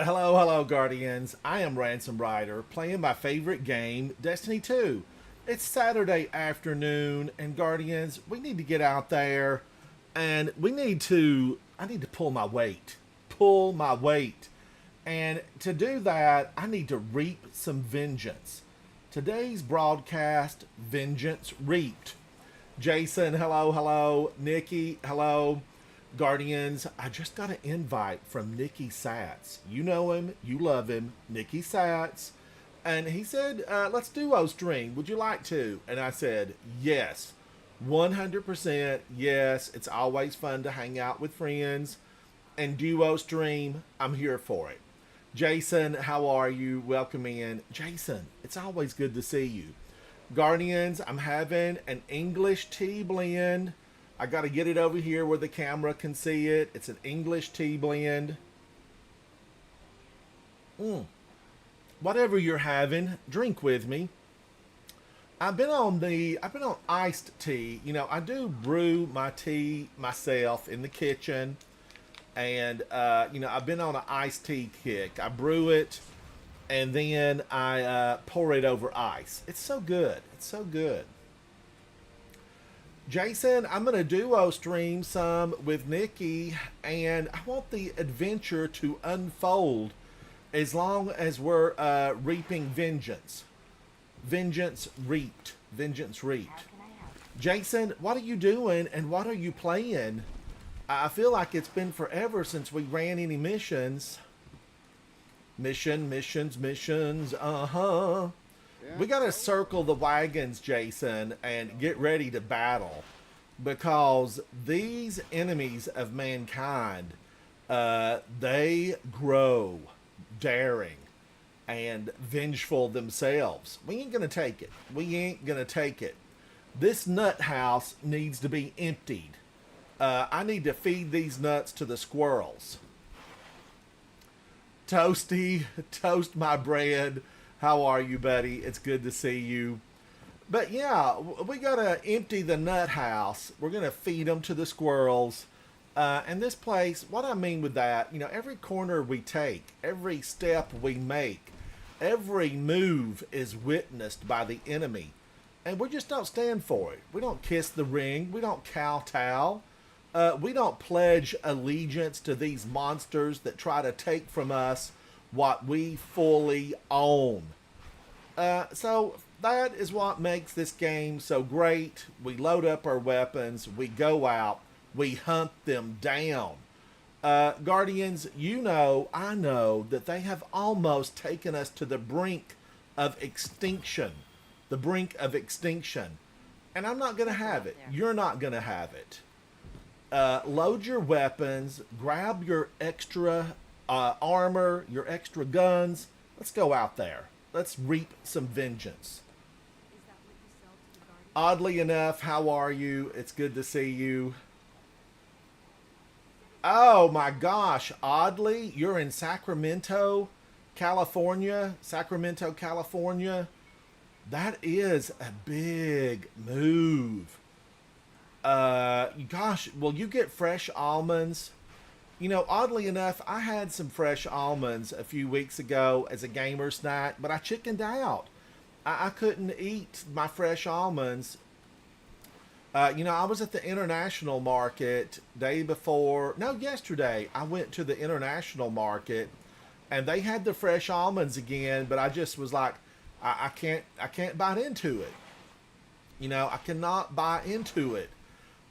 Hello, hello, Guardians. I am Ransom Rider playing my favorite game, Destiny 2. It's Saturday afternoon, and Guardians, we need to get out there and I need to pull my weight. Pull my weight. And to do that, I need to reap some vengeance. Today's broadcast, Vengeance Reaped. Jason, hello, hello. Nikki, hello. Guardians, I just got an invite from Nikki Satz. You know him, you love him, Nikki Satz. And he said, let's duo stream. Would you like to? And I said, yes, 100% yes. It's always fun to hang out with friends and duo stream. I'm here for it. Jason, how are you? Welcome in. Jason, it's always good to see you. Guardians, I'm having an English tea blend. I got to get it over here where the camera can see it. It's an English tea blend. Whatever you're having, drink with me. I've been on iced tea. You know, I do brew my tea myself in the kitchen, and I've been on an iced tea kick. I brew it, and then I pour it over ice. It's so good. It's so good. Jason, I'm going to duo stream some with Nikki, and I want the adventure to unfold as long as we're reaping vengeance. Vengeance reaped. Vengeance reaped. Jason, what are you doing and what are you playing? I feel like it's been forever since we ran any missions. Missions. Uh huh. We got to circle the wagons, Jason, and get ready to battle because these enemies of mankind, they grow daring and vengeful themselves. We ain't going to take it. We ain't going to take it. This nut house needs to be emptied. I need to feed these nuts to the squirrels. Toasty, toast my bread. How are you, buddy? It's good to see you. But yeah, we gotta empty the nut house. We're gonna feed them to the squirrels. And this place, what I mean with that, every corner we take, every step we make, every move is witnessed by the enemy. And we just don't stand for it. We don't kiss the ring. We don't kowtow. We don't pledge allegiance to these monsters that try to take from us what we fully own. So that is what makes this game so great. We load up our weapons, we go out, we hunt them down. Guardians, I know that they have almost taken us to the brink of extinction. The brink of extinction. And I'm not going to have it. You're not going to have it. Load your weapons, grab your extra armor, your extra guns. Let's go out there. Let's reap some vengeance. Oddly enough, how are you? It's good to see you. Oh my gosh, oddly, you're in Sacramento, California. Sacramento, California. That is a big move. Gosh, will you get fresh almonds? Oddly enough, I had some fresh almonds a few weeks ago as a gamer snack, but I chickened out. I couldn't eat my fresh almonds. I was at the international market day before, no, yesterday. I went to the international market and they had the fresh almonds again, but I just was like, I can't bite into it. I cannot buy into it.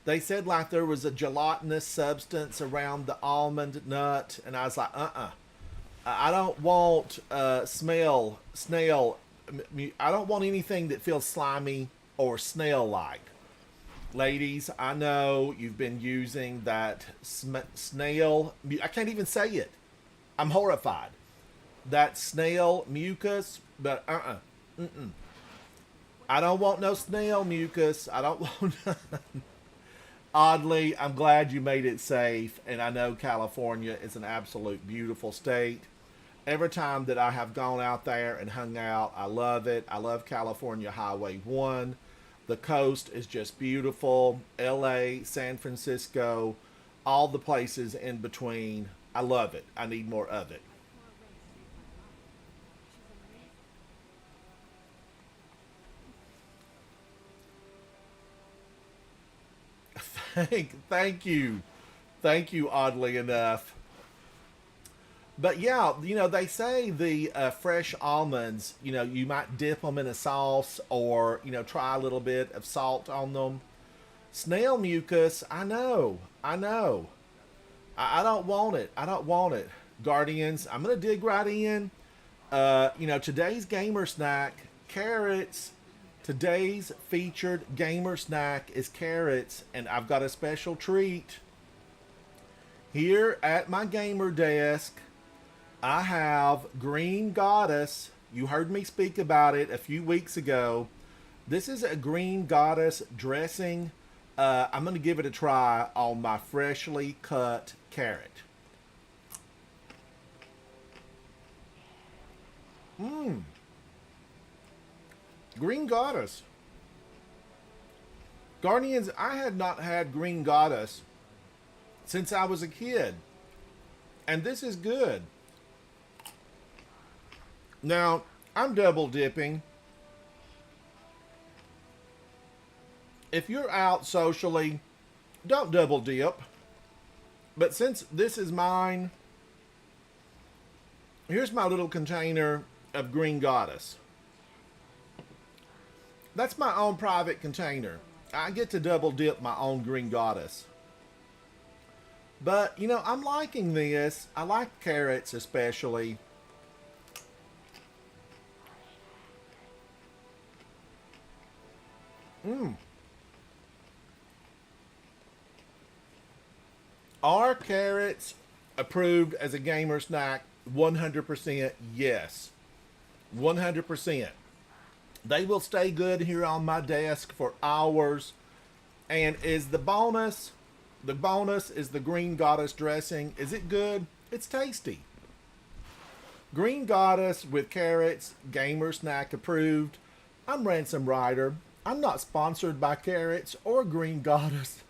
They said like there was a gelatinous substance around the almond nut, and I was like, I don't want snail. I don't want anything that feels slimy or snail-like. Ladies, I know you've been using that snail. I can't even say it. I'm horrified. That snail mucus, but I don't want no snail mucus. I don't want. Oddly, I'm glad you made it safe, and I know California is an absolute beautiful state. Every time that I have gone out there and hung out, I love it. I love California Highway 1. The coast is just beautiful. LA, San Francisco, all the places in between. I love it. I need more of it. Thank you, oddly enough. But yeah, they say the fresh almonds, you might dip them in a sauce or, try a little bit of salt on them. Snail mucus, I know. I don't want it. I don't want it. Guardians, I'm going to dig right in. Today's gamer snack, carrots. Today's featured gamer snack is carrots, and I've got a special treat. Here at my gamer desk, I have Green Goddess. You heard me speak about it a few weeks ago. This is a Green Goddess dressing. I'm going to give it a try on my freshly cut carrot. Mmm. Green Goddess. Guardians, I had not had Green Goddess since I was a kid. And this is good. Now, I'm double dipping. If you're out socially, don't double dip. But since this is mine, here's my little container of Green Goddess. That's my own private container. I get to double dip my own Green Goddess. But, I'm liking this. I like carrots especially. Mmm. Are carrots approved as a gamer snack? 100% yes. 100%. They will stay good here on my desk for hours. And is the bonus is the Green Goddess dressing. Is it good? It's tasty. Green Goddess with carrots, gamer snack approved. I'm Ransom Ryder. I'm not sponsored by carrots or Green Goddess.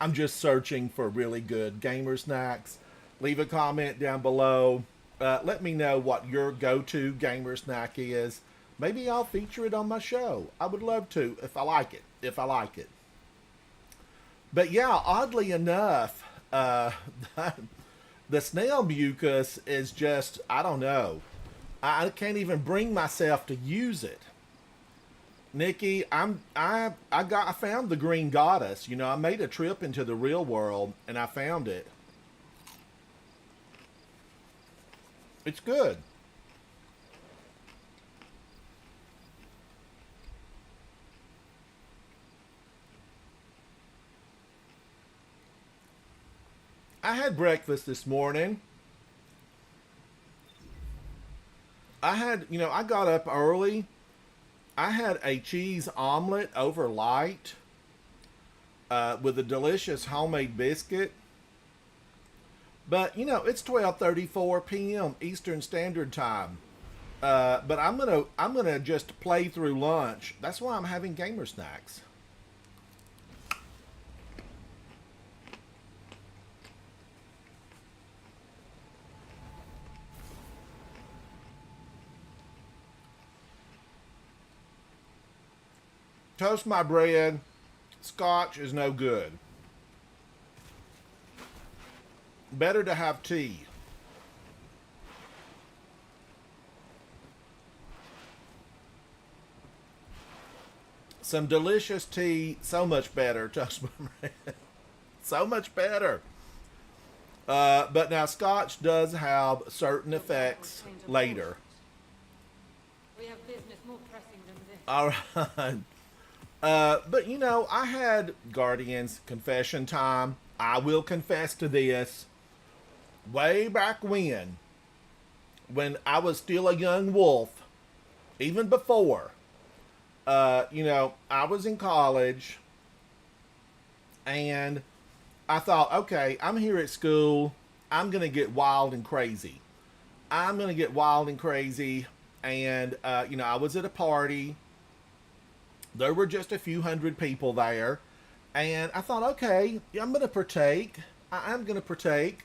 I'm just searching for really good gamer snacks. Leave a comment down below. Let me know what your go-to gamer snack is. Maybe I'll feature it on my show. I would love to if I like it. If I like it. But yeah, oddly enough, the snail mucus is just, I don't know. I can't even bring myself to use it. Nikki, I found the Green Goddess. I made a trip into the real world and I found it. It's good. I had breakfast this morning. I got up early. I had a cheese omelet over light with a delicious homemade biscuit. But it's 12:34 p.m. Eastern Standard Time. But I'm gonna just play through lunch. That's why I'm having gamer snacks. Toast my bread. Scotch is no good. Better to have tea. Some delicious tea, so much better. Toast my bread. So much better. But now Scotch does have certain effects later. We have business more pressing than this. All right. But I had Guardians confession time. I will confess to this. Way back when I was still a young wolf, even before, I was in college and I thought, okay, I'm here at school. I'm going to get wild and crazy. I'm going to get wild and crazy. And, I was at a party. There were just a few hundred people there. And I thought, okay, I'm going to partake. I'm going to partake.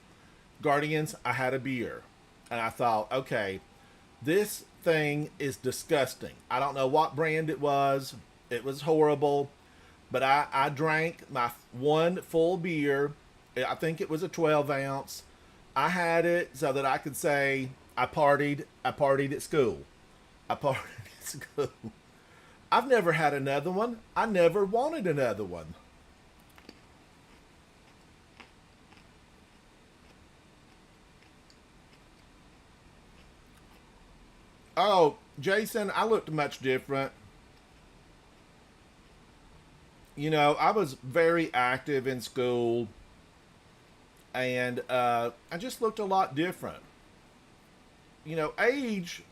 Guardians, I had a beer. And I thought, okay, this thing is disgusting. I don't know what brand it was. It was horrible. But I drank my one full beer. I think it was a 12 ounce. I had it so that I could say I partied. I partied at school. I partied at school. I've never had another one. I never wanted another one. Oh, Jason, I looked much different. You know, I was very active in school, and I just looked a lot different. You know, age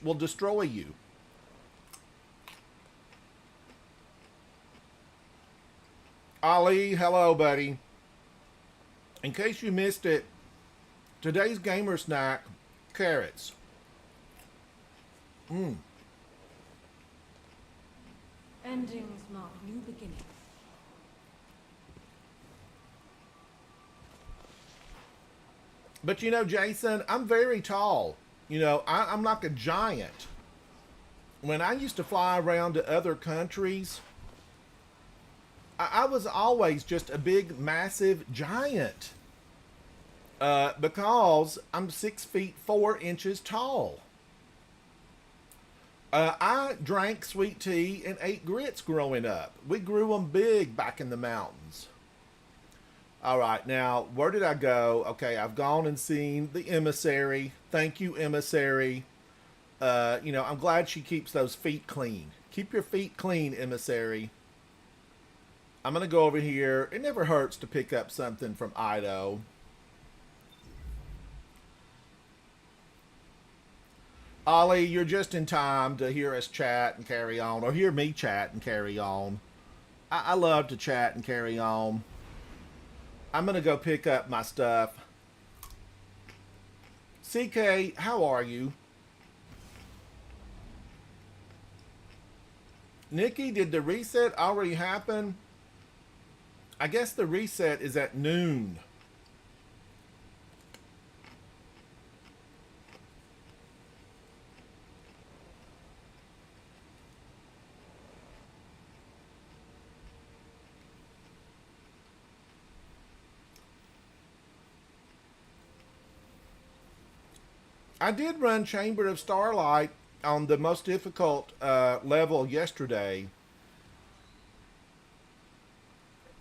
will destroy you. Ali, hello, buddy. In case you missed it, today's gamer snack, carrots. Mm. Endings mark new beginnings. But you know, Jason, I'm very tall. You know, I'm like a giant. When I used to fly around to other countries, I was always just a big, massive giant. Because I'm 6 feet 4 inches tall. I drank sweet tea and ate grits growing up. We grew them big back in the mountains. All right, now, where did I go? Okay, I've gone and seen the emissary. Thank you, emissary. You know, I'm glad she keeps those feet clean. Keep your feet clean, emissary. I'm going to go over here. It never hurts to pick up something from Ido. Ollie, you're just in time to hear us chat and carry on, or hear me chat and carry on. I love to chat and carry on. I'm going to go pick up my stuff. CK, how are you? Nikki, did the reset already happen? I guess the reset is at noon. I did run Chamber of Starlight on the most difficult level yesterday.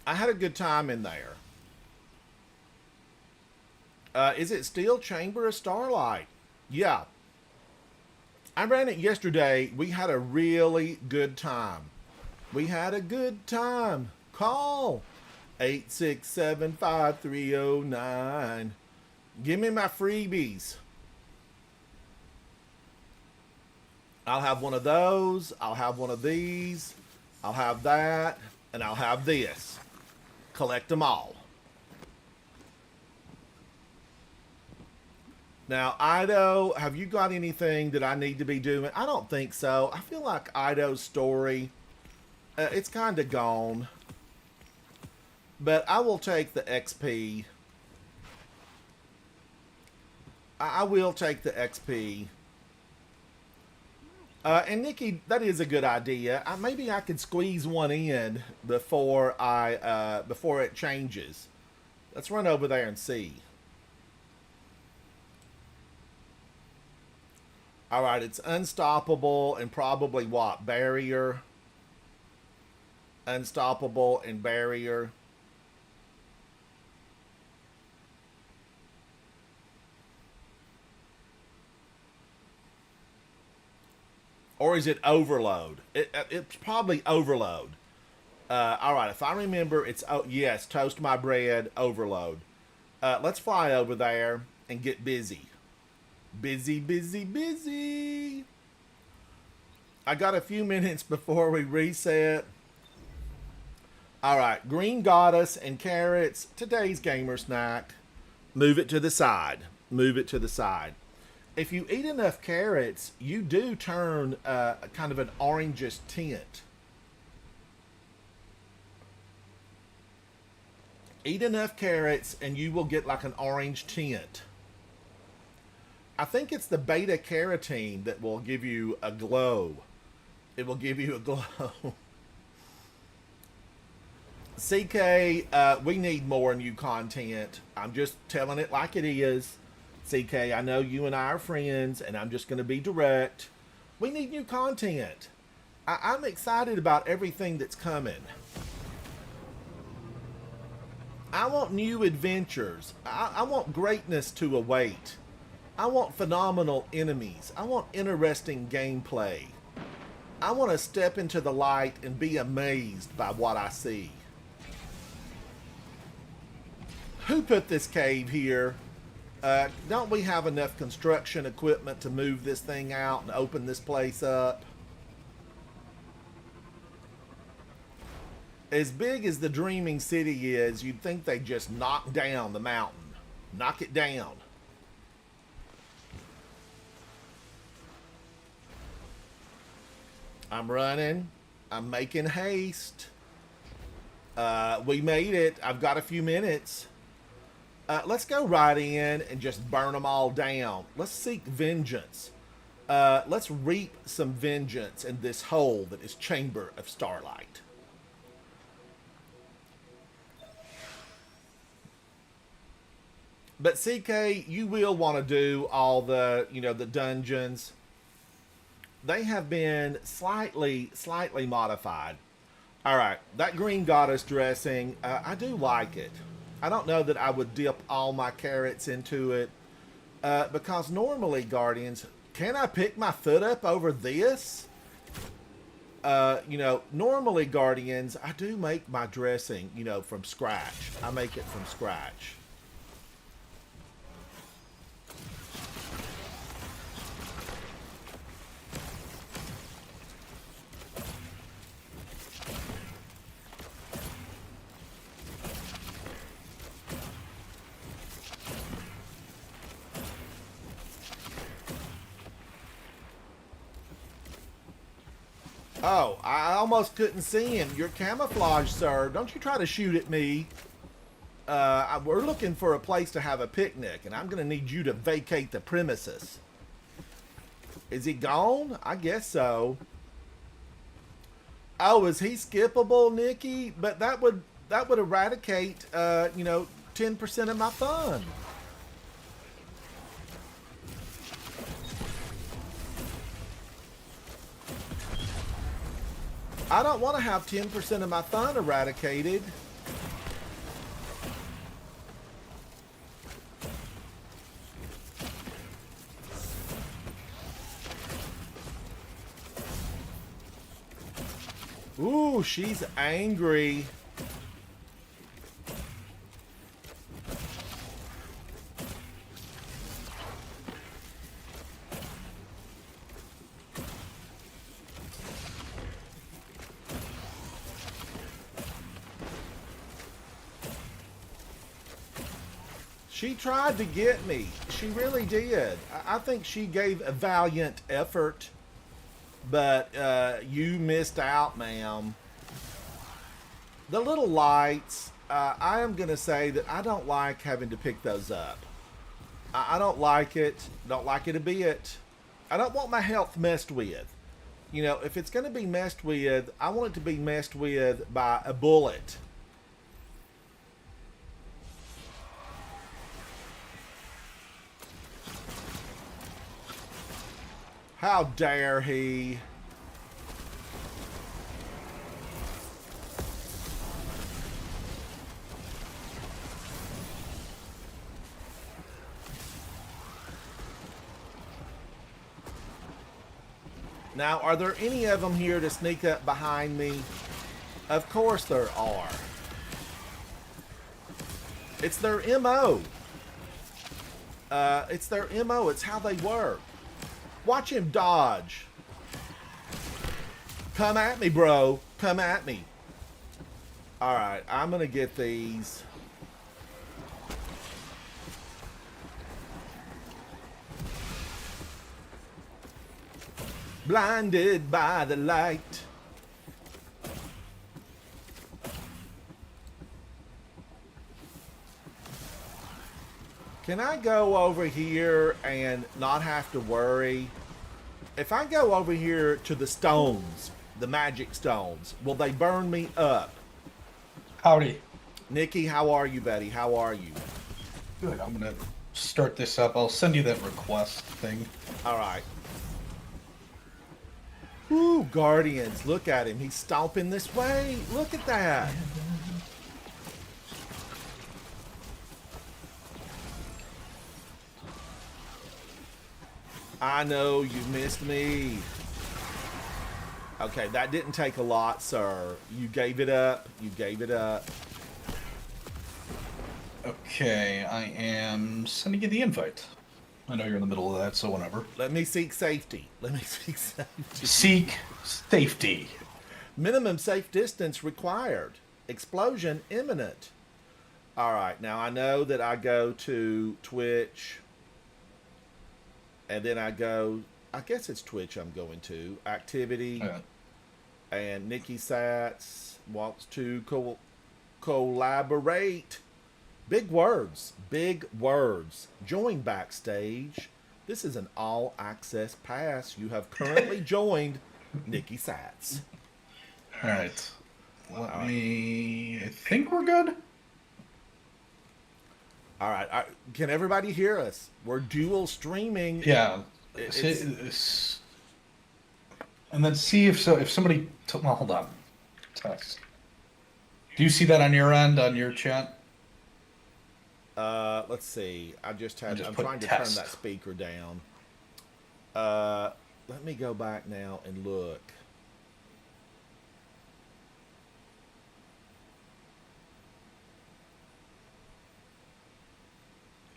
I had a good time in there. Is it still Chamber of Starlight? Yeah. I ran it yesterday. We had a really good time. We had a good time. Call 8675309. Give me my freebies. I'll have one of those. I'll have one of these. I'll have that. And I'll have this. Collect them all. Now, Ido, have you got anything that I need to be doing? I don't think so. I feel like Ido's story, it's kind of gone. But I will take the XP. I will take the XP. And Nikki, that is a good idea. Maybe I could squeeze one in before before it changes. Let's run over there and see. All right, it's unstoppable and probably what? Barrier. Unstoppable and barrier. Or is it overload? It's probably overload. All right, if I remember, it's, oh, yes, toast my bread, overload. Let's fly over there and get busy. Busy, busy, busy. I got a few minutes before we reset. All right, green goddess and carrots. Today's gamer snack. Move it to the side. Move it to the side. If you eat enough carrots, you do turn kind of an orangish tint. Eat enough carrots and you will get like an orange tint. I think it's the beta carotene that will give you a glow. It will give you a glow. CK, we need more new content. I'm just telling it like it is. CK, I know you and I are friends, and I'm just going to be direct. We need new content. I'm excited about everything that's coming. I want new adventures. I want greatness to await. I want phenomenal enemies. I want interesting gameplay. I want to step into the light and be amazed by what I see. Who put this cave here? Don't we have enough construction equipment to move this thing out and open this place up? As big as the Dreaming City is, you'd think they'd just knock down the mountain. Knock it down. I'm running. I'm making haste. We made it. I've got a few minutes. Let's go right in and just burn them all down. Let's seek vengeance. Let's reap some vengeance in this hole that is Chamber of Starlight. But CK, you will want to do all the, the dungeons. They have been slightly modified. All right, that green goddess dressing, I do like it. I don't know that I would dip all my carrots into it because normally, Guardians, can I pick my foot up over this? Normally, Guardians, I do make my dressing, from scratch. I make it from scratch. Oh, I almost couldn't see him. You're camouflaged, sir. Don't you try to shoot at me. We're looking for a place to have a picnic, and I'm going to need you to vacate the premises. Is he gone? I guess so. Oh, is he skippable, Nikki? But that would eradicate, 10% of my fun. I don't want to have 10% of my fun eradicated. Ooh, she's angry. She tried to get me. She really did. I think she gave a valiant effort, but you missed out, ma'am. The little lights, I am going to say that I don't like having to pick those up. I don't like it. Don't like it a bit. I don't want my health messed with. If it's going to be messed with, I want it to be messed with by a bullet. How dare he? Now, are there any of them here to sneak up behind me? Of course there are. It's their MO. It's their MO. It's how they work. Watch him dodge. Come at me, bro. Come at me. Alright, I'm going to get these. Blinded by the light. Can I go over here and not have to worry? If I go over here to the stones, the magic stones, will they burn me up? Howdy. Nikki, how are you, buddy? How are you? Good. I'm gonna start this up. I'll send you that request thing. All right. Ooh, Guardians, look at him. He's stomping this way. Look at that. I know you missed me. Okay, that didn't take a lot, sir. You gave it up. You gave it up. Okay, I am sending you the invite. I know you're in the middle of that, so whenever. Let me seek safety. Let me seek safety. Seek safety. Minimum safe distance required. Explosion imminent. All right, now I know that I go to Twitch, and then I go, I guess it's Twitch I'm going to. Activity, and Nikki Sats wants to collaborate. Big words, big words. Join backstage. This is an all-access pass. You have currently joined Nikki Sats. All right. Let me. I think we're good. All right. Can everybody hear us? We're dual streaming. Yeah. It's- And then see if somebody. Well, hold on. Text. Do you see that on your end on your chat? Let's see. I'm Just trying put to test. turn that speaker down. Let me go back now and look.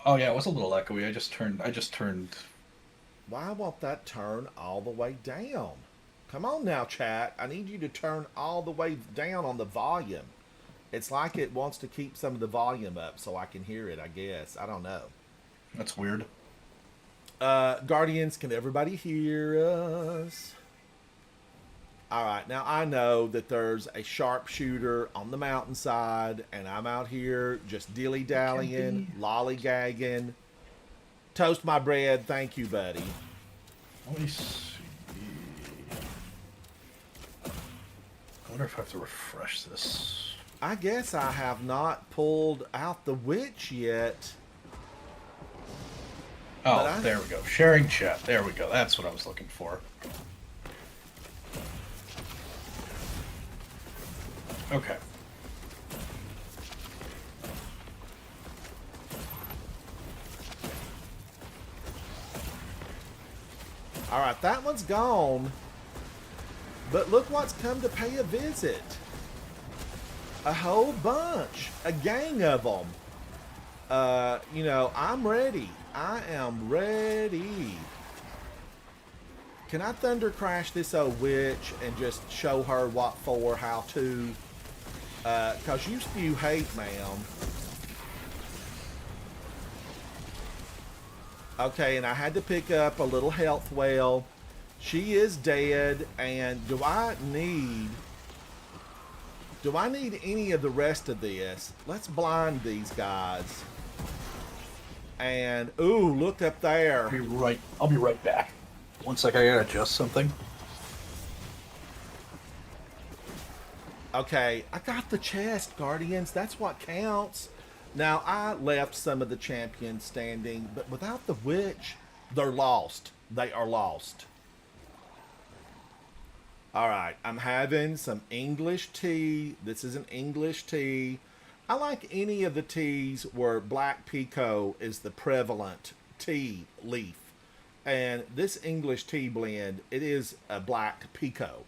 Oh yeah, it was a little echoey. I just turned. Why won't that turn all the way down? Come on now, chat. I need you to turn all the way down on the volume. It's like it wants to keep some of the volume up so I can hear it, I guess. I don't know. That's weird. Guardians, can everybody hear us? All right, now I know that there's a sharpshooter on the mountainside, and I'm out here just dilly-dallying, lollygagging. Toast my bread. Thank you, buddy. Let me see. I wonder if I have to refresh this. I guess I have not pulled out the witch yet. Oh, there we go. Sharing chat. There we go. That's what I was looking for. Okay. All right, that one's gone. But look what's come to pay a visit. A whole bunch. A gang of them. I'm ready. I am ready. Can I thunder crash this old witch and just show her what for, how to? Cause you spew hate, ma'am. Okay, and I had to pick up a little health well. She is dead, and do I need any of the rest of this? Let's blind these guys. And ooh, look up there. I'll be right back. One sec, I gotta adjust something. Okay, I got the chest, Guardians. That's what counts. Now, I left some of the champions standing, but without the witch, they're lost. They are lost. All right, I'm having some English tea. This is an English tea. I like any of the teas where black pekoe is the prevalent tea leaf. And this English tea blend, it is a black pekoe.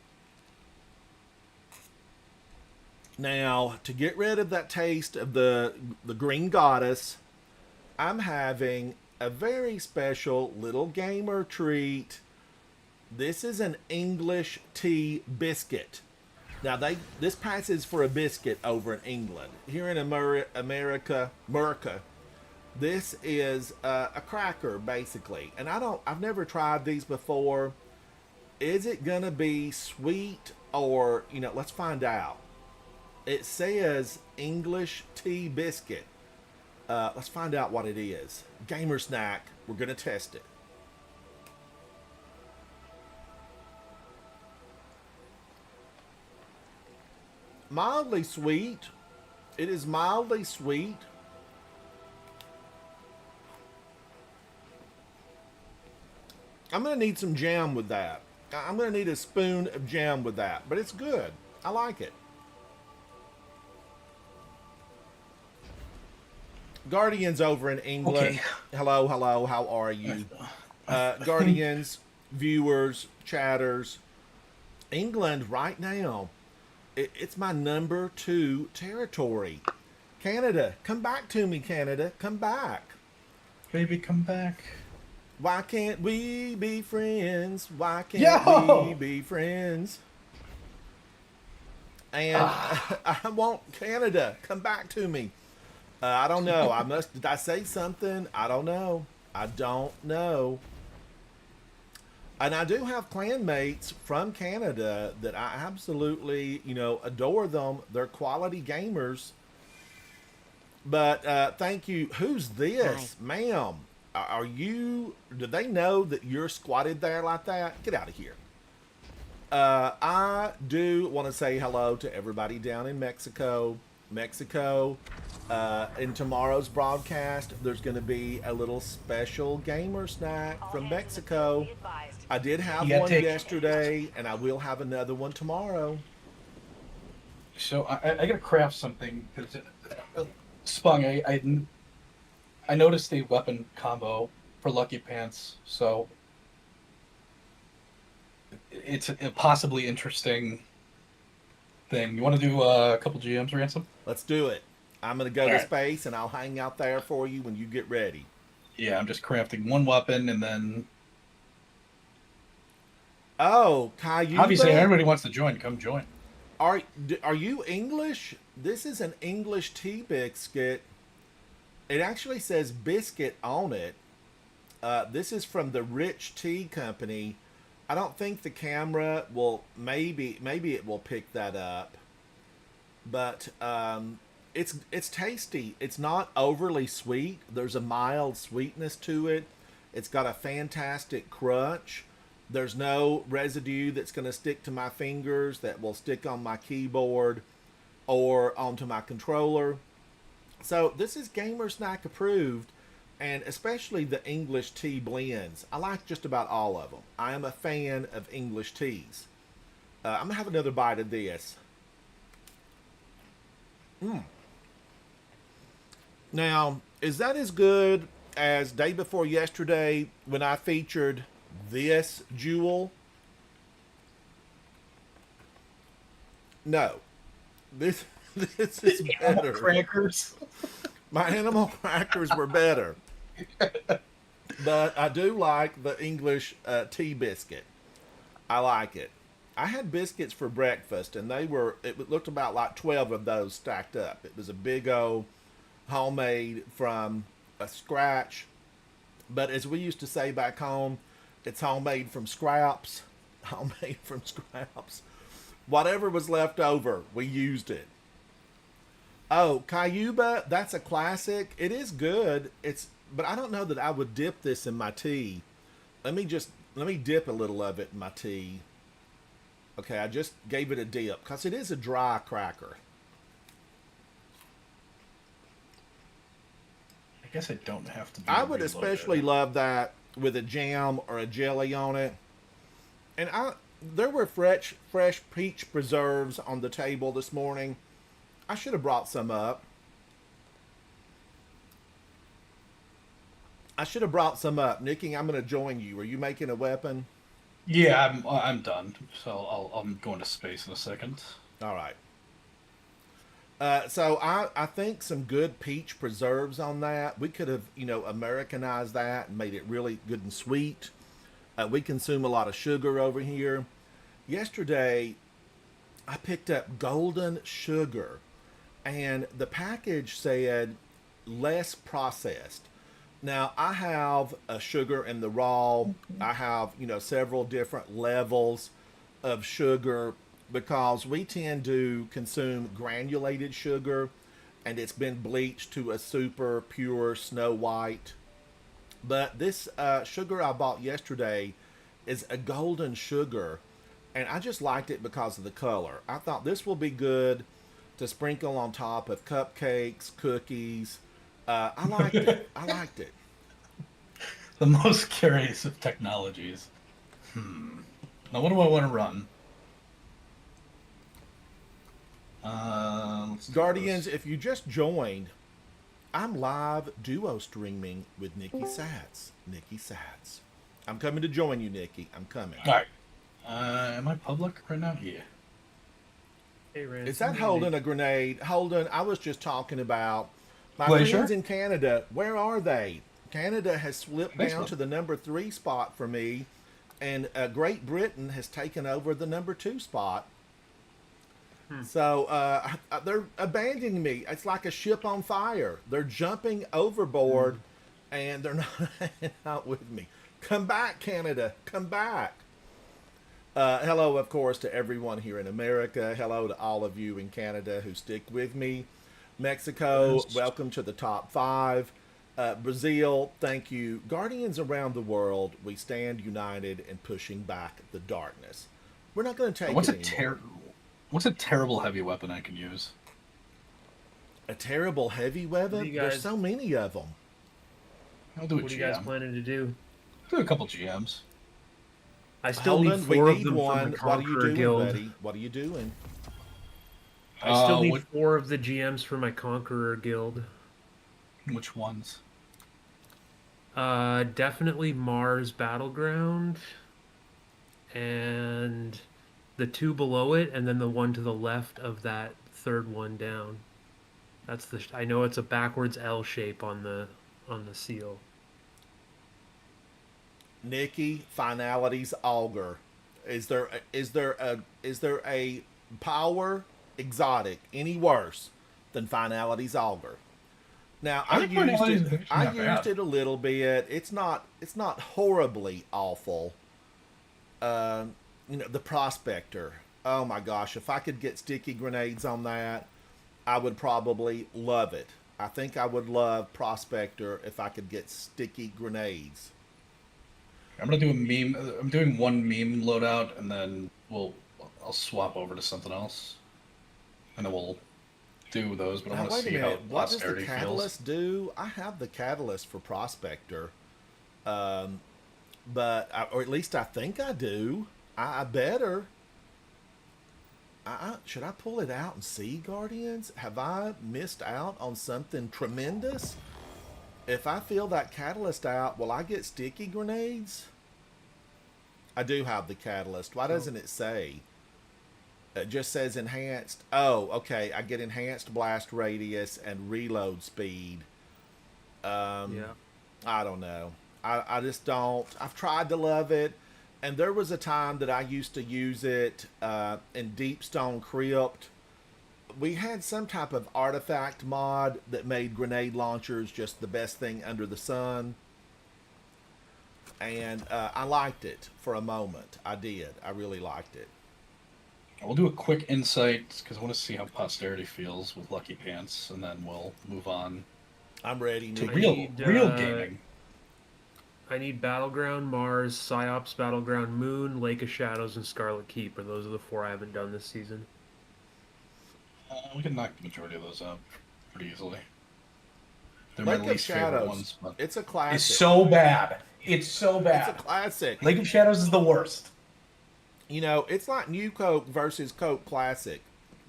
Now, to get rid of that taste of the green goddess, I'm having a very special little gamer treat. This is an English tea biscuit. Now, this passes for a biscuit over in England. Here in America, this is a cracker, basically. And I've never tried these before. Is it gonna be sweet or, let's find out. It says English tea biscuit. Let's find out what it is. Gamer snack. We're going to test it. Mildly sweet. It is mildly sweet. I'm going to need some jam with that. I'm going to need a spoon of jam with that, but it's good. I like it. Guardians over in England. Okay. Hello, hello. How are you? Guardians, viewers, chatters. England right now, it's my number 2 territory. Canada, come back to me, Canada. Come back. Baby, come back. Why can't we be friends? Why can't Yo! we be friends? And I want Canada. Come back to me. I don't know. Did I say something? I don't know. I don't know. And I do have clanmates from Canada that I absolutely, adore them. They're quality gamers. But thank you. Who's this, ma'am? Do they know that you're squatted there like that? Get out of here. I do want to say hello to everybody down in Mexico. In tomorrow's broadcast, there's going to be a little special gamer snack from Mexico. I did have one yesterday, and I will have another one tomorrow. So I gotta craft something because Spung. I noticed a weapon combo for Lucky Pants, so it's a possibly interesting thing. You want to do a couple GMs, Ransom? Let's do it. I'm going to go All to right. space, and I'll hang out there for you when you get ready. Yeah, I'm just crafting one weapon, and then Oh, Caillou. obviously everybody wants to join. Come join. Are you English? This is an English tea biscuit. It actually says biscuit on it. This is from the Rich Tea Company. I don't think the camera will. Maybe it will pick that up. But it's tasty. It's not overly sweet. There's a mild sweetness to it. It's got a fantastic crunch. There's no residue that's going to stick to my fingers that will stick on my keyboard or onto my controller. So this is Gamer Snack approved, and especially the English tea blends. I like just about all of them. I am a fan of English teas. I'm going to have another bite of this. Now, is that as good as day before yesterday when I featured this jewel? No. This is better. Crackers. My animal crackers were better. But I do like the English tea biscuit. I like it. I had biscuits for breakfast, and it looked about like 12 of those stacked up. It was a big old homemade from a scratch. But as we used to say back home, it's homemade from scraps. Homemade from scraps. Whatever was left over, we used it. Oh, Cayuba, that's a classic. It is good. But I don't know that I would dip this in my tea. Let me dip a little of it in my tea. Okay, I just gave it a dip because it is a dry cracker. I guess I don't have to. I would especially love that with a jam or a jelly on it. And there were fresh peach preserves on the table this morning. I should have brought some up. Nikki, I'm going to join you. Are you making a weapon? Yeah, I'm done. So I'm going to space in a second. All right. So I think some good peach preserves on that. We could have, Americanized that and made it really good and sweet. We consume a lot of sugar over here. Yesterday, I picked up golden sugar, and the package said less processed. Now, I have a sugar in the raw. I have, several different levels of sugar because we tend to consume granulated sugar, and it's been bleached to a super pure snow white. But this sugar I bought yesterday is a golden sugar, and I just liked it because of the color. I thought this will be good to sprinkle on top of cupcakes, cookies. I liked it. I liked it. The most curious of technologies. Now, what do I want to run? Let's do Guardians, this. if you just joined, I'm live duo streaming with Nikki Satz. Nikki Satz. I'm coming to join you, Nikki. I'm coming. All right. Am I public right now? Yeah. Hey, Ransom, Is that holding a grenade? Holden, I was just talking about my Glacier? friends in Canada. Where are they? Canada has slipped Thanks, down bud. to the number 3 spot for me, and Great Britain has taken over the number 2 spot. So they're abandoning me. It's like a ship on fire. They're jumping overboard, and they're not hanging out with me. Come back, Canada. Come back. Hello, of course, to everyone here in America. Hello to all of you in Canada who stick with me. Mexico, welcome to the top 5. Brazil, thank you. Guardians around the world, we stand united in pushing back the darkness. We're not going to take What's it a anymore. What's a terrible heavy weapon I can use? A terrible heavy weapon? What do you There's guys- so many of them. I'll do a What are you GM. guys planning to do? Do a couple GMs. I still Holden, need we 4 of need them one. from the What are you Conqueror doing, Guild. buddy? What are you doing? I still need what- 4 of the GMs for my Conqueror Guild. Which ones? Definitely Mars Battleground, and the 2 below it, and then the one to the left of that third one down. That's the. I know it's a backwards L shape on the seal. Nikki, Finalities Augur. Is there a power exotic any worse than Finalities Augur? Now I I think used Finalities is it. actually I not used bad. it a little bit. It's not horribly awful. The Prospector. Oh my gosh, if I could get sticky grenades on that, I would probably love it. I think I would love Prospector if I could get sticky grenades. I'm gonna do a meme. I'm doing one meme loadout, and then I'll swap over to something else, and then we'll do those. But I Now, want to wait a see how minute. What does the posterity feels. catalyst do? I have the catalyst for Prospector, or at least I think I do. I better. Should I pull it out and see, Guardians? Have I missed out on something tremendous? If I fill that catalyst out, will I get sticky grenades? I do have the catalyst. Why doesn't it say? It just says enhanced. Oh, okay. I get enhanced blast radius and reload speed. Yeah. I don't know. I just don't. I've tried to love it. And there was a time that I used to use it in Deepstone Crypt. We had some type of artifact mod that made grenade launchers just the best thing under the sun. And I liked it for a moment. I did. I really liked it. We'll do a quick insight because I want to see how posterity feels with Lucky Pants, and then we'll move on I'm ready. to Nick. real gaming. I need Battleground Mars, Psyops Battleground Moon, Lake of Shadows, and Scarlet Keeper. Those are the 4 I haven't done this season. We can knock the majority of those out pretty easily. They're my Lake of least favorite Shadows. ones, but It's a classic. It's so bad. It's so It's a bad. classic. Lake of Shadows is the worst. It's like New Coke versus Coke Classic.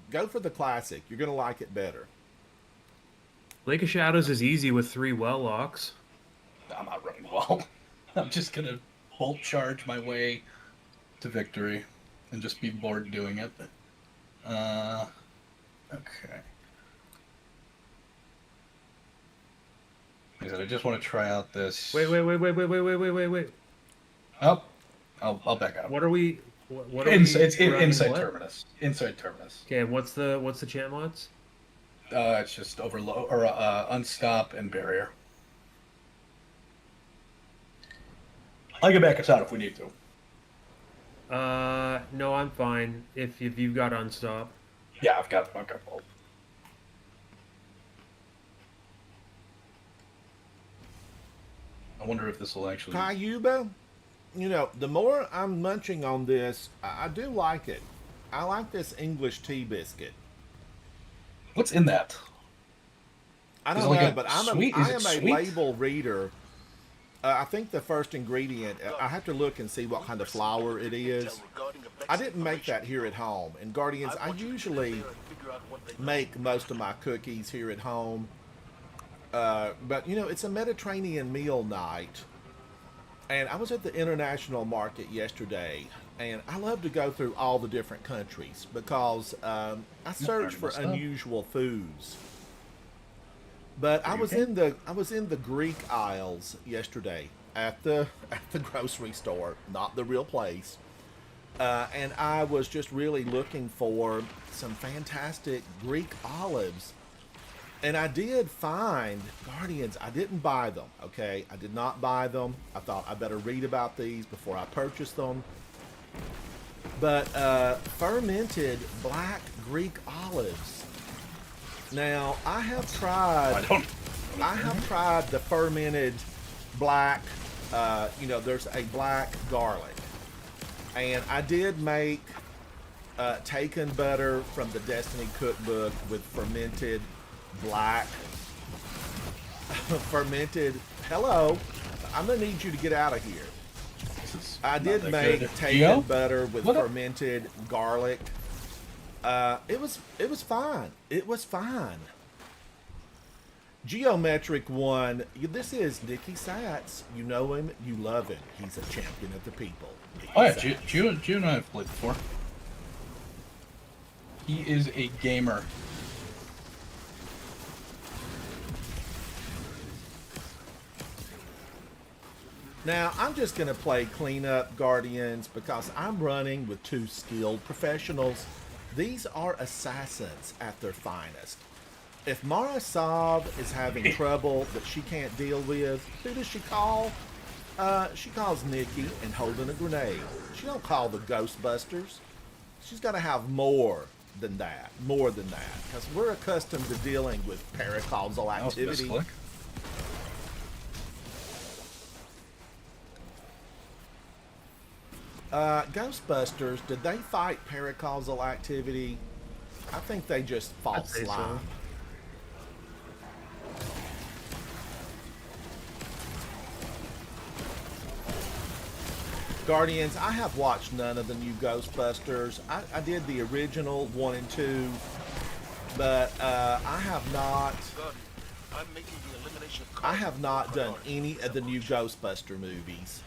Go for the classic. You're going to like it better. Lake of Shadows is easy with 3 well locks. I'm not running well. I'm just gonna bolt charge my way to victory and just be bored doing it. Okay. Like I said, I just want to try out this. Wait. Oh, I'll back out. What are we? What are It's running inside what? terminus. Inside terminus. Okay, what's the chant mods? It's just overload or unstop and barrier. I can back us out if we need to. No, I'm fine. If you've got unstop. Yeah, I've got both. I wonder if this will actually. Cayuba, the more I'm munching on this, I do like it. I like this English tea biscuit. What's in that? I Is don't it like know, a but sweet- I is it am a sweet? label reader. I think the first ingredient, I have to look and see what kind of flour it is. I didn't make that here at home. And Guardians, I usually make most of my cookies here at home. But, you know, it's a Mediterranean meal night. And I was at the international market yesterday. And I love to go through all the different countries because I search for messed up. unusual foods. But I was in the Greek aisles yesterday at the grocery store, not the real place, and I was just really looking for some fantastic Greek olives, and I did find Guardians. I didn't buy them. Okay, I did not buy them. I thought I better read about these before I purchase them. But fermented black Greek olives. Now, I have tried the fermented black, there's a black garlic. And I did make taken butter from the Destiny cookbook with fermented black, hello, I'm going to need you to get out of here. I did make taken butter with fermented garlic. It was fine. It was fine. Geometric One. This is Nicky Satz. You know him. You love him. He's a champion of the people. Nicky Oh yeah, Satz. Ju and I have played before. He is a gamer. Now, I'm just going to play cleanup Guardians because I'm running with two skilled professionals. These are assassins at their finest. If Mara Sav is having trouble that she can't deal with, who does she call? She calls Nikki and holding a grenade. She don't call the Ghostbusters. She's got to have more than that. More than that. Because we're accustomed to dealing with paracausal That was the best activity. click. Ghostbusters, did they fight paracausal activity? I think they just fought I'd say so. slime. Guardians, I have watched none of the new Ghostbusters. I did the original 1 and 2, but I have not done any of the new Ghostbuster movies.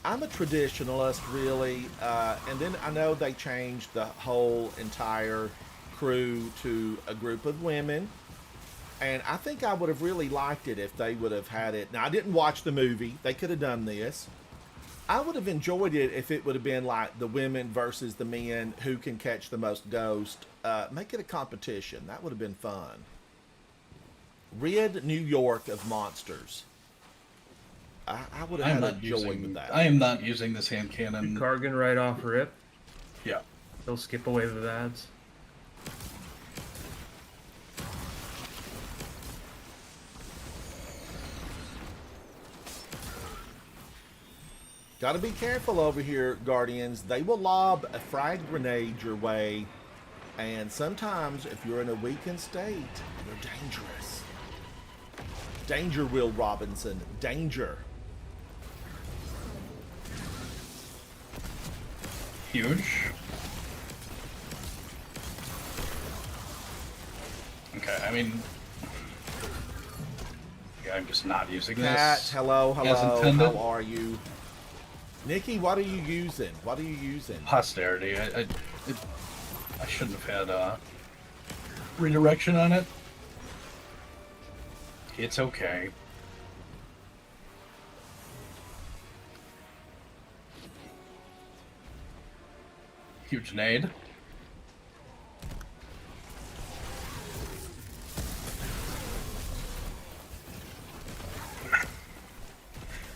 I'm a traditionalist, really, and then I know they changed the whole entire crew to a group of women, and I think I would have really liked it if they would have had it. Now, I didn't watch the movie. They could have done this. I would have enjoyed it if it would have been like the women versus the men, who can catch the most ghosts. Make it a competition. That would have been fun. Rid New York of monsters. I would I am have had a not joy with using. that. I am not using this hand cannon. Kargan right off rip. Yeah. They'll skip away the ads. Got to be careful over here, Guardians. They will lob a frag grenade your way, and sometimes if you're in a weakened state, you're dangerous. Danger, Will Robinson. Danger. Huge. Okay, I mean, yeah, I'm just not using Cat, this. hello, As hello. intended. How are you? Nikki, what are you using? What are you using? Posterity. I shouldn't have had redirection on it. It's okay. Huge nade.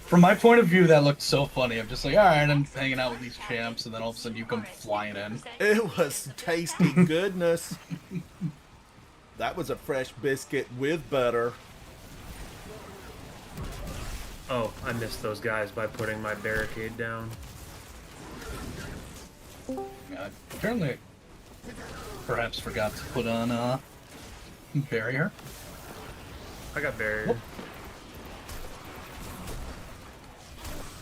From my point of view, that looked so funny. I'm just like, all right, I'm hanging out with these champs, and then all of a sudden you come flying in. It was tasty goodness. That was a fresh biscuit with butter. Oh, I missed those guys by putting my barricade down. Apparently, Perhaps forgot to put on barrier. I got barrier. Whoop.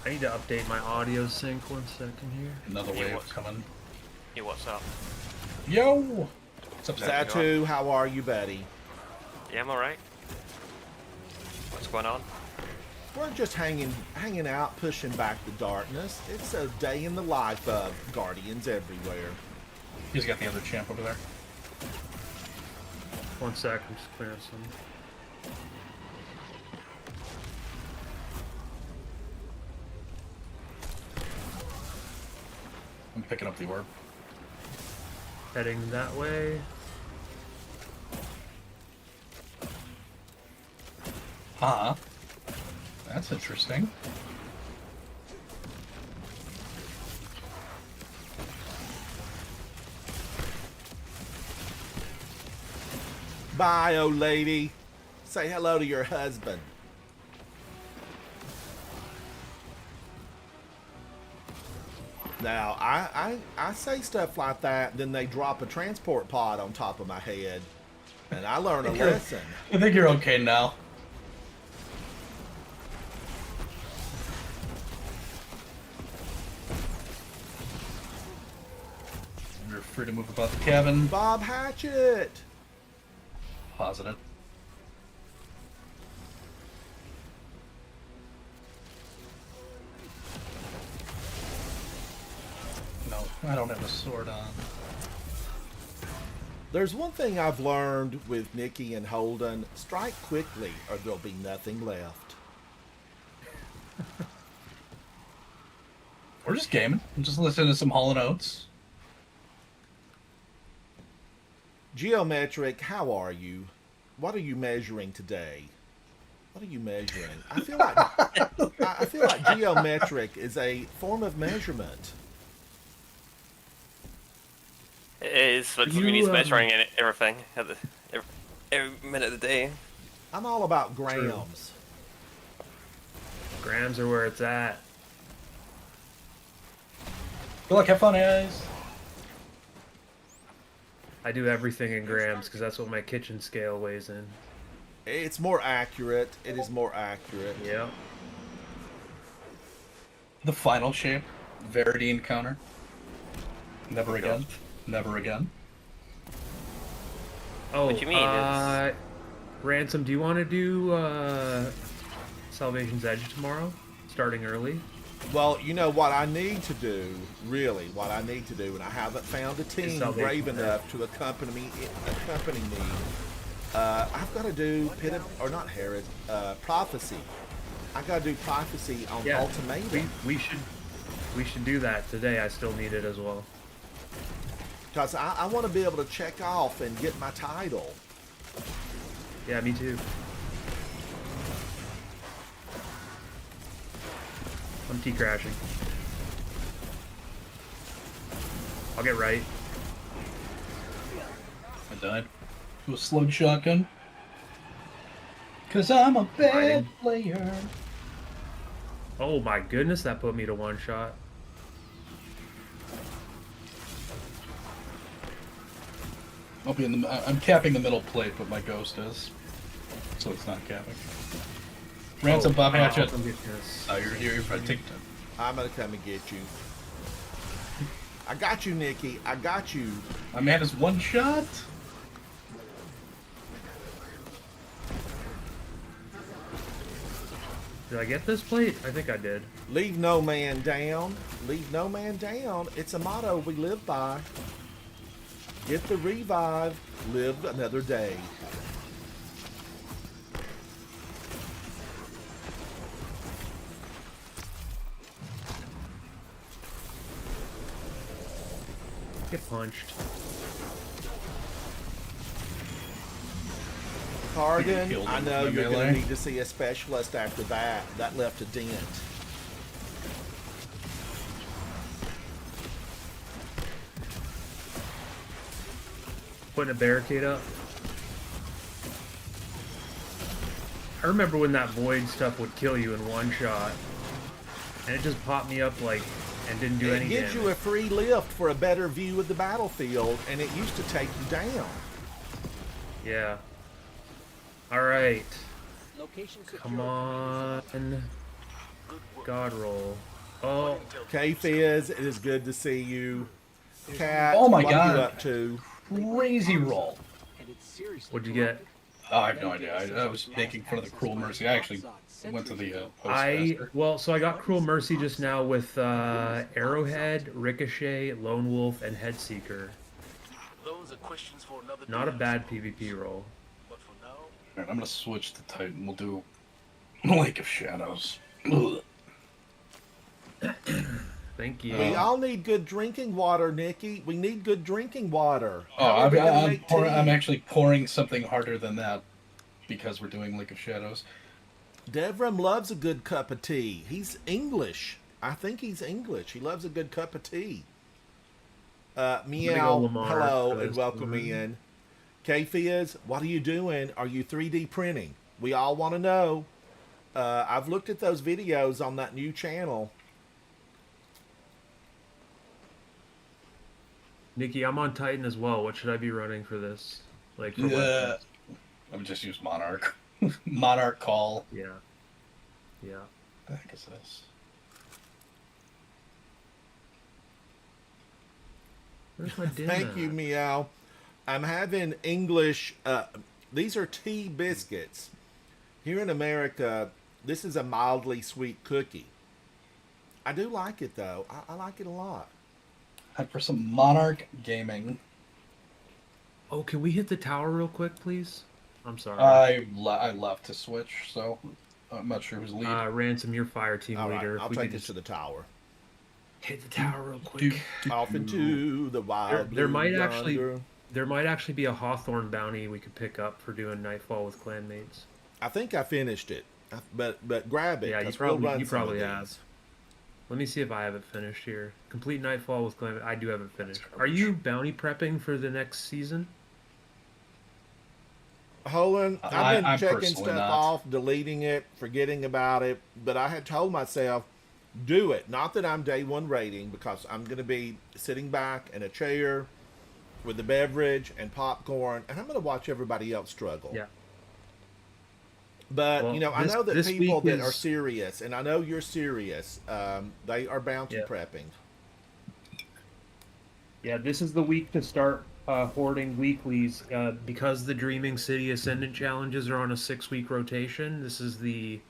I need to update my audio sync 1 second here. Another Yeah, wave what's- coming. Yeah, what's up? Yo! What's up, Zach? Zatu, how are you, buddy? Yeah, I'm alright. What's going on? We're just hanging out, pushing back the darkness. It's a day in the life of Guardians everywhere. He's got the other champ over there. 1 sec, I'm just clearing some. I'm picking up the orb. Heading that way. Ah. That's interesting. Bye, old lady. Say hello to your husband. Now, I say stuff like that, then they drop a transport pod on top of my head, and I learn a lesson. I think you're okay now. You're free to move about the cabin. Bob Hatchet! Positive. No, I don't have a sword on. There's one thing I've learned with Nikki and Holden. Strike quickly, or there'll be nothing left. We're just gaming. I'm just listening to some Hall & Oates. Geometric, how are you? What are you measuring today? What are you measuring? I feel like I feel like geometric is a form of measurement. It is, but You, he's measuring everything at every minute of the day. I'm all about grams. Grams are where it's at. Good luck, have fun, guys. I do everything in grams because that's what my kitchen scale weighs in. It's more accurate. It is more accurate. Yep. The final shape, Verity encounter. Never Oh, again. gosh. Never again. Oh, What you mean? Ransom, do you want to do Salvation's Edge tomorrow? Starting early? Well, you know what I need to do, really, what I need to do, and I haven't found a team Salvation brave Day. enough to accompany me. I've got to do Prophecy. I got to do Prophecy on Yeah. Ultimatum. We should do that today. I still need it as well. Because I want to be able to check off and get my title. Yeah, me too. I'm T-crashing. I'll get right. I died to a slug shotgun. Cause I'm a bad Fighting. player. Oh my goodness, that put me to one shot. I'll be in the. I'm capping the middle plate, but my ghost is, so it's not capping. Ransom, Bob Hatchet. I'll get this. Oh, you're here. I take. I'm going to come and get you. I got you, Nikki. I got you. My man is one shot. Did I get this plate? I think I did. Leave no man down. Leave no man down. It's a motto we live by. Get the revive. Live another day. Get punched. Cargan, Killed I him know with you're going melee. to need to see a specialist after that. That left a dent. Putting a barricade up. I remember when that void stuff would kill you in one shot. And it just popped me up like and didn't do It any gives damage. you a free lift for a better view of the battlefield, and it used to take you down. Yeah. All right. Come on. God roll. Oh, K-Fizz, it is good to see you. Cat, Oh my what are you God. up to? Crazy roll. what'd you get? Oh, I have no idea. I was making fun of the Cruel Mercy. I actually went to the postmaster. So I got Cruel Mercy just now with Arrowhead, Ricochet, Lone Wolf, and Headseeker. Not a bad PvP roll. Alright, I'm gonna switch to Titan. We'll do Lake of Shadows. Ugh. Thank you. We all need good drinking water, Nikki. We need good drinking water. Oh, How are we gonna make tea? I'm actually pouring something harder than that because we're doing Lake of Shadows. Devram loves a good cup of tea. He's English. I think he's English. He loves a good cup of tea. Meow, Lamar hello, for and this welcome one. in. K-Fizz, what are you doing? Are you 3D printing? We all want to know. I've looked at those videos on that new channel. Nikki, I'm on Titan as well. What should I be running for this? Like, for Yeah. weapons? I would just use Monarch. Monarch Call. Yeah. Yeah. What the heck is this? Where's my dim Thank at? you, Meow. I'm having English. These are tea biscuits. Here in America, this is a mildly sweet cookie. I do like it, though. I like it a lot. Time for some Monarch Gaming. Oh, can we hit the tower real quick, please? I'm sorry. I left to switch, so I'm not sure who's lead. Ransom, your fire team All right, leader. I'll If we take could it just to the tower. hit the tower real quick. Off into the wild There blue might yonder. actually be a Hawthorne bounty we could pick up for doing Nightfall with clanmates. I think I finished it, but grab it. Yeah, you 'cause we'll run you some of probably these. have. Let me see if I have it finished here. Complete Nightfall with clanmates. I do have it finished. Are you bounty prepping for the next season? Holland, I've been I'm checking personally stuff not. off, deleting it, forgetting about it, but I had told myself, do it. Not that I'm day one rating, because I'm going to be sitting back in a chair with a beverage and popcorn, and I'm going to watch everybody else struggle. Yeah. But, Well, you know, I this- know that this people week that are is- serious, and I know you're serious, they are bounty Yeah. prepping. Yeah, this is the week to start hoarding weeklies because the Dreaming City Ascendant challenges are on a 6-week rotation. This is the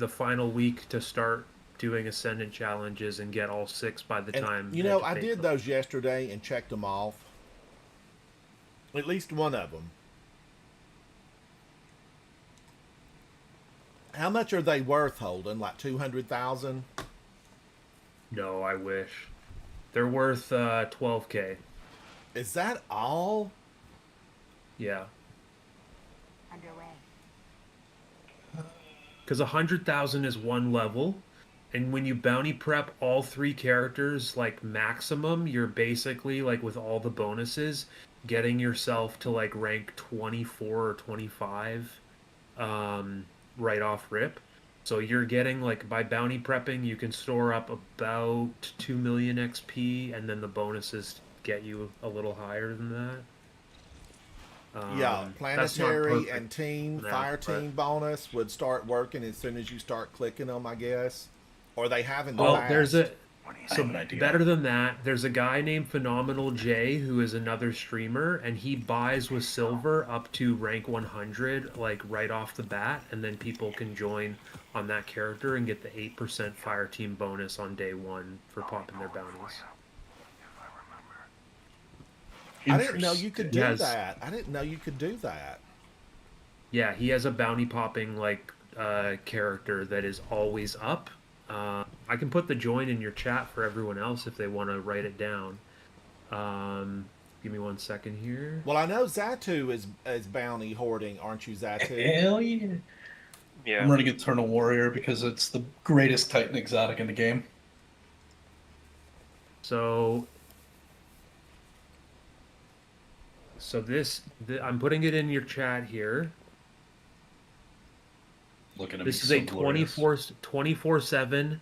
final week to start doing Ascendant challenges and get all 6 by the And, time. you know, Edge of I Fate did comes. those yesterday and checked them off. At least one of them. How much are they worth, Holden? Like 200,000? No, I wish. They're worth 12K. Is that all? Yeah. Underway. Because 100,000 is one level, and when you bounty prep all 3 characters like maximum, you're basically like with all the bonuses, getting yourself to like rank 24 or 25, right off rip. So you're getting like by bounty prepping, you can store up about 2 million XP, and then the bonuses get you a little higher than that. Yeah, That's not planetary perfect and team, now, fire but- team bonus would start working as soon as you start clicking them, I guess. Or they have in the Well, past. there's a I so have an idea. better than that. There's a guy named Phenomenal J who is another streamer, and he buys with silver up to rank 100, like right off the bat, and then people can join on that character and get the 8% fire team bonus on day 1 for popping their bounties. I didn't know you could do Yes. that. I didn't know you could do that. Yeah, he has a bounty popping like character that is always up. I can put the join in your chat for everyone else if they want to write it down. Give me 1 second here. Well, I know Zatu is bounty hoarding, aren't you, Zatu? Hell yeah. Yeah. I'm running Eternal Warrior because it's the greatest Titan exotic in the game. So I'm putting it in your chat here. Looking at This me is so a glorious. 24/7,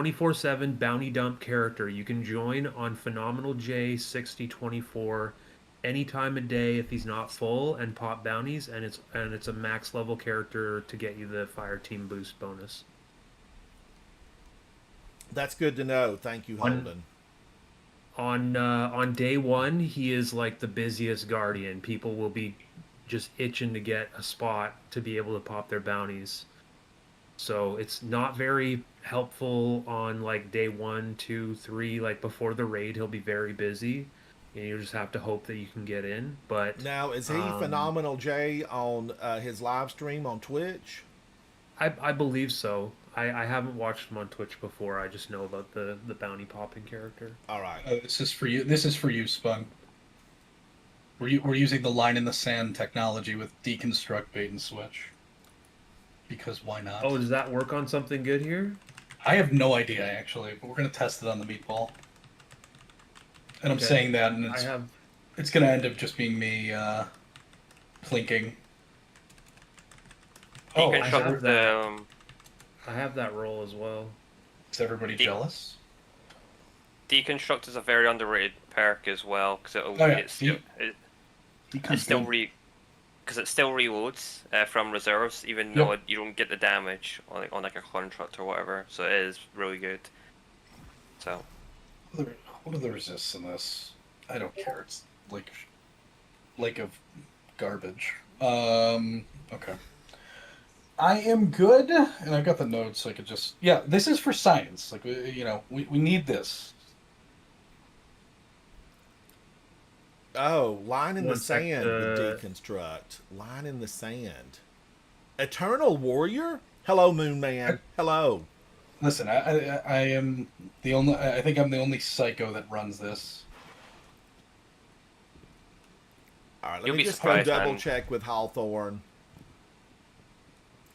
24/7 bounty dump character. You can join on Phenomenal J 6024 any time of day if he's not full and pop bounties, and it's a max level character to get you the fire team boost bonus. That's good to know. Thank you, Holden. On day one, he is like the busiest guardian. People will be just itching to get a spot to be able to pop their bounties. So it's not very helpful on like day 1, 2, 3. Like before the raid, he'll be very busy, and you just have to hope that you can get in. But Now, is he Phenomenal J on his live stream on Twitch? I believe so. I haven't watched him on Twitch before. I just know about the bounty popping character. All right. This is for you. This is for you, Spung. We're using the line in the sand technology with deconstruct bait and switch. Because why not? Oh, does that work on something good here? I have no idea actually, but we're gonna test it on the meatball. And I'm Okay. saying that, and I it's gonna end up just being me plinking. Oh, I Deconstruct have the I have that role as well. is everybody jealous? Deconstruct is a very underrated perk as well because it'll Oh, yeah. it's still, it's still because it still reloads from reserves even though you don't get the damage on like a construct or whatever. So it is really good. So What are the resists in this? I don't care. It's lake of garbage. Okay. I am good, and I've got the notes, so I could just... Yeah, this is for science. Like, we need this. Oh, line in the One sec, sand with deconstruct. Line in the sand. Eternal Warrior? Hello, Moon Man. Hello. Listen, I am the only... I think I'm the only psycho that runs this. All right, let You'll me be just go surprised, double man. check with Hawthorne.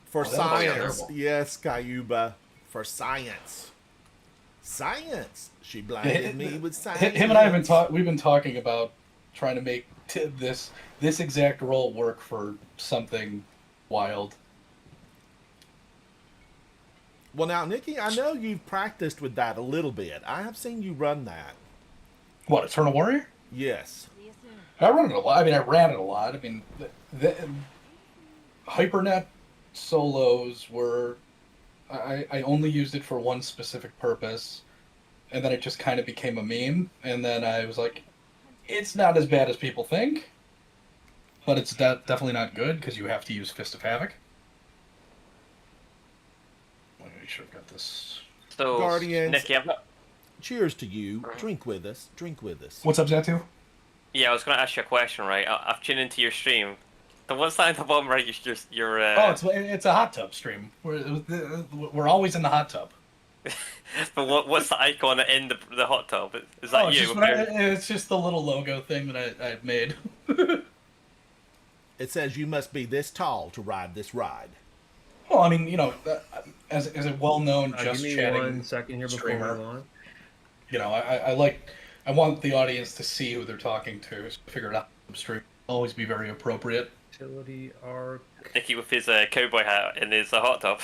For Oh, that looks science. terrible. Yes, Cayuba. For science. Science. She blinded me with science. Him and I have been we've been talking about trying to make this exact role work for something wild. Well, now, Nikki, I know you've practiced with that a little bit. I have seen you run that. What, Eternal Warrior? Yes. I run it a lot. I mean, I ran it a lot. I mean, the HyperNet solos were... I only used it for one specific purpose, and then it just kind of became a meme, and then I was like, it's not as bad as people think, but it's definitely not good, because you have to use Fist of Havoc. Let me make sure I've got this. so Guardians. Nicky, I've got, Cheers to you. Drink with us. Drink with us. What's up, Zatu? yeah, I was gonna ask you a question, right? I've tuned into your stream. The one side at the bottom right, your Oh, it's a hot tub stream. We're always in the hot tub. but what's the icon in the hot tub? Is that it's you? just, it's just the little logo thing that I made. It says you must be this tall to ride this ride. Well, I mean, as a well-known Give just me chatting 1 second here before streamer, we move on. I want the audience to see who they're talking to. So figure it out. Stream always be very appropriate. Utility arc. Nicky with his cowboy hat in his hot tub.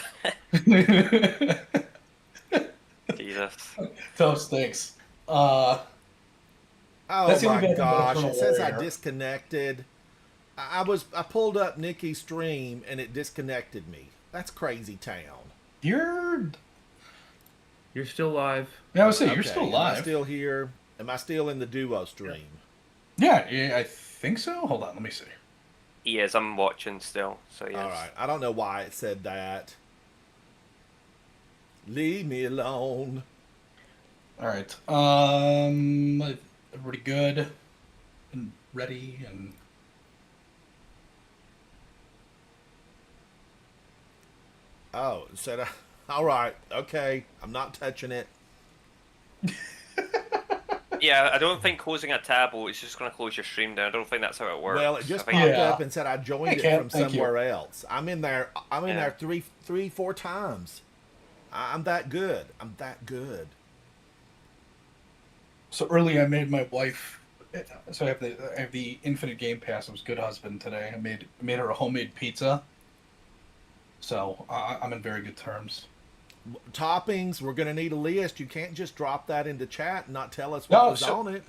Jesus. Toast, thanks. Oh That's the only my bad thing about gosh! Eternal It says I Warrior. disconnected. I pulled up Nikki's stream and it disconnected me. That's crazy town. You're still live. yeah, I was saying Okay, you're still Am alive. I still here? Am I still in the duo stream? Yeah, I think so. Hold on, let me see. He is. I'm watching still. So yes. All right. I don't know why it said that. Leave me alone. All right. Everybody good and ready and. Oh, it said, all right, okay. I'm not touching it. Yeah, I don't think closing a tab is just going to close your stream down. I don't think that's how it works. Well, it just I think- popped Yeah. up and said I joined Hey, it Kat, from thank you. somewhere else. I'm in there. I'm in Yeah. there three, 4 times. I'm that good. I'm that good. So early, I made my wife. So I have the Infinite Game Pass. I was good husband today. I made her a homemade pizza. So I'm in very good terms. Toppings, we're going to need a list. You can't just drop that into chat and not tell us what No, was so- on it.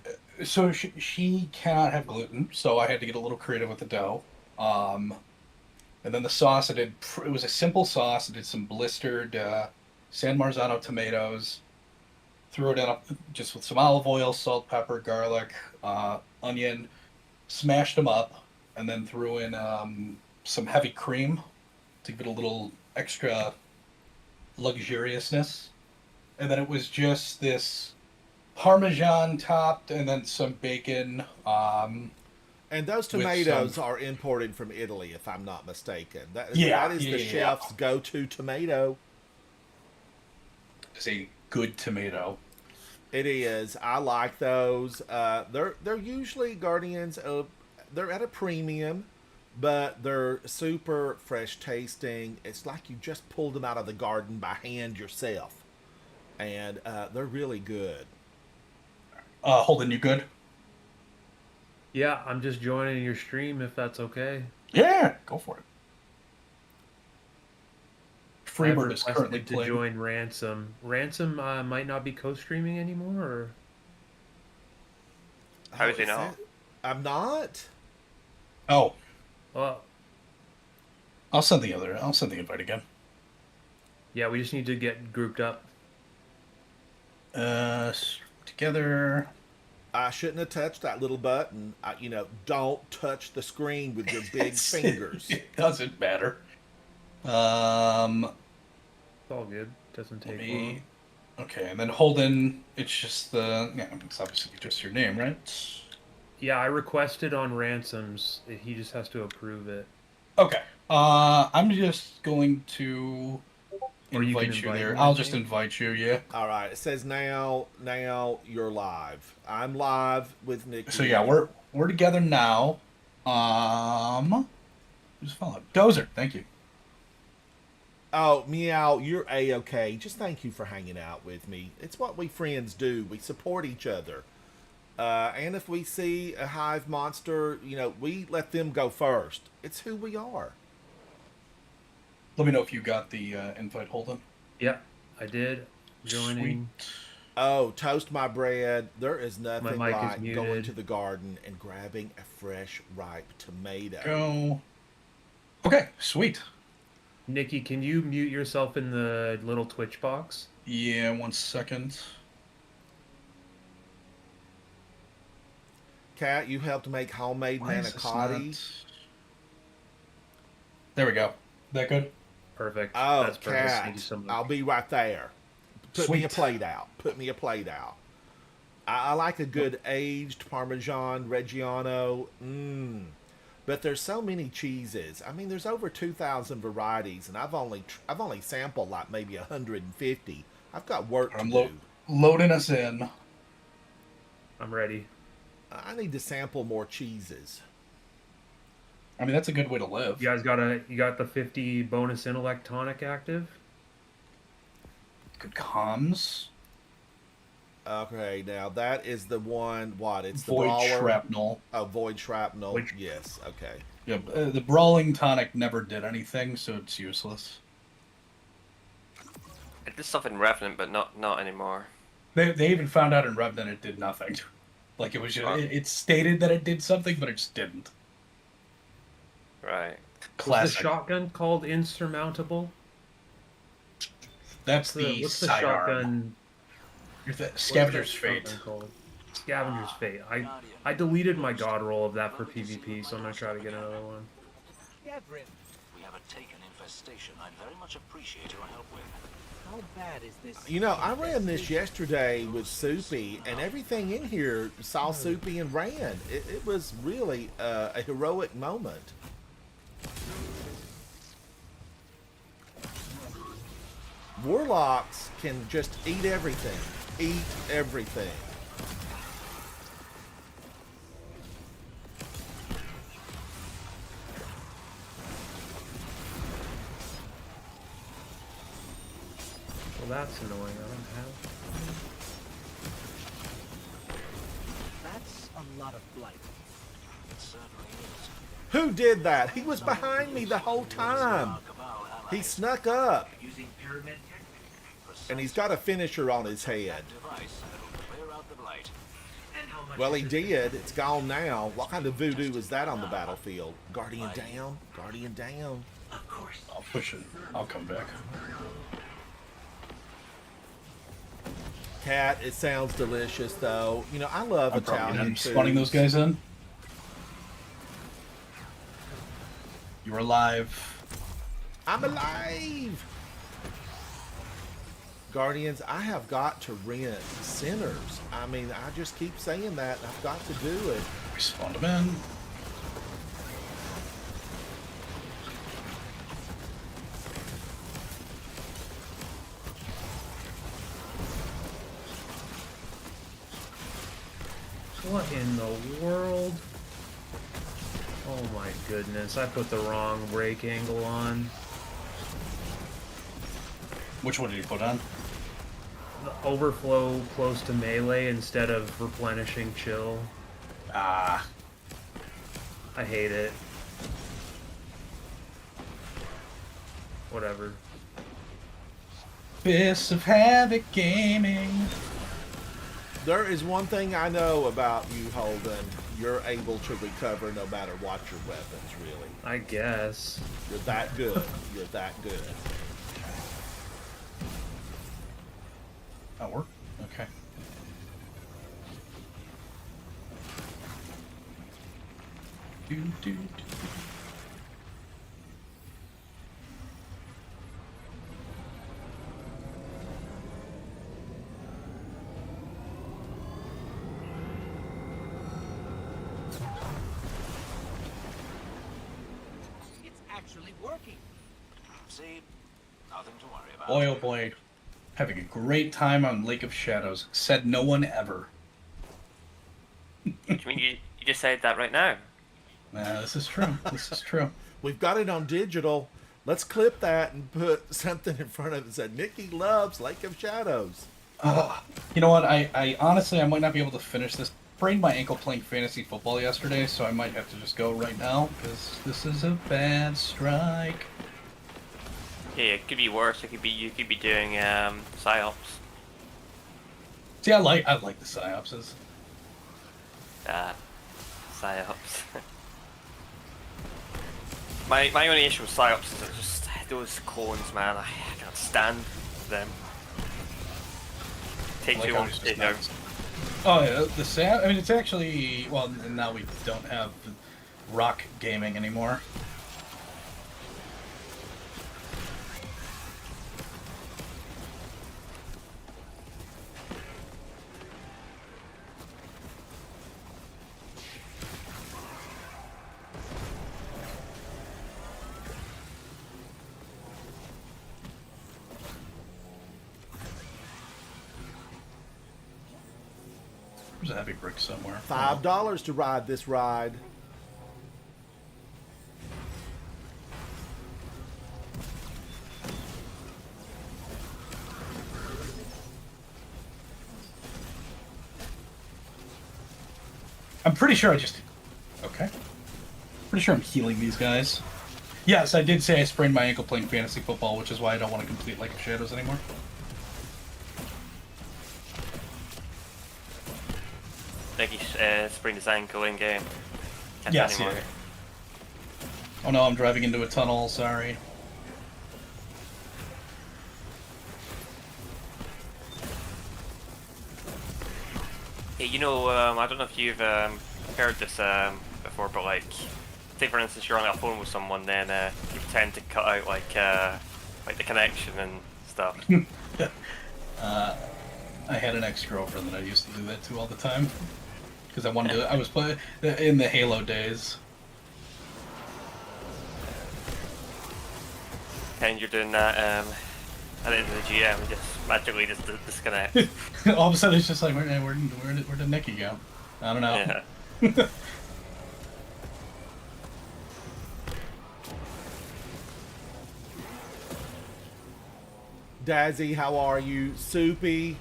So she cannot have gluten, so I had to get a little creative with the dough. And then the sauce, it was a simple sauce. I did some blistered San Marzano tomatoes, threw it in just with some olive oil, salt, pepper, garlic, onion, smashed them up, and then threw in some heavy cream to give it a little extra luxuriousness. And then it was just this Parmesan topped, and then some bacon. And those with tomatoes some- are imported from Italy, if I'm not mistaken. That is the Yeah. chef's go-to tomato. It's a good tomato. It is. I like those. They're usually Guardians of. They're at a premium, but they're super fresh tasting. It's like you just pulled them out of the garden by hand yourself, and they're really good. Holden, you good? Yeah, I'm just joining your stream if that's okay. Yeah, go for it. I've Freebird is requested currently to playing. join Ransom. Ransom might not be co-streaming anymore, or How is he is not? that- I'm not. Oh, well, I'll send the invite again. yeah, we just need to get grouped up. Together. I shouldn't have touched that little button. Don't touch the screen with your big fingers. It doesn't matter. It's all good. Doesn't take long. Okay, and then Holden, it's just it's obviously just your name, right? Yeah, I requested on Ransoms. He just has to approve it. Okay. I'm just going to Or you can invite you invite there. me, I'll I just think. invite you, yeah. All right. It says now you're live. I'm live with Nick. So yeah, we're together now. Who's following? Dozer, thank you. Oh, Meow, you're A-okay. Just thank you for hanging out with me. It's what we friends do. We support each other. And if we see a hive monster, we let them go first. It's who we are. Let me know if you got the invite, Holden. Yeah, I did. Joining. Sweet. Oh, toast my bread. There is nothing mic is like going muted. to the garden and grabbing a fresh, ripe tomato. Go. Okay, sweet. Nikki, can you mute yourself in the little Twitch box? Yeah, 1 second. Kat, you helped make homemade Why is this manicotti. not- There we go. That good? Perfect. Oh, That's perfect. Thank Kat, you so much. I'll be right there. Put me a Sweet. plate out. Put me a plate out. I like a good aged Parmesan Reggiano. But there's so many cheeses. I mean, there's over 2,000 varieties, and I've only sampled like maybe 150. I've got work to I'm do. loading us in. I'm ready. I need to sample more cheeses. I mean, that's a good way to live. You guys you got the 50 bonus intellect tonic active? Good comms. Okay, now that is the one. What? It's the Void brawler. shrapnel. Oh, void shrapnel. Void- Yes. Okay. Yeah, the brawling tonic never did anything, so it's useless. It did stuff in Revenant, but not anymore. They even found out in Revenant it did nothing. Like it was just, it stated that it did something, but it just didn't. Right. Was the Classic. shotgun called insurmountable? That's the What's the sidearm. shotgun? You're the what's Scavenger's that Fate. shotgun called? Scavenger's Fate. I deleted my god roll of that for PvP, so I'm gonna try to get another one. We have a taken infestation I'd very much appreciate your help with. How bad is this? I ran this yesterday with Soupy, and everything in here saw Soupy and ran. It was really a heroic moment. Warlocks can just eat everything. Eat everything. Well, that's annoying. I don't have. That's a lot of blight. It certainly is. Who did that? He was behind me the whole time. He snuck up. Using pyramid technique. precise and he's got a finisher on his head. device that'll clear out the blight. Well, he did. It's gone now. What kind of voodoo is that on the battlefield? Guardian down. Guardian down. I'll push it. I'll come back. Cat, it sounds delicious, though. You know, I love I'm probably Italian done food. spawning those guys in. You're alive. I'm alive! Guardians, I have got to rent Sinners. I mean, I just keep saying that. I've got to do it. We spawned them in. What in the world? Oh my goodness, I put the wrong brake angle on. Which one did you put on? The overflow close to melee instead of replenishing chill. Ah, I hate it. Whatever. Fists of Havoc Gaming. There is one thing I know about you, Holden. You're able to recover no matter what your weapons, really. I guess. You're that good. You're that good. That work? Okay. Do. It's actually working. See? Nothing to worry about. Boy, oh boy. Having a great time on Lake of Shadows. Said no one ever. Do you mean you just said that right now? Nah, this is true. This is true. We've got it on digital. Let's clip that and put something in front of it that said, Nikki loves Lake of Shadows. You know what? I honestly, I might not be able to finish this. Sprained my ankle playing fantasy football yesterday, so I might have to just go right now, because this is a bad strike. Yeah, it could be worse. It could be you could be doing psyops. See, I like the psyopses. Psyops. my only issue with psyops is just those cones, man. I can't stand them. Take Like too how long it's to just take out. nice. Oh yeah, the sand. I mean, it's actually well. Now we don't have rock gaming anymore. There's a heavy brick somewhere. $5 to ride this ride. I'm pretty sure I just. Okay. Pretty sure I'm healing these guys. Yes, I did say I sprained my ankle playing fantasy football, which is why I don't want to complete Lake of Shadows anymore. Like he sprained his ankle in game. Can't Yes, anymore. yeah. Oh no, I'm driving into a tunnel, sorry. Hey, you know, I don't know if you've heard this before, but like, say for instance you're on a phone with someone, then you tend to cut out like the connection and stuff. I had an ex-girlfriend that I used to do that to all the time. Because I wanted to, I was playing in the Halo days. And you're doing that at the end of the GM, and just magically just disconnect. All of a sudden it's just like, where did Nikki go? I don't know. Yeah. Dazzy, how are you? Soupy?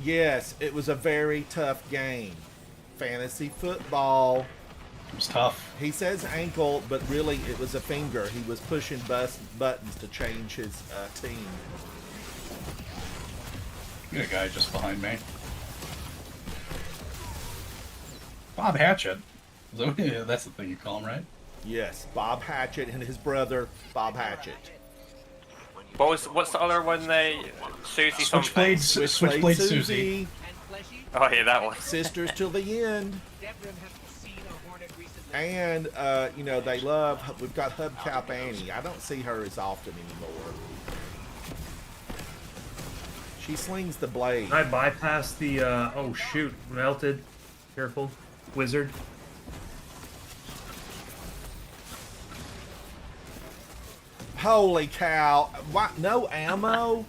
Yes, it was a very tough game. Fantasy football. was tough. He says ankle, but really it was a finger. He was pushing buttons to change his team. Got a guy just behind me. Bob Hatchet. That's the thing you call him, right? Yes, Bob Hatchet and his brother, Bob Hatchet. What's the other one? Susie something. Switchblade Susie. Oh yeah, that one. Sisters till the end. And, you know, they love, we've got Hubcap Annie. I don't see her as often anymore. She slings the blade. I bypassed the, oh shoot, melted. Careful. Wizard. Holy cow. What? No ammo?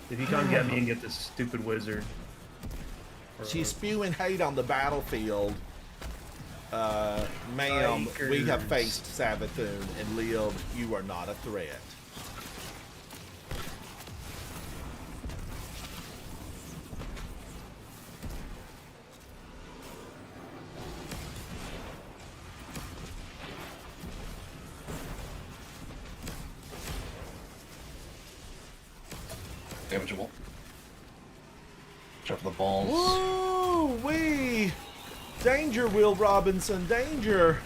If you come get me and get this stupid wizard. She's spewing hate on the battlefield. Ma'am, we have Bikers. faced Savathun and lived. You are not a threat. Damageable. Check for the balls. Woo wee! Danger, Will Robinson, danger!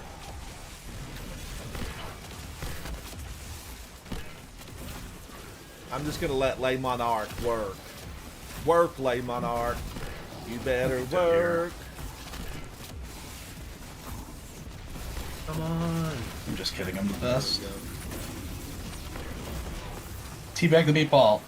I'm just gonna let Le Monarch work. Work, Le Monarch. You better work. Come on. I'm just kidding, I'm the best. Teabag the meatball.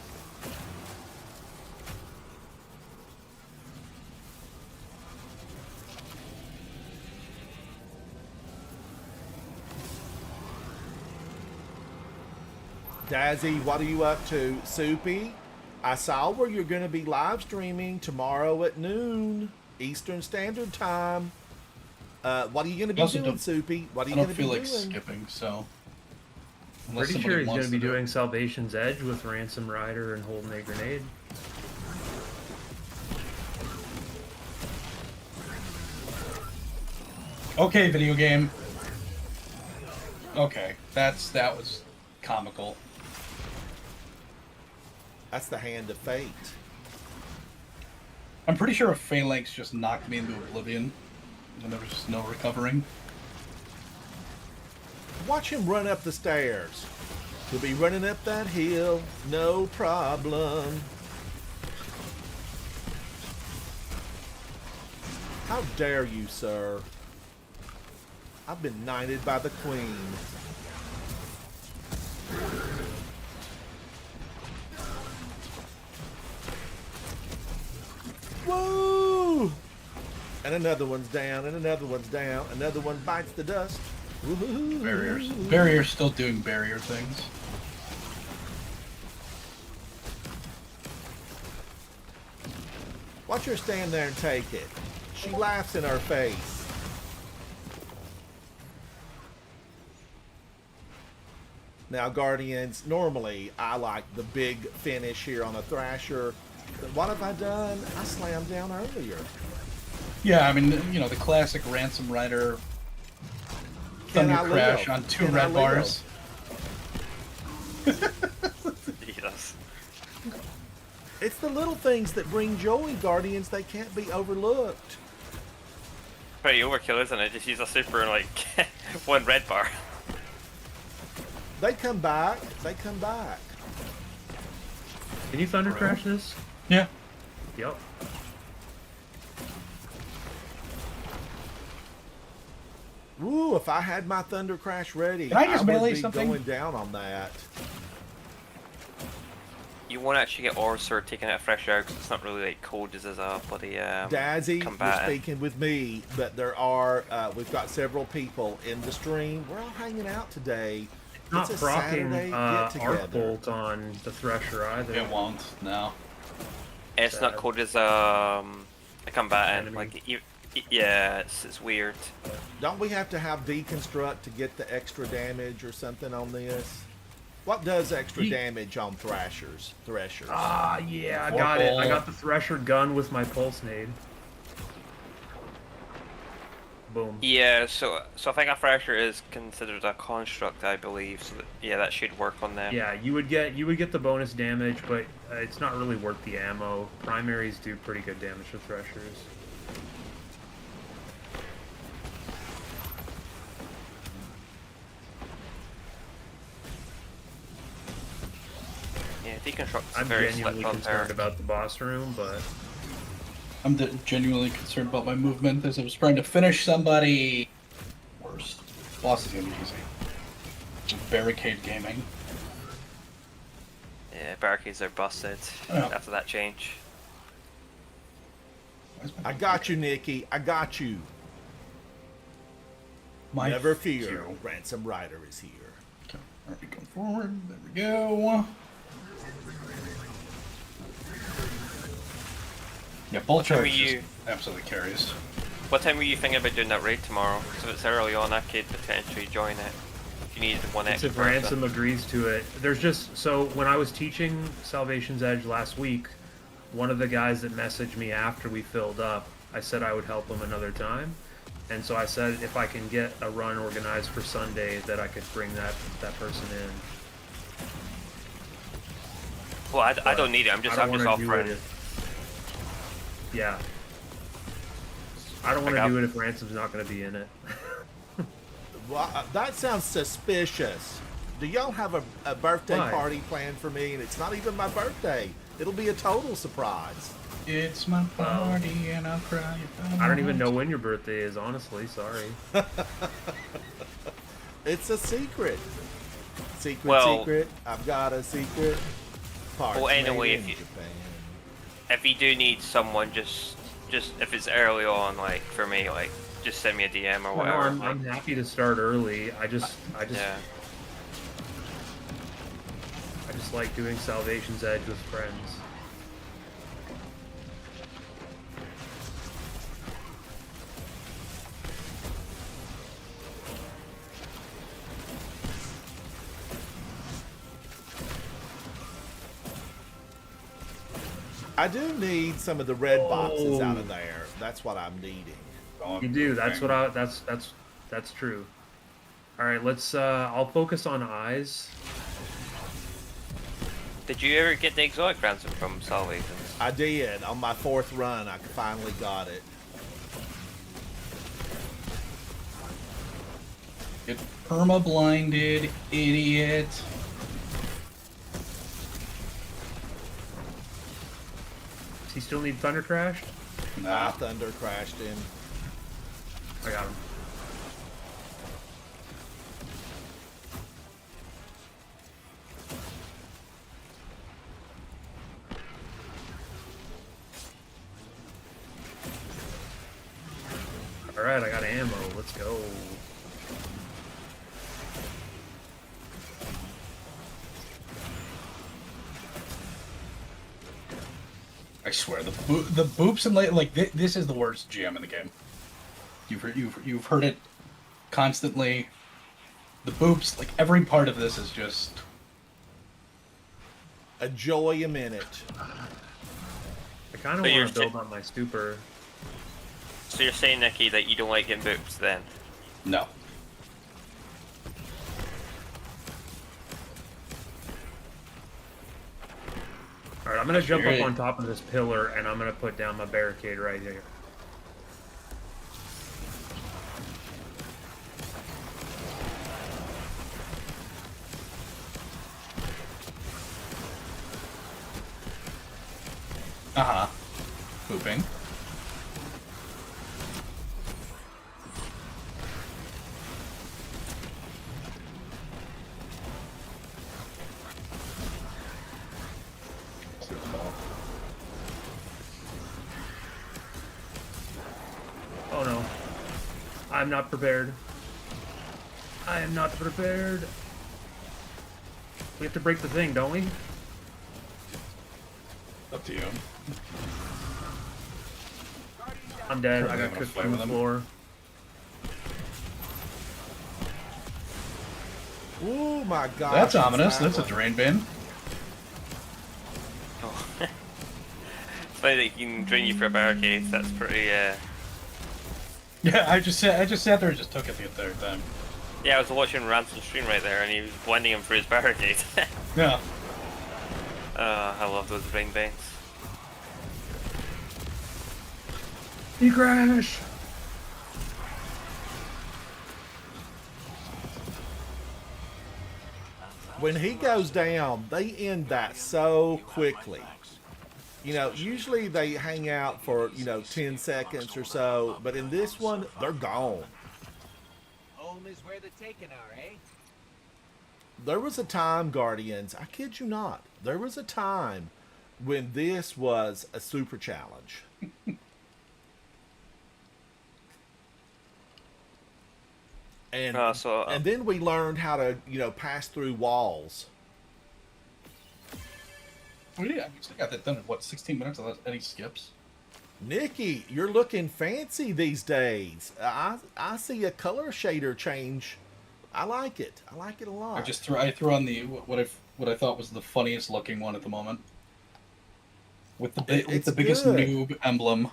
Dazzy, what are you up to? Soupy, I saw where you're going to be live streaming tomorrow at noon Eastern Standard Time. What are you going to be Also doing, don't- Soupy? What are I you don't going to feel be like doing? skipping, so. Unless Pretty somebody sure he's wants going to be do it. doing Salvation's Edge with Ransom Rider and holding a grenade. Okay, video game. Okay, that was comical. That's the hand of fate. I'm pretty sure a Phalanx just knocked me into oblivion, and there was just no recovering. Watch him run up the stairs. He'll be running up that hill, no problem. How dare you, sir? I've been knighted by the queen. Woo! And another one's down, and another one's down. Another one bites the dust. Woo-hoo-hoo. Barriers. Barriers still doing barrier things. Watch her stand there and take it. She laughs in our face. Now, Guardians, normally I like the big finish here on a Thrasher. But what have I done? I slammed down earlier. Yeah, I mean, you know, the classic Ransom Rider Can Thunder I Crash live? on two Can I red bars. Jesus. It's the little things that bring joy, Guardians. They can't be overlooked. Pretty overkill, isn't it? Just use a super and like one red bar. They come back. They come back. Can you Thunder Crash this? Yeah. Yep. Woo, if I had my Thunder Crash ready, Can I just would melee be something? going down on that. You won't actually get Orsor taking out fresh out because it's not really like coded as a bloody Dazzy, you're combatant. speaking with me, but there are, we've got several people in the stream. We're all hanging out today. Not It's a procking Saturday Arc get-together. Bolt on the Thresher either. It won't, no. It's not Sad. coded as a combatant. Enemy. Like, yeah, it's weird. Don't we have to have deconstruct to get the extra damage or something on this? What does extra damage on Thrashers? Ah, yeah, I Four got it. I ball. got the Thresher gun with my Pulse Nade. Boom. Yeah, so I think a Thresher is considered a construct, I believe. So that, yeah, that should work on them. Yeah, you would get the bonus damage, but it's not really worth the ammo. Primaries do pretty good damage to Threshers. Yeah, deconstruct is I'm very genuinely slick on concerned there. about the boss room, but I'm genuinely concerned about my movement as I was trying to finish somebody. Worst. Boss is gonna be easy. Barricade gaming. Yeah, barricades are busted Oh. after that change. Where's my I got you, Nikki. I got you. My Never fear. hero. Ransom Rider is here. Okay, alright, going forward. There we go. Yeah, bolt time charge are you- just absolutely carries. What time were you thinking about doing that raid tomorrow? So if it's early on, I could potentially join it. If you needed one it's extra if person. Ransom agrees to it. There's just so when I was teaching Salvation's Edge last week, one of the guys that messaged me after we filled up, I said I would help him another time. And so I said if I can get a run organized for Sunday that I could bring that person in. Well, I But don't need it. I'm just wanna do offering. it if- Yeah. I don't want to Like, do it if Ransom's not going to be in it. Well, that sounds suspicious. Do y'all have a birthday Why? party planned for me? And it's not even my birthday. It'll be a total surprise. It's my party and I'll cry if I don't even know when your birthday is, honestly. Sorry. It's a secret. Secret, Well- secret. I've got a secret. Parts Well, anyway, made if in you- Japan. If you do need someone, just if it's early on, like for me, like just send me a DM or No, whatever. I'm happy to start early. I just yeah. like doing Salvation's Edge with friends. I do need some of the red boxes out Oh. of there. That's what I'm needing. You do. That's what I. That's true. All right. Let's. I'll focus on eyes. Did you ever get the exotic ransom from Salvations? I did. On my 4th run, I finally got it. Get perma blinded, idiot. Does he still need Thunder Crashed? Nah. Thunder crashed in. I got him. All right, I got ammo. Let's go. I swear, the boops and this is the worst GM in the game. You've heard it constantly. The boops, like every part of this is just. A joy a minute. I kind of So you're want to build on my super. So you're saying, Nikki, that you don't like getting boops then? No. All right, I'm gonna jump up Sure. on top of this pillar and I'm gonna put down my barricade right here. Uh-huh. Pooping. Oh no. I'm not prepared. I am not prepared. We have to break the thing, don't we? Up to you. I'm dead. I Probably got gonna cooked fight from the with him. floor. Oh my god. That's ominous. That's a drain bin. Oh. It's funny that you can drain you for a barricade. That's pretty. Yeah, I just sat there and just took it the entire time. Yeah, I was watching Ransom's stream right there, and he was blending him through his barricade. Yeah. I love those brain banks. He crash. When he goes down, they end that so quickly. You know, usually they hang out for, 10 seconds or so, but in this one, they're gone. Home is where the taken are, eh? There was a time, Guardians, I kid you not, there was a time when this was a super challenge. And, and then we learned how to, pass through walls. Oh, yeah, I actually got that done in, 16 minutes without any skips? Nikki, you're looking fancy these days. I see a color shader change. I like it. I like it a lot. I threw on the what I thought was the funniest looking one at the moment, with the biggest good. noob emblem.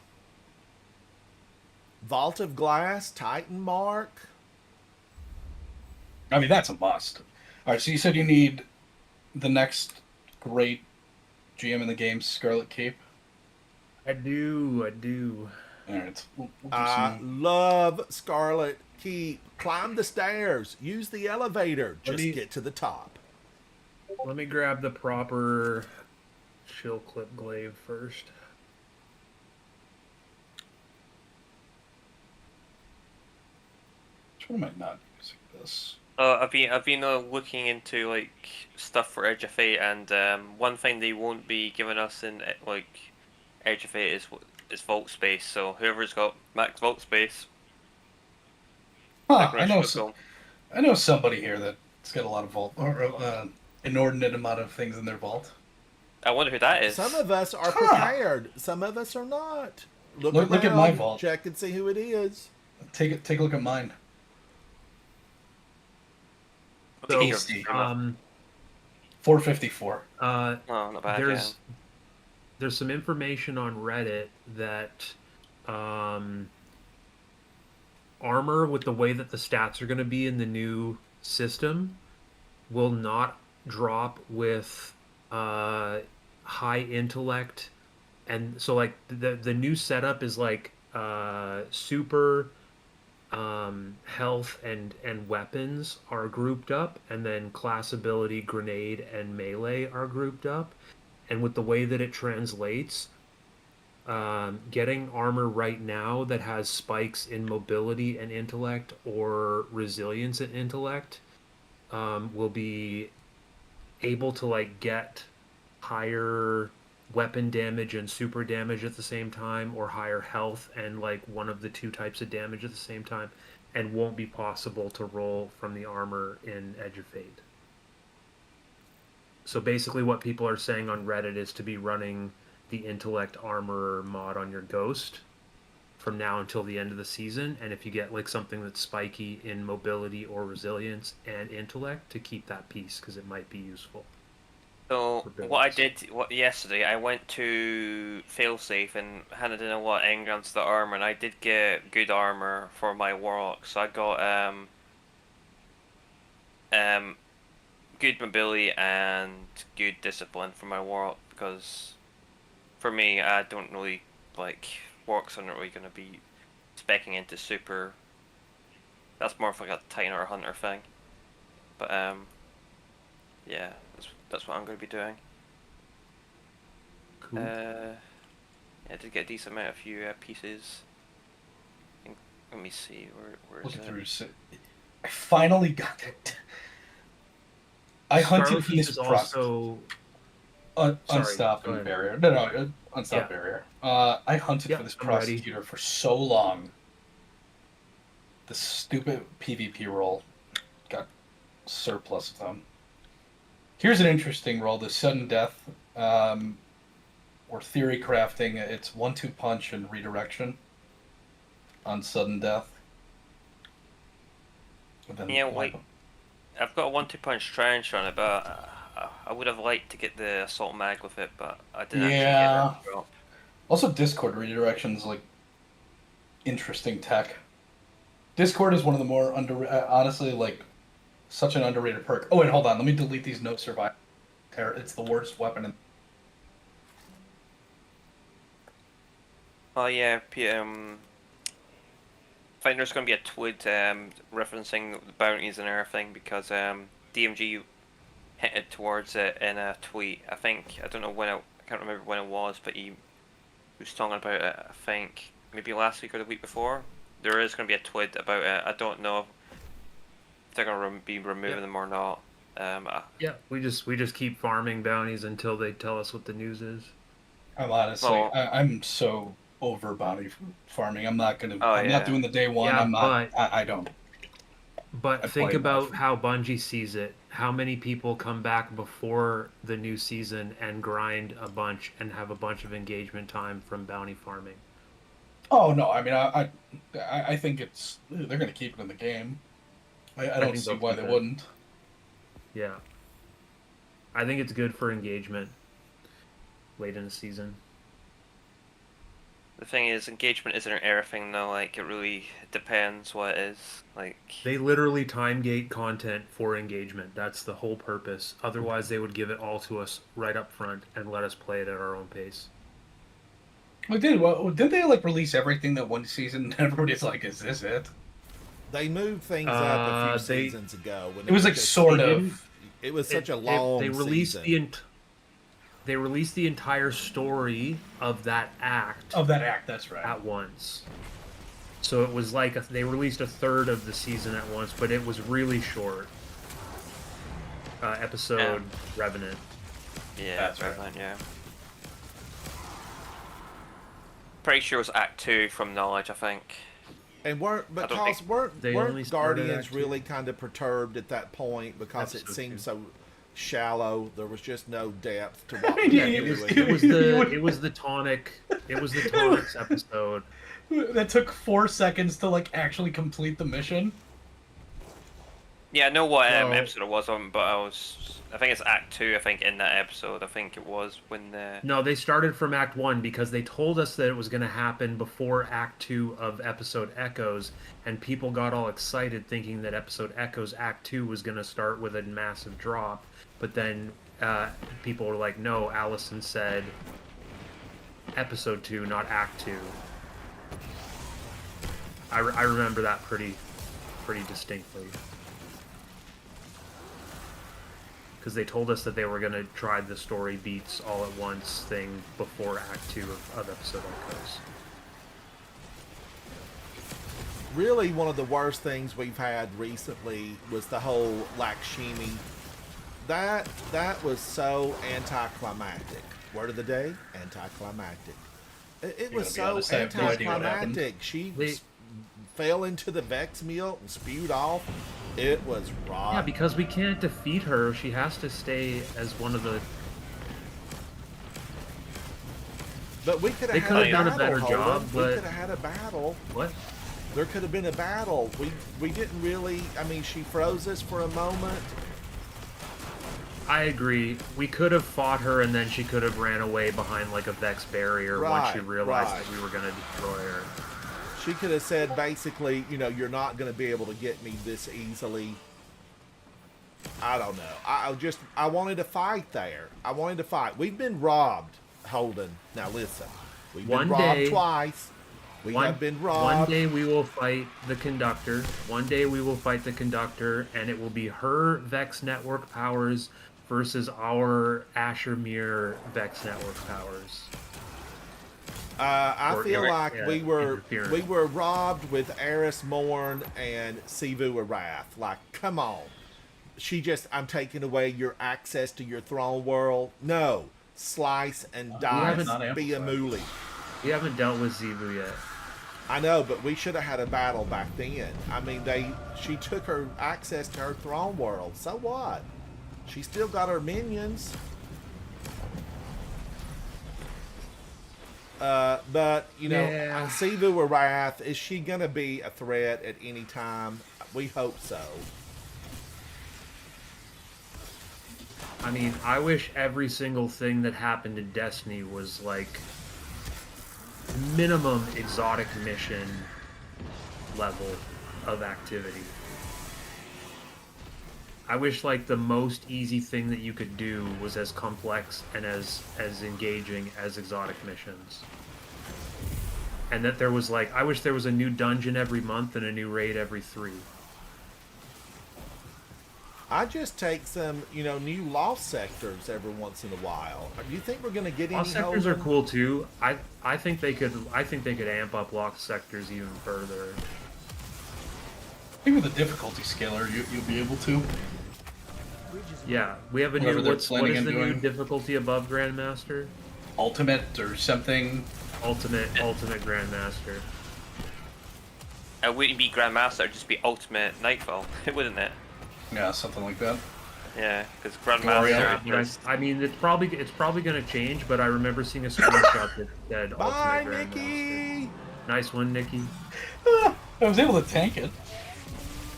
Vault of Glass, Titan Mark. I mean, that's a must. All right, so you said you need the next great GM in the game, Scarlet Cape. I do. All right, we'll do I some... love Scarlet Keep. Climb the stairs. Use the elevator. Just get to the top. Let me grab the proper chill clip glaive first. Which one am I not using this? I've been looking into like stuff for Edge of Fate, and one thing they won't be giving us in like Edge of Fate is vault space. So whoever's got max vault space, Huh, I know somebody here that's got a lot of vault, or inordinate amount of things in their vault. I wonder who that is. Some of us are prepared. Some of us are not. Look at my vault. Check and see who it is. Take a look at mine. So, Tasty. 454. oh, not bad. There's some information on Reddit that armor, with the way that the stats are going to be in the new system, will not drop with high intellect. And so like the new setup is like super health and weapons are grouped up, and then class ability, grenade, and melee are grouped up. And with the way that it translates, getting armor right now that has spikes in mobility and intellect, or resilience and intellect, will be able to like get higher weapon damage and super damage at the same time, or higher health and like one of the two types of damage at the same time, and won't be possible to roll from the armor in Edge of Fate. So basically what people are saying on Reddit is to be running the intellect armor mod on your ghost from now until the end of the season, and if you get like something that's spiky in mobility or resilience and intellect, to keep that piece because it might be useful. So what I did yesterday, I went to failsafe and handed in a lot of engrams to the armor, and I did get good armor for my warlock. So I got good mobility and good discipline for my warlock, because for me, I don't really like warlocks aren't really going to be specking into super. That's more of like a Titan or a Hunter thing. But yeah, that's what I'm going to be doing. Cool. Yeah, I did get a decent amount of few pieces. Let me see, where's Looking it? through, I finally got it. I hunted for this also unstopping barrier. No, unstopped barrier. I hunted for this prosecutor for so long. The stupid PvP roll got surplus of them. Here's an interesting roll: the sudden death, or theory crafting. It's 1-2 punch and redirection on sudden death. Yeah, wait. I've got a 1-2 punch trench on it, but I would have liked to get the assault mag with it, but I didn't actually get it. Also, Discord redirection's like interesting tech. Discord is one of the more honestly, like, such an underrated perk. Oh, wait, hold on. Let me delete these notes. Survive. It's the worst weapon. Oh yeah, I think there's going to be a tweet referencing the bounties and everything because DMG hinted towards it in a tweet. I don't know when I can't remember when it was, but he was talking about it. I think maybe last week or the week before. There is going to be a tweet about it. I don't know if they're going to be removing them or not. Yeah, we just keep farming bounties until they tell us what the news is. I'm honestly, Well- I'm so over bounty farming. I'm not gonna. Oh, I'm yeah. not doing the day one. Yeah, I'm not. but- I don't. But I think play about Warframe. how Bungie sees it. How many people come back before the new season and grind a bunch and have a bunch of engagement time from bounty farming? Oh no! I mean, I think it's they're gonna keep it in the game. I don't think see they'll why keep they it. wouldn't. Yeah. I think it's good for engagement late in the season. The thing is, engagement isn't everything though. Like it really depends what it is. Like They literally time gate content for engagement. That's the whole purpose. Otherwise, they would give it all to us right up front and let us play it at our own pace. Didn't they like release everything that one season? And everybody's like, "Is this it?" They moved things up a few they- seasons ago. When It was like just- sort they of. didn't- It was such a long They released season. they released the entire story of that act Of that act, that's right. at once. So it was like they released a third of the season at once, but it was really short. Episode Revenant. yeah, That's right. Revenant, yeah. Pretty sure it was Act 2 from knowledge. I think. And weren't I don't because think- weren't They only weren't started Guardians Act Two. really kind of perturbed at that point because it Episode seemed two. so shallow. There was just no depth to what we Yeah, were it was- doing. It was the tonics episode. That took 4 seconds to like actually complete the mission. Yeah, I know what Well- episode it was on, but I think it's Act 2. I think in that episode, I think it was when the. No, they started from Act 1 because they told us that it was going to happen before Act 2 of episode Echoes, and people got all excited thinking that episode Echoes Act 2 was going to start with a massive drop. But then people were like, no, Allison said episode 2, not Act 2. I remember that pretty distinctly. Because they told us that they were going to try the story beats all at once thing before Act 2 of episode Echoes. Really, one of the worst things we've had recently was the whole Lakshmi. That was so anticlimactic. Word of the day: anticlimactic. It You was gotta be so honest, I have no idea what happened. anticlimactic. She They- fell into the Vex meal and spewed off. It was raw. Yeah, because we can't defeat her. She has to stay as one of the... But we could They have could've had done a a battle. better Holden. job, We but- could have had a battle. What? There could have been a battle. We didn't really. I mean, she froze us for a moment. I agree. We could have fought her and then she could have ran away behind like a Vex barrier once she Right, realized right. that we were going to destroy her. She could have said basically, you're not going to be able to get me this easily. I don't know. I wanted to fight there. I wanted to fight. We've been robbed, Holden. Now listen, we've been One robbed day- twice. We have been One robbed. day we will fight the Conductor. One day we will fight the Conductor, and it will be her Vex network powers versus our Asher Mirror Vex network powers. I Or feel ir- like yeah, we interference. were robbed with Eris Morn and Sivu Arath. Like, come on. I'm taking away your access to your throne world. No. Slice and dice, haven't- Not be a amplified. mooly. We haven't dealt with Zivu yet. I know, but we should have had a battle back then. I mean, she took her access to her throne world. So what? She still got her minions. But Yeah. Sivu Arath, is she gonna be a threat at any time? We hope so. I mean, I wish every single thing that happened in Destiny was like minimum exotic mission level. of activity. I wish like the most easy thing that you could do was as complex and as engaging as exotic missions. And that there was like, I wish there was a new dungeon every month and a new raid every 3. I just take some, new lost sectors every once in a while. Do you think we're going to get any? Lost sectors are Holden? cool too. I think they could amp up lost sectors even further. I think with the difficulty scaler, you'll be able to. Yeah, we have a Whatever new they're what planning is on the new doing. difficulty above Grandmaster? Ultimate or something. Ultimate Grandmaster. It wouldn't be Grandmaster, it'd just be Ultimate Nightfall, wouldn't it? Yeah, something like that. Yeah, because Gloria. Grandmaster Yeah, is I mean, it's probably going to change, but I remember seeing a screenshot that said Bye, Ultimate Grandmaster. Nikki. Nice one, Nikki. I was able to tank it.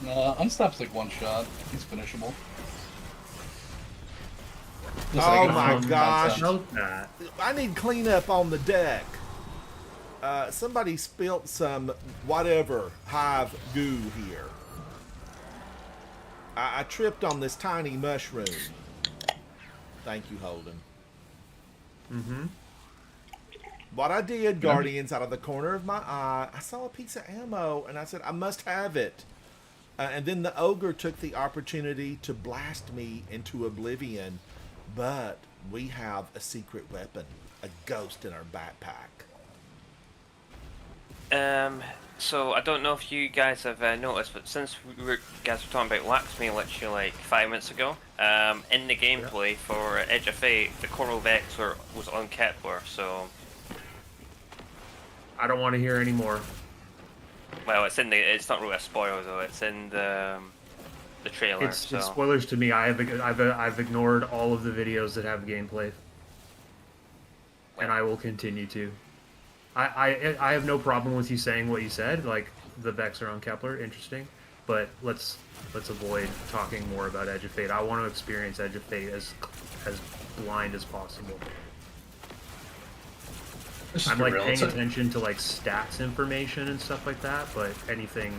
Unstop's like one shot. He's finishable. Just Oh like my a gosh. concept. Note that. I need cleanup on the deck. Somebody spilt some whatever hive goo here. I tripped on this tiny mushroom. Thank you, Holden. Mm-hmm. What I did, Guardians, out of the corner of my eye, I saw a piece of ammo, and I said, I must have it. And then the ogre took the opportunity to blast me into oblivion. But we have a secret weapon, a ghost in our backpack. So I don't know if you guys have noticed, but since guys were talking about Laxmi literally like 5 minutes ago, in the gameplay for Edge of Fate, the Coral Vex was on Kepler, so I don't want to hear any more. well, it's not really a spoiler though. It's in the trailer. It's so spoilers to me. I've ignored all of the videos that have gameplay, and I will continue to. I have no problem with you saying what you said. Like the Vex are on Kepler, interesting, but let's avoid talking more about Edge of Fate. I want to experience Edge of Fate as blind as possible. I'm like paying attention to like stats information and stuff like that, but anything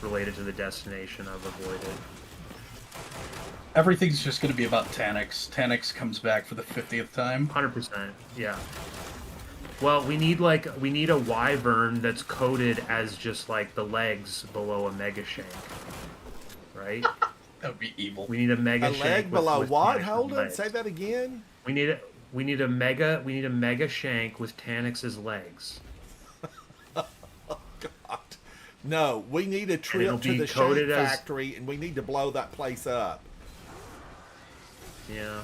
related to the destination I've avoided. Everything's just going to be about Taniks. Taniks comes back for the 50th time. 100%, yeah. Well, we need a wyvern that's coded as just like the legs below a mega shank, right? That would be evil. We need a mega A shank leg with- below with what, Taniks' Holden? legs. Say that again? We need a mega shank with Taniks' legs. God. No, we need a it'll trip to be the shank coded as- factory, and we need to blow that place up. Yeah.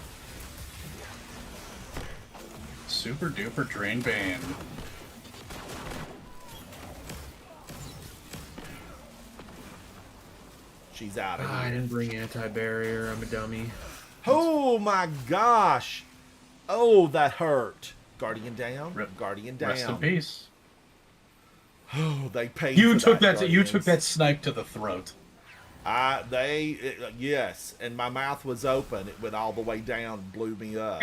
Super duper drain bane. She's out of I here. didn't bring anti-barrier. I'm a dummy. Oh my gosh. Oh, that hurt. Guardian down. Rip. Guardian down. Rest in peace. Oh, they paid. You for took that. that. You took that Guardians. snipe to the throat. Yes, and my mouth was open. It went all the way down, and blew me up.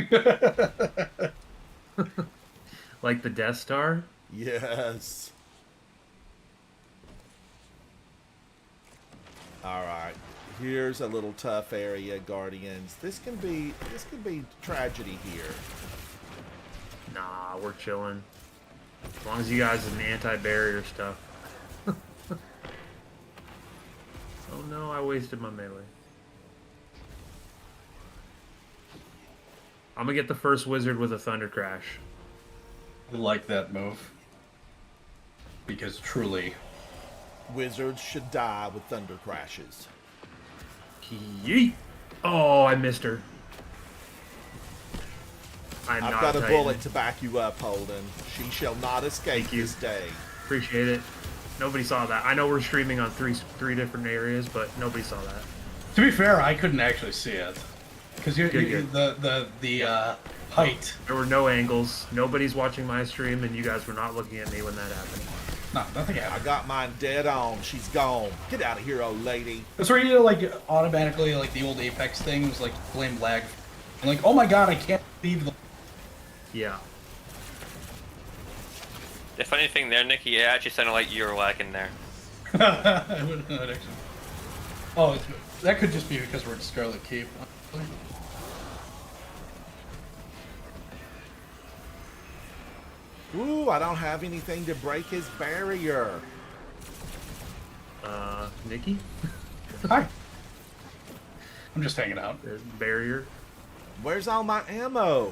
Like the Death Star? Yes. All right. Here's a little tough area, Guardians. This can be tragedy here. Nah, we're chilling. As long as you guys have an anti-barrier stuff. Oh no, I wasted my melee. I'm gonna get the first wizard with a Thunder Crash. I like that move. Because truly, Wizards should die with thunder crashes. Yeet! Oh, I missed her. I'm I've not got a Titan. bullet to back you up, Holden. She shall not escape Thank you. this day. Appreciate it. Nobody saw that. I know we're streaming on three different areas, but nobody saw that. to be fair, I couldn't actually see it. Because Good. the height. There were no angles. Nobody's watching my stream, and you guys were not looking at me when that happened. No, nothing I happened. got mine dead on. She's gone. Get out of here, old lady. That's where you like automatically like the old Apex thing was like flame lag. And like, oh my god, I can't believe the Yeah. the funny thing there, Nikki, it actually sounded like you were lagging there. I would not actually. Oh, that could just be because we're at Scarlet Keep. Ooh, I don't have anything to break his barrier. Nikki? Hi. I'm just hanging out. The barrier. Where's all my ammo?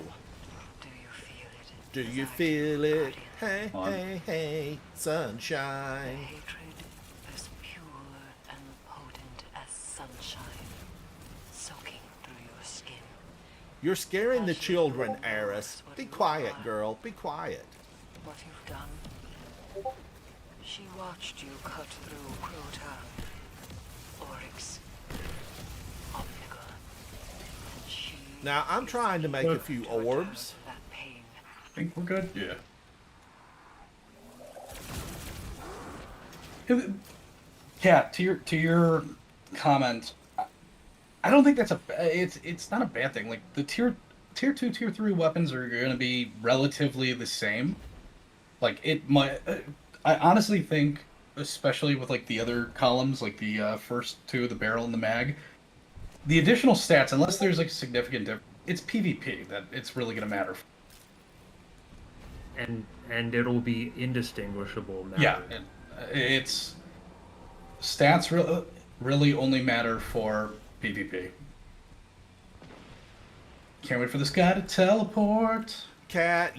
Do you feel it? Do you feel it? Hey, On. hey, hey, The sunshine. hatred as pure and potent as sunshine, soaking through your skin. You're scaring the children, Eris. Be quiet, girl. Be quiet. What you've done. She watched you cut through Crota, Oryx, Omega. And she Now, I'm is trying to make a few to return orbs. that pain. Think we're good? Yeah. Kat, to your comment, I don't think that's it's not a bad thing. Like the tier 2, tier 3 weapons are going to be relatively the same. Like it might. I honestly think, especially with like the other columns, like the first two, the barrel and the mag, the additional stats, unless there's like a significant difference, it's PvP that it's really going to matter. And it'll be indistinguishable now. Yeah, it's stats really only matter for PvP. Can't wait for this guy to teleport. Cat,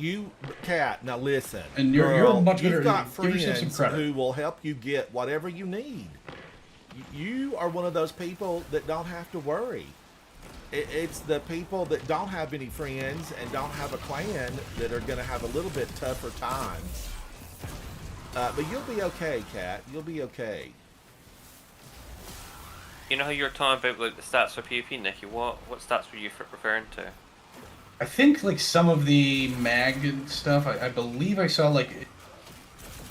now listen. And you're Girl, much better. You've got Give yourself some friends credit. who will help you get whatever you need. You are one of those people that don't have to worry. It's the people that don't have any friends and don't have a clan that are going to have a little bit tougher times. But you'll be okay, Kat. You'll be okay. You know how you were talking about like the stats for PvP, Nikki? What stats were you referring to? I think like some of the mag and stuff. I believe I saw like.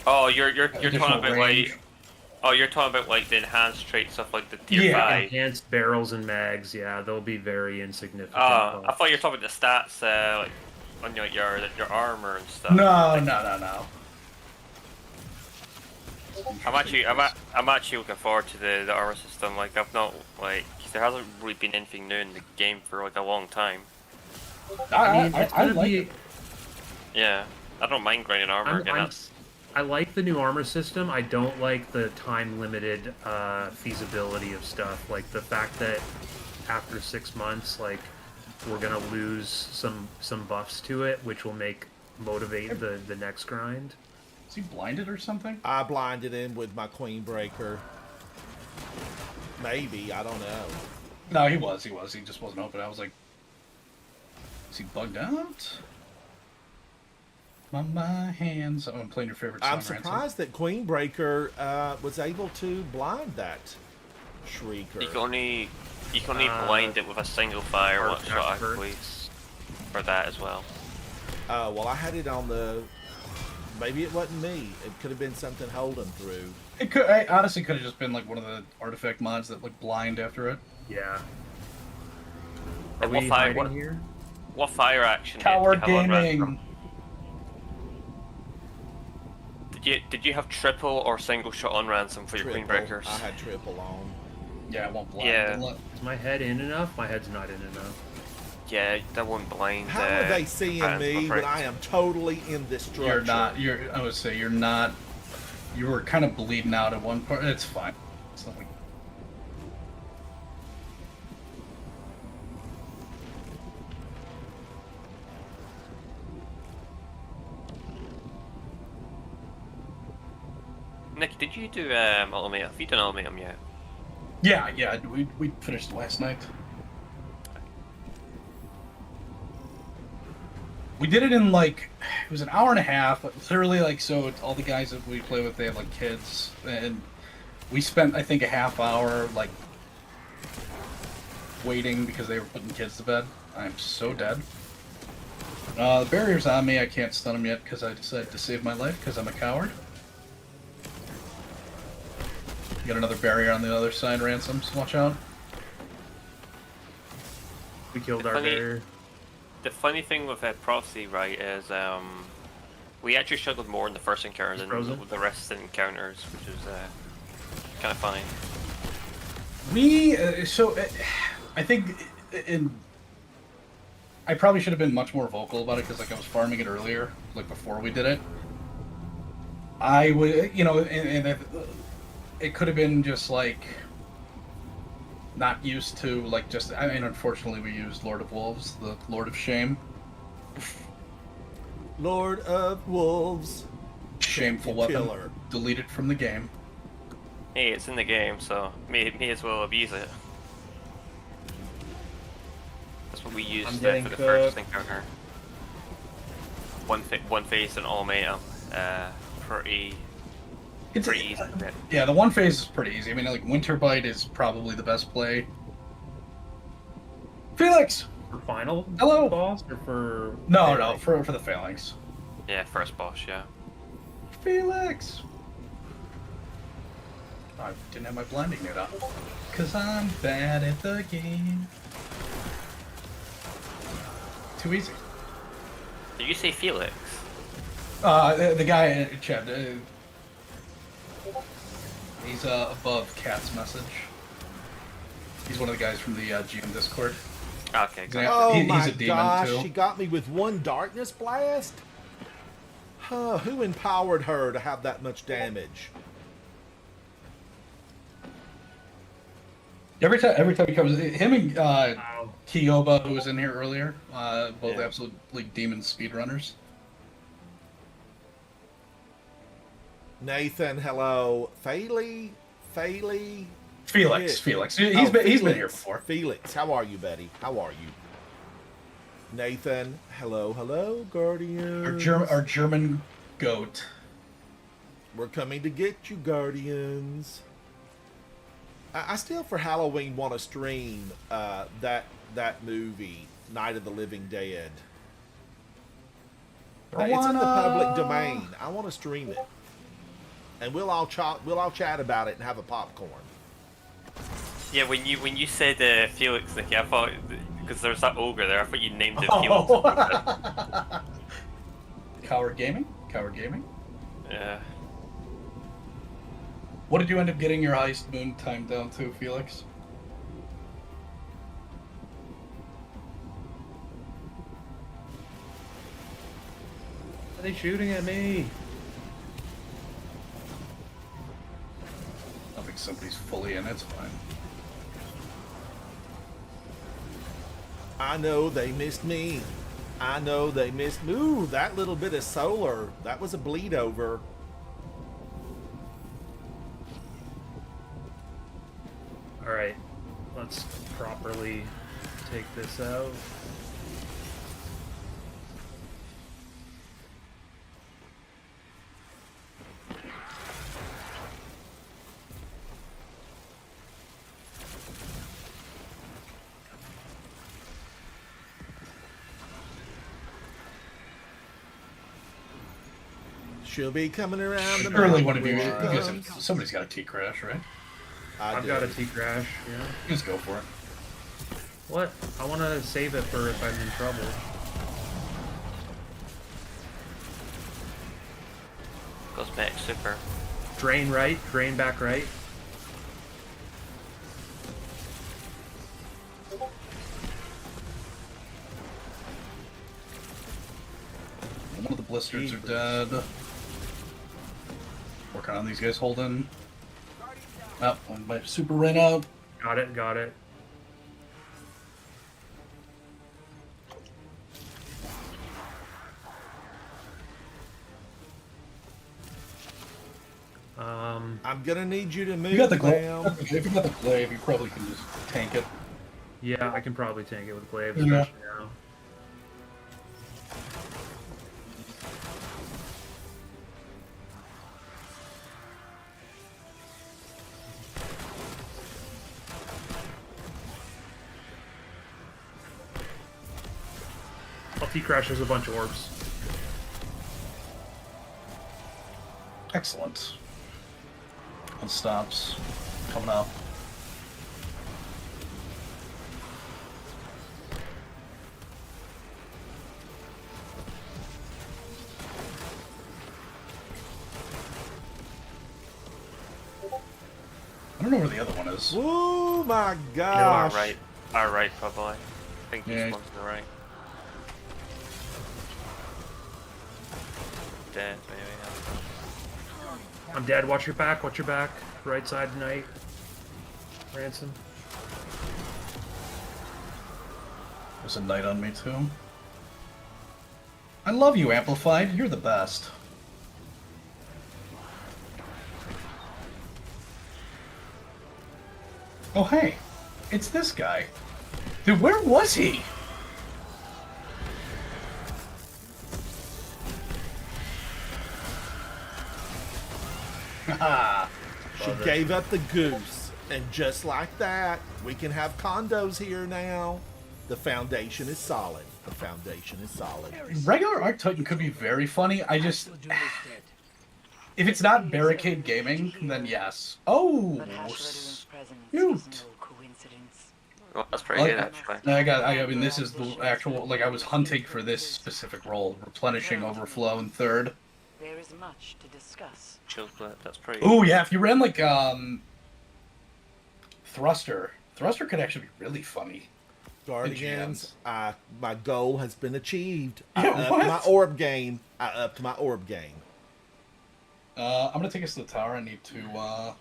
Oh, you're Additional talking about range. like. Oh, you're talking about like the enhanced trait stuff, like the tier Yeah. 5. Enhanced barrels and mags, yeah, they'll be very insignificant. I thought you were talking about the stats, like on your armor and stuff. No. I'm actually looking forward to the armor system. Like I've not like 'cause there hasn't really been anything new in the game for like a long time. I it's gonna like be. it. Yeah, I don't mind grinding armor again. I like the new armor system. I don't like the time-limited feasibility of stuff. Like the fact that after 6 months, like we're gonna lose some buffs to it, which will motivate the next grind. Is he blinded or something? I blinded him with my Queen Breaker. Maybe, I don't know. No, he was. He just wasn't open. I was like, is he bugged out? My hands. I'm playing your favorite song. I'm surprised that Queen Breaker was able to blind that Shrieker. You can only blind it with a single fire one shot actually for that as well. Well, I had it on the. Maybe it wasn't me. It could have been something holding through. It could. I honestly could have just been like one of the artifact mods that like blind after it. Yeah. Are And what we fire- hiding what- here? What fire action Coward did you have on gaming. Raspberry? Did you have triple or single shot on ransom for your Queen Triple. Breakers? I had triple on. Yeah, it won't blind. Yeah. Is my head in enough? My head's not in enough. Yeah, that won't blind. How are they seeing me when I am totally in this structure? You're not. I would say you're not. You were kind of bleeding out at one part. It's fine. It's not like. Nick, did you do Ultimatum? Have you done Ultimatum yet? Yeah. We finished last night. We did it in like it was an hour and a half. Literally, like so, all the guys that we play with, they have like kids, and we spent I think a half hour like waiting because they were putting kids to bed. I'm so dead. The barrier's on me. I can't stun him yet because I decided to save my life because I'm a coward. Got another barrier on the other side, Ransoms. Watch out. We killed our Funny- bear. The funny thing with Prophecy, right, is we actually struggled more in the first encounter than Frozen? the rest of the encounters, which is kind of funny. I think I probably should have been much more vocal about it because like I was farming it earlier, like before we did it. I would, and it could have been just like not used to like just. I mean, unfortunately, we used Lord of Wolves, the Lord of Shame. Lord of Wolves. Shameful You weapon. killer. Deleted from the game. Hey, it's in the game, so may as well abuse it. That's what we used I'm for getting the first cooked. encounter. One face and all meta. Pretty easy. Yeah, the one phase is pretty easy. I mean, like Winterbite is probably the best play. Felix. For final Hello. boss or for No, for the phalanx. Yeah, first boss, yeah. Felix. I didn't have my blending it up. Cause I'm bad at the game. Too easy. Did you say Felix? The guy in chat. He's above Cat's message. He's one of the guys from the GM Discord. Okay, He's good. an- Oh he's my a demon gosh, too. she got me with one darkness blast? Huh, who empowered her to have that much damage? Every time he comes, him and Wow. Kyoba, who was in here earlier, both Yeah. absolutely demon speedrunners. Nathan, hello. Faley? Felix, Yeah. Felix. Oh, He's been here Felix. before. Felix, how are you, Betty? How are you? Nathan, hello, Guardians. Our German goat. We're coming to get you, Guardians. I still, for Halloween, want to stream that movie, Night of the Living Dead. It's in the public domain. I want to stream it, and we'll all chat about it and have a popcorn. Yeah, when you said Felix, Nicky, I thought because there's that ogre there, I thought you named it Felix. Oh. Coward Gaming. Yeah. What did you end up getting your heist moon time down to, Felix? Are they shooting at me? I think somebody's fully in. It's fine. I know they missed me. Ooh, that little bit of solar. That was a bleed over. Alright, let's properly take this out. She'll be coming around the Surely mountain one of you, when she guys comes. somebody's got a T-Crash, right? I've got a T-Crash, yeah. Just go for it. What? I want to save it for if I'm in trouble. Goes back super. Drain right, drain back right. One of the blisters are dead. Working on these guys holding. Oh, my super ran out. Got it. I'm gonna need you to move. You got the ma'am. glaive. If you got the glaive, you probably can just tank it. Yeah, I can probably tank it with glaive, Yeah. especially now. T-Crash has a bunch of orbs. Excellent. One stops. Coming up. don't know where the other one is. Oh my You know, gosh. our right, probably. I think he's Yeah. one to the right. Dead, maybe. I'm dead. Watch your back. Watch your back. Right side tonight. Ransom. There's a knight on me too. I love you, Amplified. You're the best. Oh hey, it's this guy. Dude, where was he? Haha. She gave up the goose. And just like that, we can have condos here now. The foundation is solid. The foundation is solid. Regular Arc Titan could be very funny. I just... If it's not Barricade Gaming, then yes. Oh! But Hashradu's presence Shoot. was no coincidence. Well, that's pretty good, actually. I mean, this is the actual... Like, I was hunting for this specific role. Replenishing Overflow in third. There is much to discuss. Chill split, that's pretty Oh yeah, if you ran, like, Thruster. Thruster could actually be really funny. Guardians, my goal has been achieved. I Yeah, upped what? my orb game. I upped my orb game. I'm gonna take us to the tower. I need to,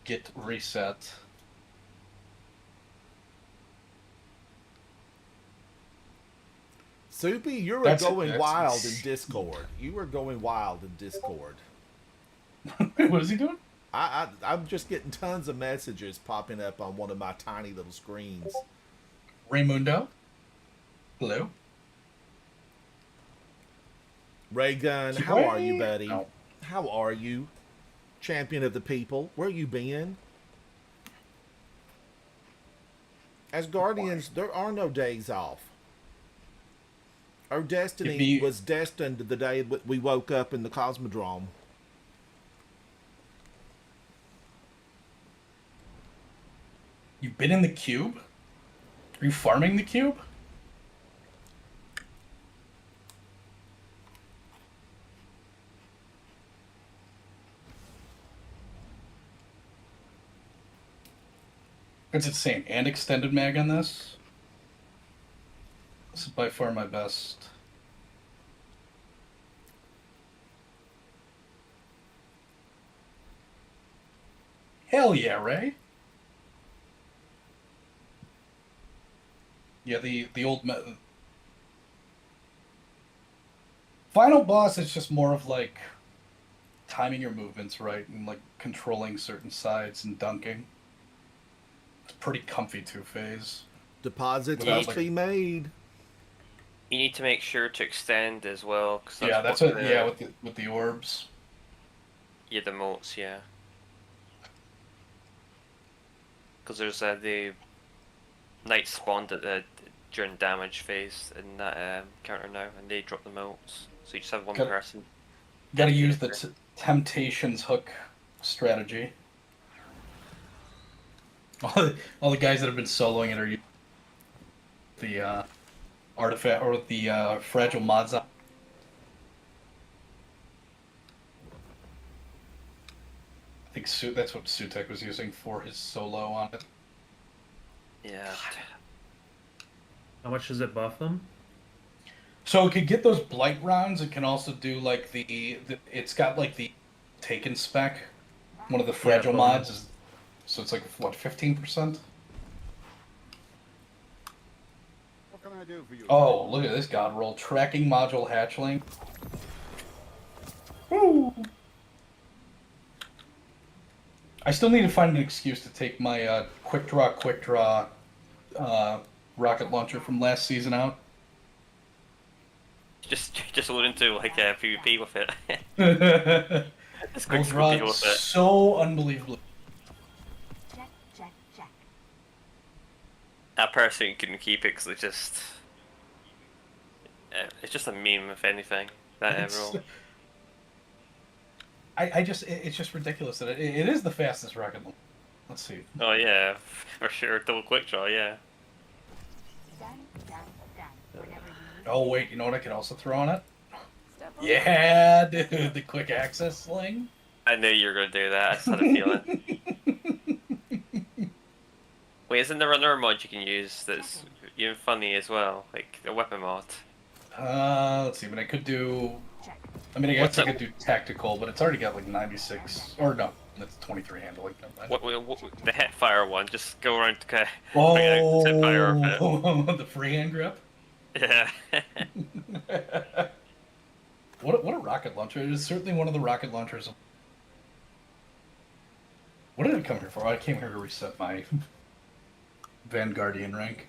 get reset. Soupy, you were That's- going that's wild in insane. Discord. You were going wild in Discord. What is he doing? I'm just getting tons of messages popping up on one of my tiny little screens. Raymundo? Hello? Raygun, how are you, buddy? No. How are you? Champion of the people. Where you been? As Guardians, there are no days off. Our destiny If you- was destined the day we woke up in the Cosmodrome. You've been in the cube? Are you farming the cube? It's insane. And extended mag on this. This is by far my best. Hell yeah, Ray. Yeah, the old final boss is just more of like timing your movements right and like controlling certain sides and dunking. It's pretty comfy two-phase. Deposits Without, must like- be made. You need to make sure to extend as well. Cause Yeah, that's what what. Yeah, with the orbs. Yeah, the motes, yeah. Because there's the knight spawned at the during damage phase in that counter now, and they drop the motes. So you just have one Got- person. Got to use the Temptations hook strategy. All the guys that have been soloing it are using the artifact or the fragile mods. I think that's what Sutek was using for his solo on it. Yeah. How much does it buff them? So it could get those blight rounds. It can also do like it's got like the Taken spec. One of the fragile but- mods is, so it's like what 15%. What can I do for you? Oh, look at this god roll. Tracking module hatchling. Woo! I still need to find an excuse to take my quick draw rocket launcher from last season out. Just load into like a PvP with it. It's quick Gold to rod PvP with it. so unbelievably. I personally couldn't keep it because it's just a meme if anything. That It's- roll. it's just ridiculous that it is the fastest rocket launcher. Let's see. Oh yeah, for sure. Double quick draw, yeah. Oh wait, you know what I could also throw on it? Yeah, dude, the quick access sling. I knew you were gonna do that. I just had a feeling. Wait, isn't there another mod you can use that's even funny as well, like a weapon mod? Let's see. But I could do. I mean, I guess I could do tactical, but it's already got like 96. Or no, that's 23 handling. What the Hipfire one? Just go around to kind of Oh, bring out the Hipfire of the freehand grip. it. Yeah. What a rocket launcher! It is certainly one of the rocket launchers. What did I come here for? I came here to reset my Vanguardian rank.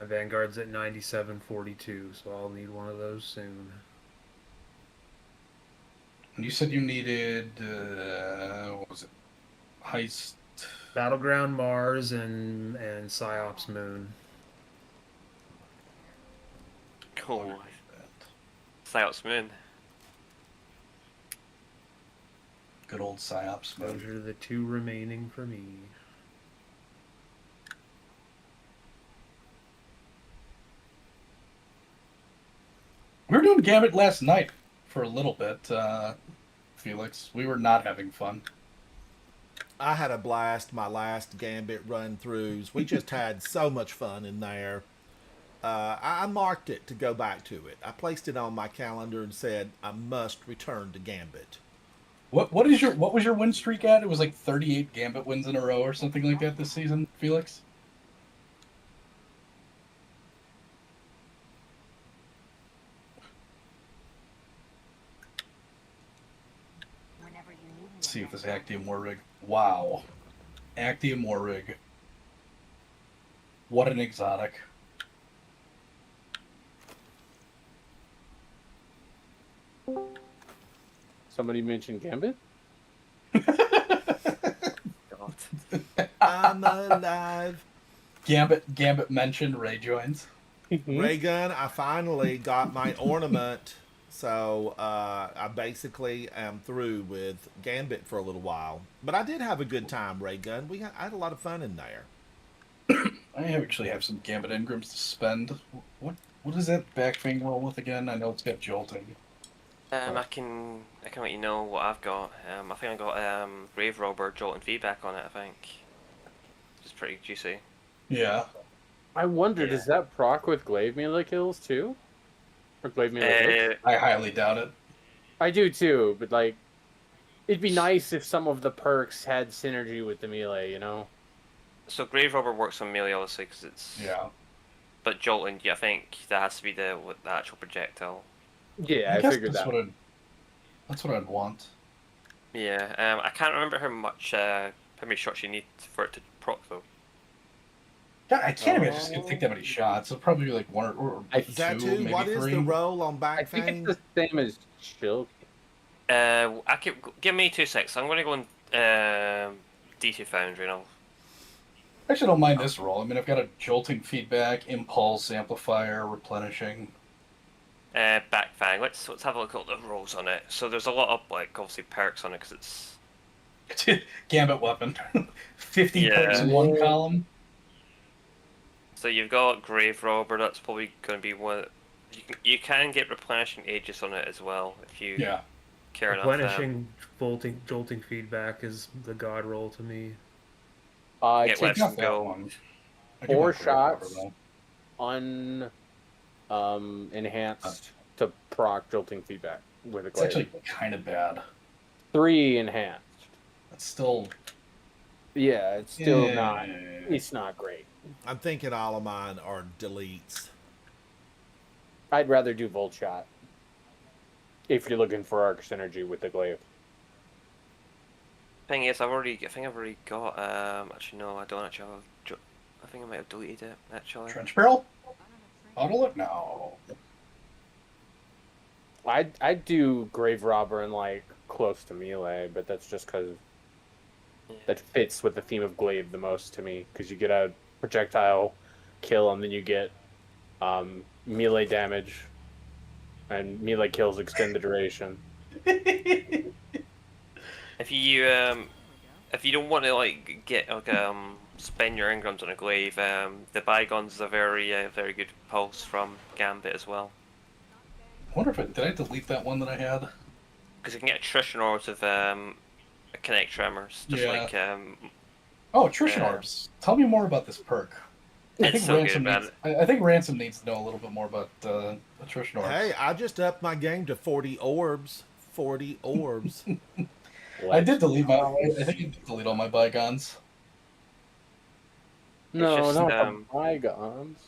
My Vanguard's at 9742, so I'll need one of those soon. And you said you needed what was it? Heist. Battleground Mars and Psyops Moon. Cool. Psyops Moon. Good old Psyops Those mode. are the two remaining for me. We were doing Gambit last night for a little bit, Felix. We were not having fun. I had a blast my last Gambit run throughs. We just had so much fun in there. I marked it to go back to it. I placed it on my calendar and said I must return to Gambit. What was your win streak at? It was like 38 Gambit wins in a row or something like that this season, Felix. Let's see if this Actium War Rig. Wow. Actium War Rig. What an exotic. Somebody mentioned Gambit? God. I'm alive. Gambit mentioned, Ray joins. Raygun, I finally got my ornament, so I basically am through with Gambit for a little while. But I did have a good time, Raygun. I had a lot of fun in there. I actually have some Gambit engrams to spend. What is that back thing roll with again? I know it's got jolting. I can let you know what I've got. I think I got Grave Robber Jolt and Feedback on it. I think, which is pretty juicy. Yeah. I wonder, Yeah. does that proc with glaive melee kills too? Or glaive melee hits? I highly doubt it. I do too, but like, it'd be nice if some of the perks had synergy with the melee, you know? So Grave Robber works on melee obviously because it's. Yeah. But Jolting, yeah, I think that has to be the actual projectile. Yeah, I guess figured that's that. That's what I'd want. Yeah. I can't remember how many shots you need for it to proc though. God, I can't imagine it's gonna take that many shots. It'll probably be like one or Is that two, too? maybe What is three. the roll on I back think thing? it's the same as Chill. Give me 2 seconds. I'm gonna go in D2 Foundry and I'll. I actually don't mind this roll. I mean, I've got a jolting feedback, impulse, amplifier, replenishing. Back Fang. Let's have a look at the rolls on it. So there's a lot of like obviously perks on it because it's. Gambit weapon. 50 Yeah. perks in one column. So you've got Grave Robber. That's probably going to be one. You can get replenishing Aegis on it as well if you Yeah. care enough. Replenishing jolting feedback is the god roll to me. Get Take Let's off that Go. one. I give 4 my Grave Robber, shots though. enhanced to proc jolting feedback with a It's glaive. actually kind of bad. 3 enhanced. It's still. Yeah, it's still Yeah. not. It's not great. I'm thinking all of mine are deletes. I'd rather do Volt Shot if you're looking for arc synergy with the glaive. Thing is, I think I've already got. Actually, no, I don't actually have. I think I might have deleted it actually. Trench barrel? Auto it? No. I'd do Grave Robber and like close to melee, but that's just because that fits with the theme of glaive the most to me. Because you get a projectile kill and then you get melee damage, and melee kills extend the duration. If you don't want to like get like spend your ingrams on a glaive, the Bygones is a very good pulse from Gambit as well. I wonder if did I delete that one that I had? Because you can get attrition orbs of Connect Tremors, just Yeah. like Oh, attrition orbs. Tell me more about this perk. it's so good, man. needs, I think Ransom needs to know a little bit more about attrition orbs. Hey, I just upped my game to 40 orbs. 40 orbs. I did delete my. I think I did delete all my bygones. No, just, not the bygones.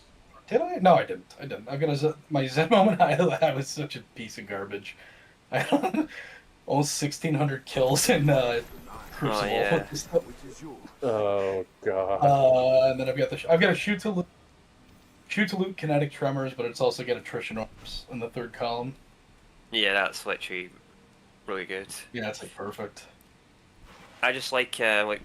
Did I? No, I didn't. I didn't. I'm gonna my Zen moment. I was such a piece of garbage. I almost 1,600 kills in Crucible. yeah. Oh god. And then I've got a shoot to loot kinetic tremors, but it's also got attrition orbs in the third column. Yeah, that's literally really good. Yeah, that's like perfect. I just like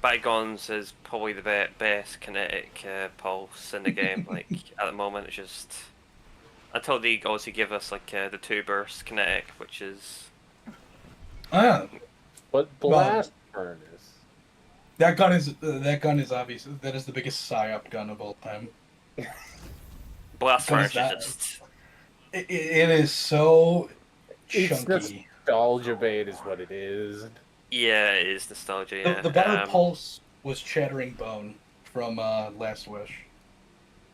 Bygones is probably the best kinetic pulse in the game. Like at the moment, it's just until they also give us like the 2 burst kinetic, which is Ah, But blast furnace. that gun is obvious. That is the biggest psyop gun of all time. Blast What is Furnace. that? Is just It is so It's chunky. nostalgia bait is what it is. yeah, it is nostalgia. Yeah. The better pulse was Chattering Bone from Last Wish.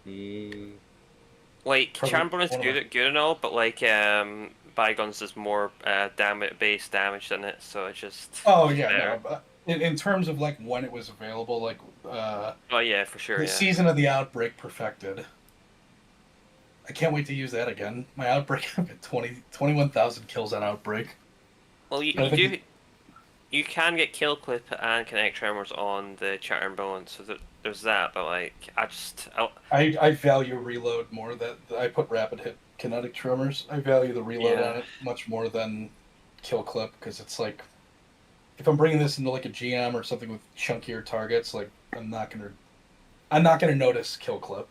Mm. Like Probably Chambern is one of good and all, but like Bygones is more base damage than it, so it's just. Oh yeah, better. no, but in terms of like when it was available, like Oh yeah, for sure. the Yeah. Season of the Outbreak perfected. I can't wait to use that again. My Outbreak, I've got 21,000 kills on Outbreak. Well, you I think do. You can get Kill Clip and Kinetic Tremors on the Chattering Bone, so there's that. But like, I value reload more. That I put rapid hit kinetic tremors. I value the reload Yeah. on it much more than kill clip because it's like if I'm bringing this into like a GM or something with chunkier targets, like I'm not gonna notice kill clip.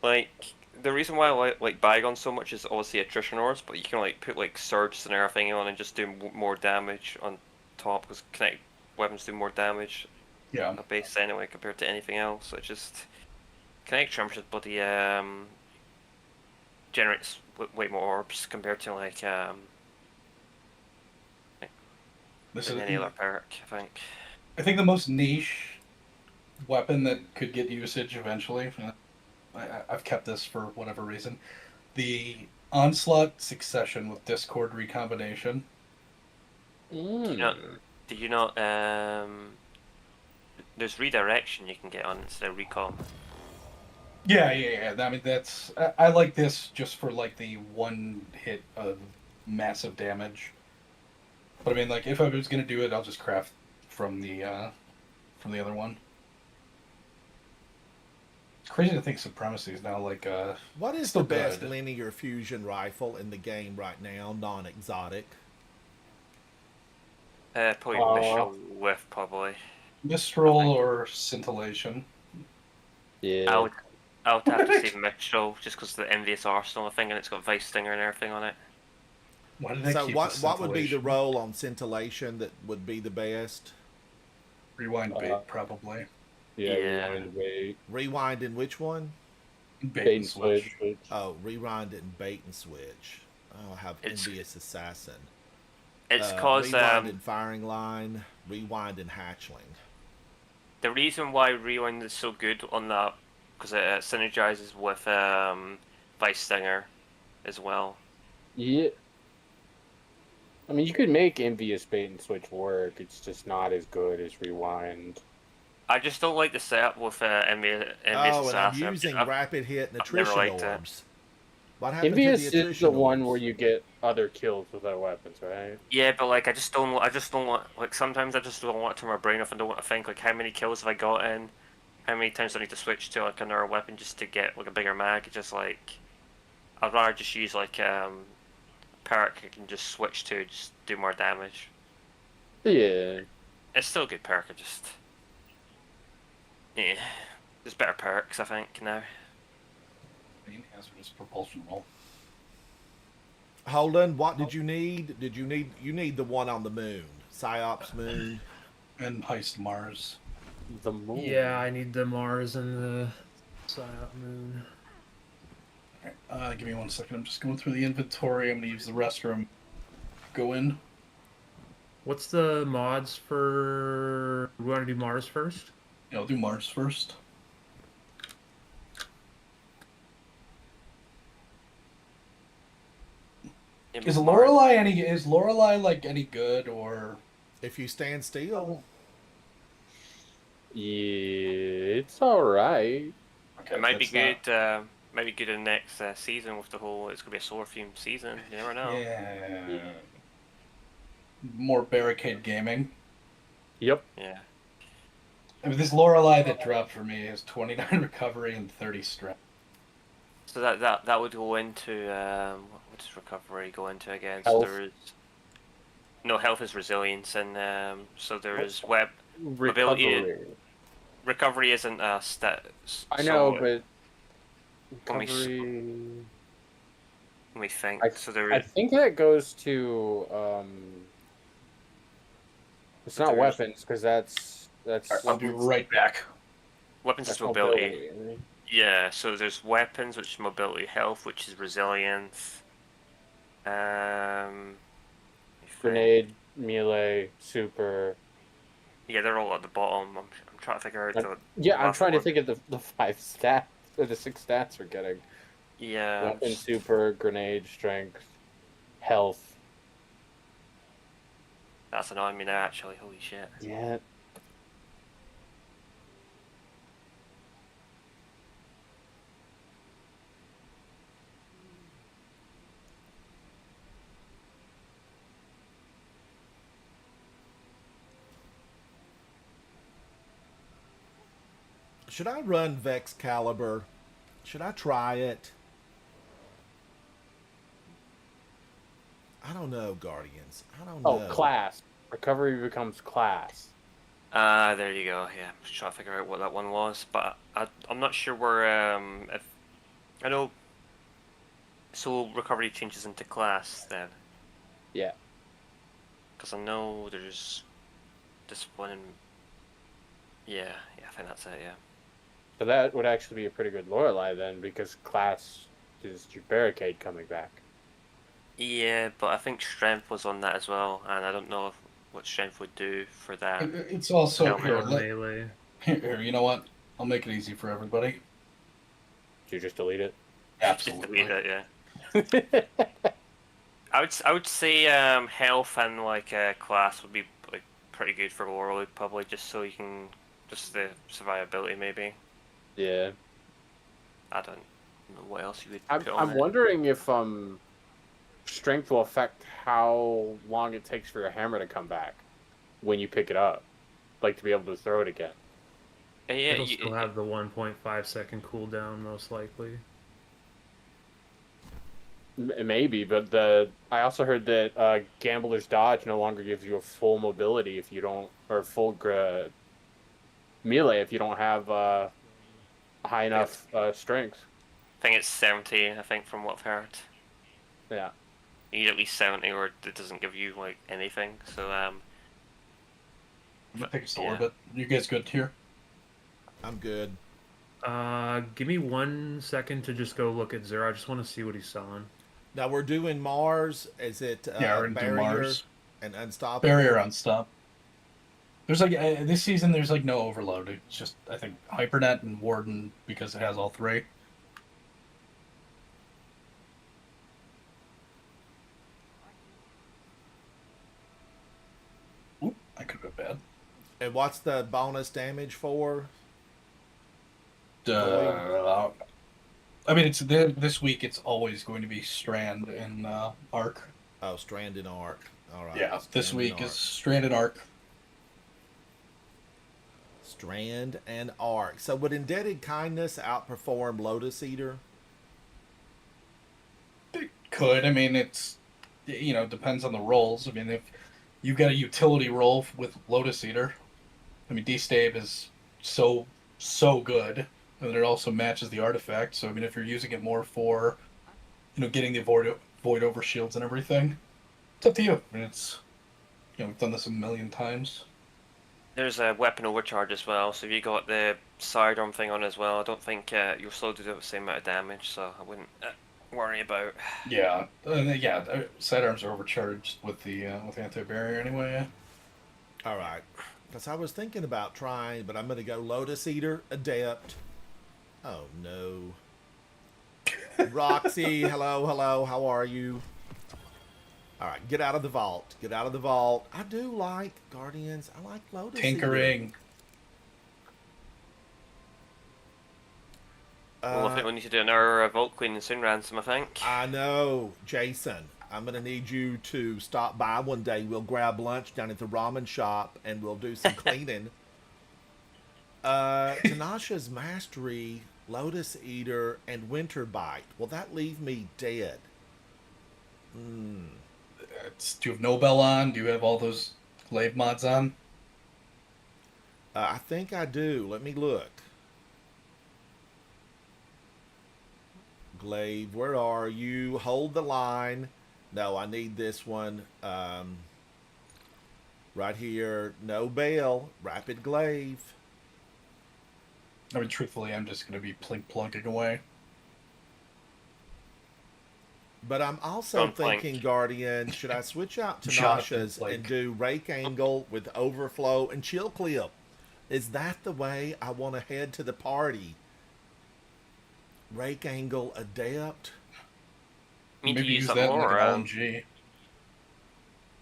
like the reason why I like Bygone so much is obviously attrition orbs, but you can like put like surges and everything on and just do more damage on top because kinetic weapons do more damage Yeah. at base anyway compared to anything else. So it's just kinetic tremors just bloody generates way more orbs compared to like This is any other perk, I think. I think the most niche weapon that could get usage eventually. I've kept this for whatever reason. The Onslaught Succession with Discord Recombination. Did you not there's redirection you can get on instead of recall. Yeah. I mean, that's I like this just for like the one hit of massive damage. But I mean, like if I was gonna do it, I'll just craft from the other one. It's crazy to think Supremacy is now like What is still the best good. linear fusion rifle in the game right now, non-exotic? Probably Mistral Whiff, probably. Mistral or Scintillation. Yeah. I would have to say Mistral just because of the Envious Arsenal thing and it's got Vice Stinger and everything on it. Why did I So keep what would be the Scintillation? role on scintillation that would be the best? Rewind bait, probably. Yeah. Yeah. Rewind, wait. Rewind in which one? Bait and switch. Oh, rewind and bait and switch. Oh, I have It's- Envious Assassin. It's cause rewind and firing line, rewind and hatchling. the reason why Rewind is so good on that because it synergizes with Vice Stinger as well. Yeah. I mean, you could make Envious Bait and Switch work. It's just not as good as Rewind. I just don't like the setup with Envious Oh, and I'm Assassin. using I've- rapid hit and I've never attrition liked it. orbs. What happened Envious to the is attrition the one orbs? where you get other kills with other weapons, right? Yeah, but like I just don't want like sometimes I just don't want to turn my brain off and don't want to think like how many kills have I got in, how many times do I need to switch to like another weapon just to get like a bigger mag. It's just like I'd rather just use like perk I can just switch to just do more damage. Yeah. It's still a good perk. I just there's better perks I think now. Main hazardous propulsion roll. Holden, what did you need? You need the one on the moon. Psyops Moon. And Heist Mars. The moon. Yeah, I need the Mars and the Psyop Moon. Give me 1 second. I'm just going through the inventory. I'm going to use the restroom. Go in. What's the mods for... We want to do Mars first? Yeah, I'll do Mars first. Is Lorelei like any good, or If you stand still, Yeah, it's alright. okay, It might be that's good. Might be good in the next season with the whole. It's gonna be a solar themed season. You never know. Yeah. More barricade gaming. Yep. Yeah. I mean, this Lorelei that dropped for me is 29 recovery and 30 strength. So that would go into what does recovery go into again? So Health. there is no health is resilience, and so there is web mobility. Recovery isn't a stat. I know, so, but Let me s- recovery. let me think. So I there is think that goes to it's not There's- weapons because that's I'll be right back. weapons is that's mobility. mobility. Yeah, so there's weapons, which is mobility, health, which is resilience. Let me think. Grenade, melee, super. Yeah, they're all at the bottom. I'm trying to figure out the Yeah, I'm last trying to one. think of the 5 stats or the 6 stats we're getting. Yeah. Weapon, super, grenade, strength, health. That's annoying me now, actually. Holy shit. Yeah. should I run Vex Caliber? Should I try it? I don't know, Guardians. I don't Oh, know. class. Recovery becomes class. There you go. Yeah, I'm just trying to figure out what that one was, but I'm not sure where if I know. So recovery changes into class then, Yeah. because I know there's this one. Yeah, I think that's it. Yeah. So that would actually be a pretty good Lorelei then, because class is your barricade coming back. Yeah, but I think strength was on that as well, and I don't know what strength would do for that. It's also Helmet here. on Melee. Here, you know what? I'll make it easy for everybody. Did you just delete it? Just Absolutely. delete it, yeah. I would say health and like class would be like pretty good for Lorelei, probably just so you can just the survivability maybe. Yeah. I don't know what else you would put on I'm there. wondering if strength will affect how long it takes for your hammer to come back when you pick it up, like to be able to throw it again. Yeah, It'll still have the 1.5 second cooldown, most likely. Maybe, but I also heard that Gambler's Dodge no longer gives you a full mobility if you don't, or full melee if you don't have high enough strength. I think it's 70. I think from what I've heard, Yeah. you need at least 70, or it doesn't give you like anything. So I'm gonna take a yeah. orbit. You guys good here? I'm good. Give me 1 second to just go look at Zero. I just want to see what he's selling. Now we're doing Mars. Is it Yeah, we're gonna do Barrier Mars. and Unstoppable? Barrier unstop. There's like this season. There's like no overload. It's just I think Hypernet and Warden because it has all three. Oop, I could have been bad. And what's the bonus damage for? I mean, it's this week. It's always going to be Strand and Arc. Oh, Strand and Arc. All right. Yeah, this Strand week and is Arc. Strand and Arc. Strand and Arc. So would Indebted Kindness outperform Lotus Eater? It could. I mean, it's depends on the roles. I mean, if you've got a utility role with Lotus Eater, I mean, D-Stave is so good, and it also matches the artifact. So I mean, if you're using it more for, getting the void over shields and everything, it's up to you. I mean, we've done this a million times. There's a weapon overcharge as well, so if you got the sidearm thing on as well, I don't think you'll still do the same amount of damage, so I wouldn't worry about. Yeah, sidearms are overcharged with the anti-barrier anyway. All right. Because I was thinking about trying, but I'm going to go Lotus Eater, Adept. Oh, no. Roxy, hello, how are you? All right, get out of the vault. Get out of the vault. I do like Guardians. I like Lotus Tinkering. Eater. Well, I think we need to do another vault cleaning soon, Ransom, I think. I know. Jason, I'm going to need you to stop by one day. We'll grab lunch down at the ramen shop, and we'll do some cleaning. Tanasha's Mastery, Lotus Eater, and Winter Bite. Will that leave me dead? Do you have Nobel on? Do you have all those glaive mods on? I think I do. Let me look. Glaive, where are you? Hold the line. No, I need this one. Right here. No bail. Rapid glaive. I mean, truthfully, I'm just going to be plunking away. But I'm also thinking, Guardian, should I switch out to Nasha's and do Rake Angle with Overflow and Chill Clip? Is that the way I want to head to the party? Rake Angle Adept? Maybe use that more, like LMG.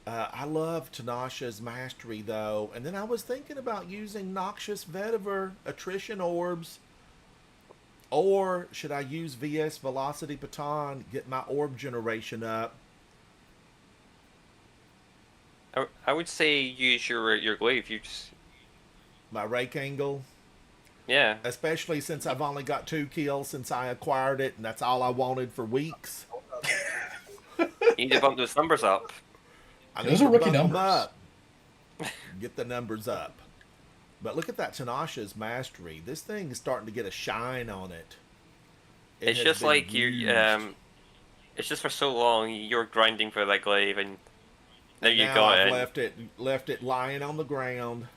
I love Tanasha's Mastery, though. And then I was thinking about using Noxious Vetiver, Attrition Orbs. Or should I use VS Velocity Baton, get my orb generation up? I would say use your glaive. You just... My Rake Angle? Yeah. Especially since I've only got 2 kills since I acquired it, and that's all I wanted for weeks. You need to bump those numbers up. Those are rookie numbers. Up. Get the numbers up. But look at that Tanasha's Mastery. This thing is starting to get a shine on it. It's just like you. It's just for so long you're grinding for that glaive, and there you go. I've left it lying on the ground.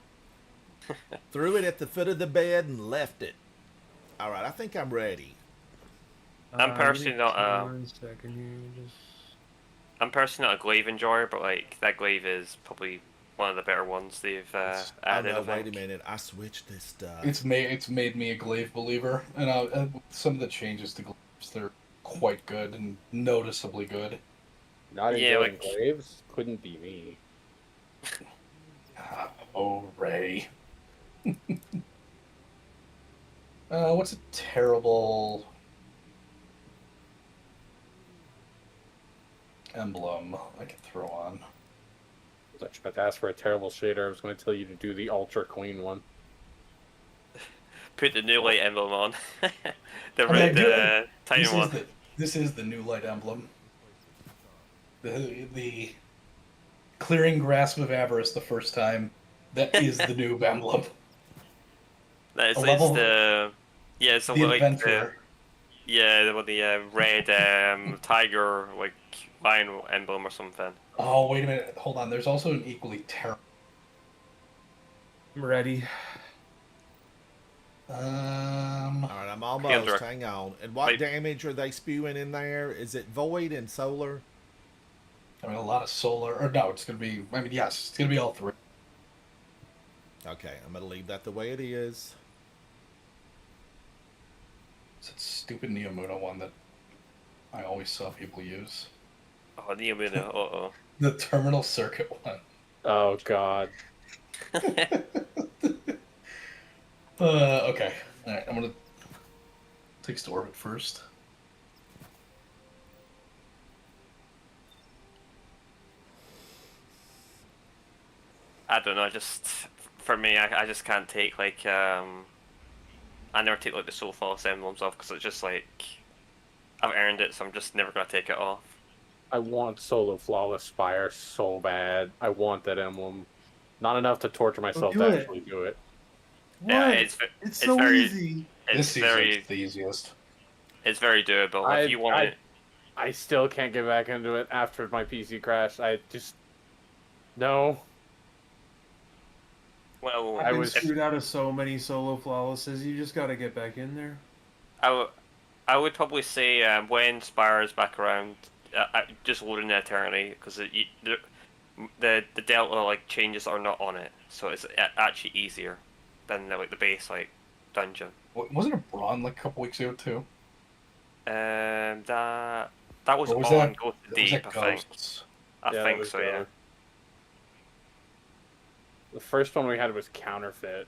Threw it at the foot of the bed and left it. All right, I think I'm ready. I'm personally not. I'm personally not a glaive enjoyer, but like that glaive is probably one of the better ones they've added. Oh no, wait a minute! I switched this stuff. It's made me a glaive believer, and some of the changes to glaives, they're quite good and noticeably good. Not enjoying glaives couldn't be me. Oh, Ray. What's a terrible emblem I could throw on? I was about to ask for a terrible shader. I was going to tell you to do the ultra clean one. Put the new light emblem on. The red tiny one. This is the new light emblem. The clearing grasp of avarice the first time. That is the new emblem. That is the it's the like adventurer. the red tiger like lion emblem or something. Oh wait a minute, hold on. There's also an equally terrible. I'm ready. All right, I'm almost. Hang on. And what damage are they spewing in there? Is it void and solar? I mean, a lot of solar. Or no, it's gonna be. I mean, yes, it's gonna be all 3. Okay, I'm gonna leave that the way it is. It's that stupid Neomuna one that I always saw people use. Oh, Neomuna, The terminal circuit one. Oh god. Okay. Alright, I'm gonna take to orbit first. I don't know, just for me, I just can't take like I never take like the Soul False emblems off because it's just like I've earned it, so I'm just never gonna take it off. I want Solo Flawless Spire so bad. I want that emblem. Not enough to torture myself to actually do it. What? Yeah, it's so very easy. It's the easiest. It's very doable. If you want it. I still can't get back into it after my PC crashed. I just No, Well, I I've been was- screwed out of so many solo flawlesses. You just got to get back in there. I would probably say when Spire is back around, just loading the Eternity because the Delta like changes are not on it, so it's actually easier than the base like dungeon. Wasn't it Braun like a couple weeks ago too? That was Or was on that- Go to was Deep, that I think. Ghosts? I Yeah, it think was so, yeah. the first one we had was Counterfeit.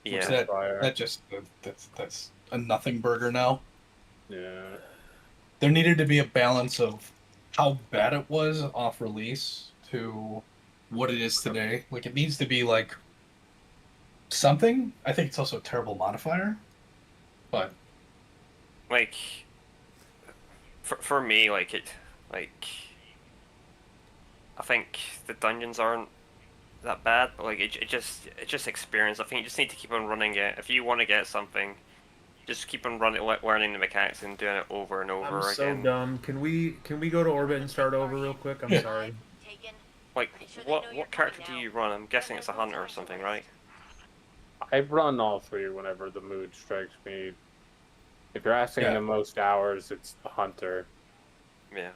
Yeah. Was that, Fire. that just that's a nothing burger now. Yeah. There needed to be a balance of how bad it was off release to what it is today. Like it needs to be like something. I think it's also a terrible modifier, but Like, for me, I think the dungeons aren't that bad, but like it's just experience. I think you just need to keep on running it. If you want to get something, just keep on learning the mechanics and doing it over and over I'm so again. dumb. Can we go to orbit and start over real quick? I'm Yeah. sorry. Like, what character do you run? I'm guessing it's a hunter or something, right? I run all three whenever the mood strikes me. If you're asking Yeah. the most hours, it's the hunter. Yeah.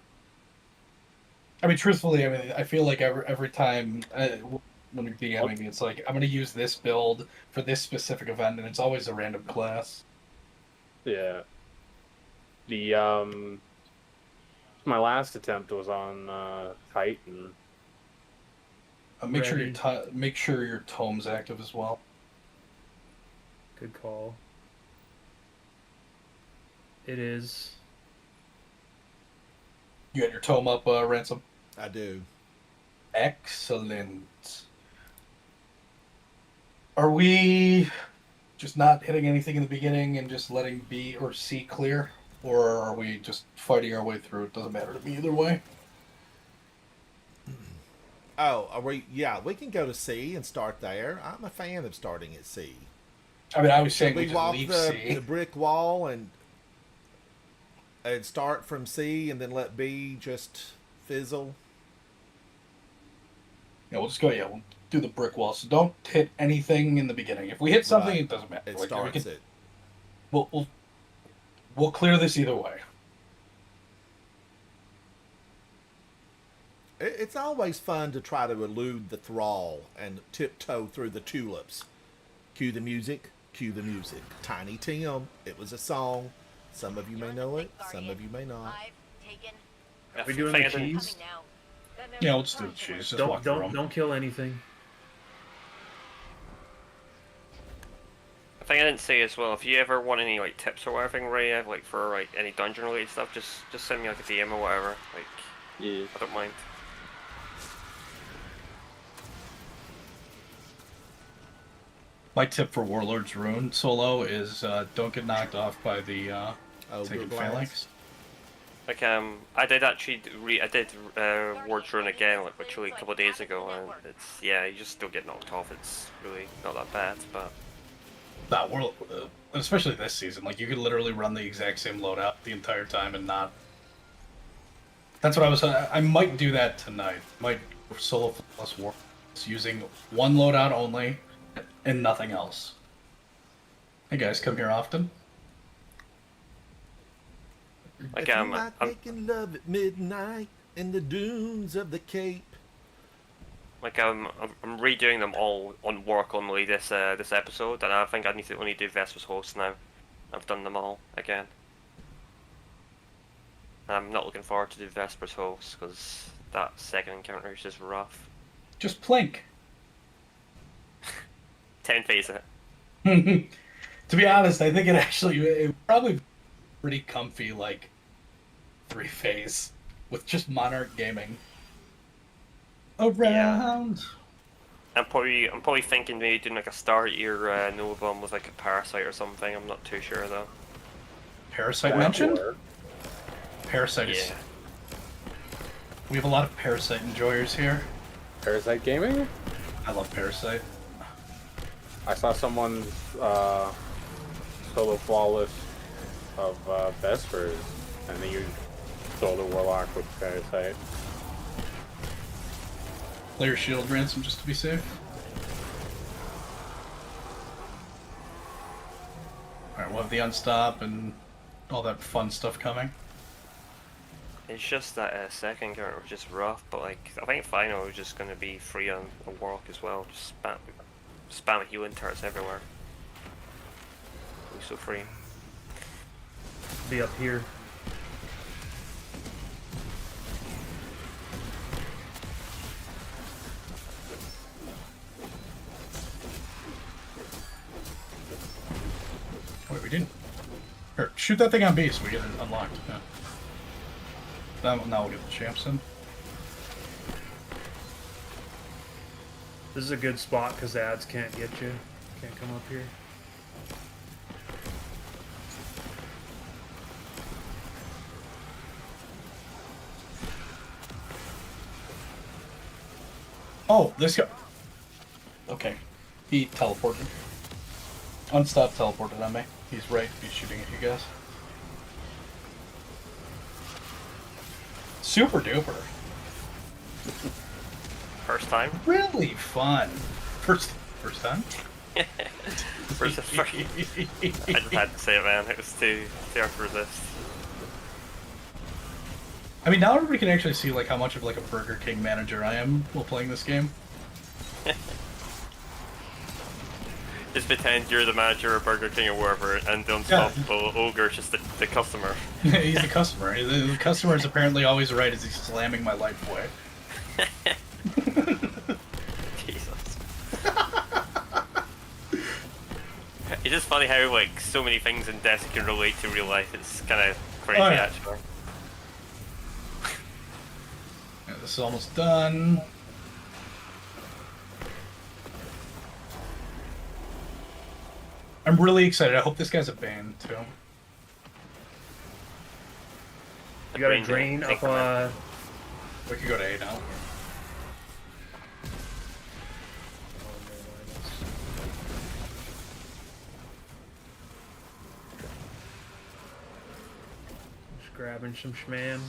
I mean, truthfully, I mean, I feel like every time when you're DMing, it's like I'm gonna use this build for this specific event, and it's always a random class. Yeah. The my last attempt was on Titan. Make sure Ready. make sure your tome's active as well. Good call. It is. You got your tome up, Ransom. I do. Excellent. Are we just not hitting anything in the beginning and just letting B or C clear? Or are we just fighting our way through? It doesn't matter to me either way. Oh, are we? Yeah, we can go to C and start there. I'm a fan of starting at C. I mean, I was saying We we just walk leave the C. brick wall and start from C and then let B just fizzle. Yeah, we'll just go. Yeah, we'll do the brick wall. So don't hit anything in the beginning. If we hit something, Right. it doesn't matter. It Like, we starts can- it. We'll clear this either way. It's always fun to try to elude the thrall and tiptoe through the tulips. Cue the music. Cue the music. Tiny Tim. It was a song. Some of you may know it. Some of you may not. I We doing think the I didn't- keys? Yeah, we'll just do the cheese. Just walk through them. Don't kill anything. I think I didn't say as well. If you ever want any like tips or whatever, Ray, like for like any dungeon related stuff, just send me like a DM or whatever. Like, Yeah. I don't mind. My tip for Warlord's Rune solo is don't get knocked off by the taken Blast. phalanx. Like I did actually Ward's Rune again like literally a couple of days ago, and it's you just still get knocked off. It's really not that bad, but That world, especially this season, like you could literally run the exact same loadout the entire time and not. That's what I was. I might do that tonight. Might solo plus war using one loadout only and nothing else. Hey guys, come here often. like If you I'm like making love at midnight in the dunes of the Cape. like I'm redoing them all on work only this episode, and I think I need to only do Vesper's Host now. I've done them all again. I'm not looking forward to do Vesper's Host because that second encounter is just rough. Just plink. 10 phase it. To be honest, I think it probably pretty comfy like 3-phase with just Monarch gaming. Around. I'm probably thinking maybe doing like a Star Ear Nova Bomb with like a Parasite or something. I'm not too sure though. Parasite mentioned? Or- Parasite is. Yeah. We have a lot of Parasite enjoyers here. Parasite Gaming? I love Parasite. I saw someone's solo flawless of Vespers, and they used Solar Warlock with Parasite. Play your shield, Ransom, just to be safe. Alright, we'll have the unstop and all that fun stuff coming. It's just that second counter was just rough, but like I think final is just going to be free on the Warlock as well. Just spam healing turrets everywhere. Be so free. Be up here. Wait, we didn't. Here, shoot that thing on base. We get it unlocked. Yeah. Now we'll get the champs in. This is a good spot because the ads can't get you. Can't come up here. Oh, this guy. Okay. He teleported. Unstop teleported on me. He's right. He's shooting at you guys. Super duper. First time? Really fun. First time? First I just had to say it, man. It was too hard to resist. I mean, now everybody can actually see like how much of like a Burger King manager I am while playing this game. Just pretend you're the manager of Burger King or wherever, and the unstoppable ogre is just the customer. He's the customer. The customer is apparently always right as he's slamming my life away. Jesus. It's just funny how like so many things in Destiny can relate to real life. It's kind of crazy, Oh, yeah. actually. Yeah, this is almost done. I'm really excited. I hope this guy's a Bane too. You got a drain up. We could go to A now. Just grabbing some schman.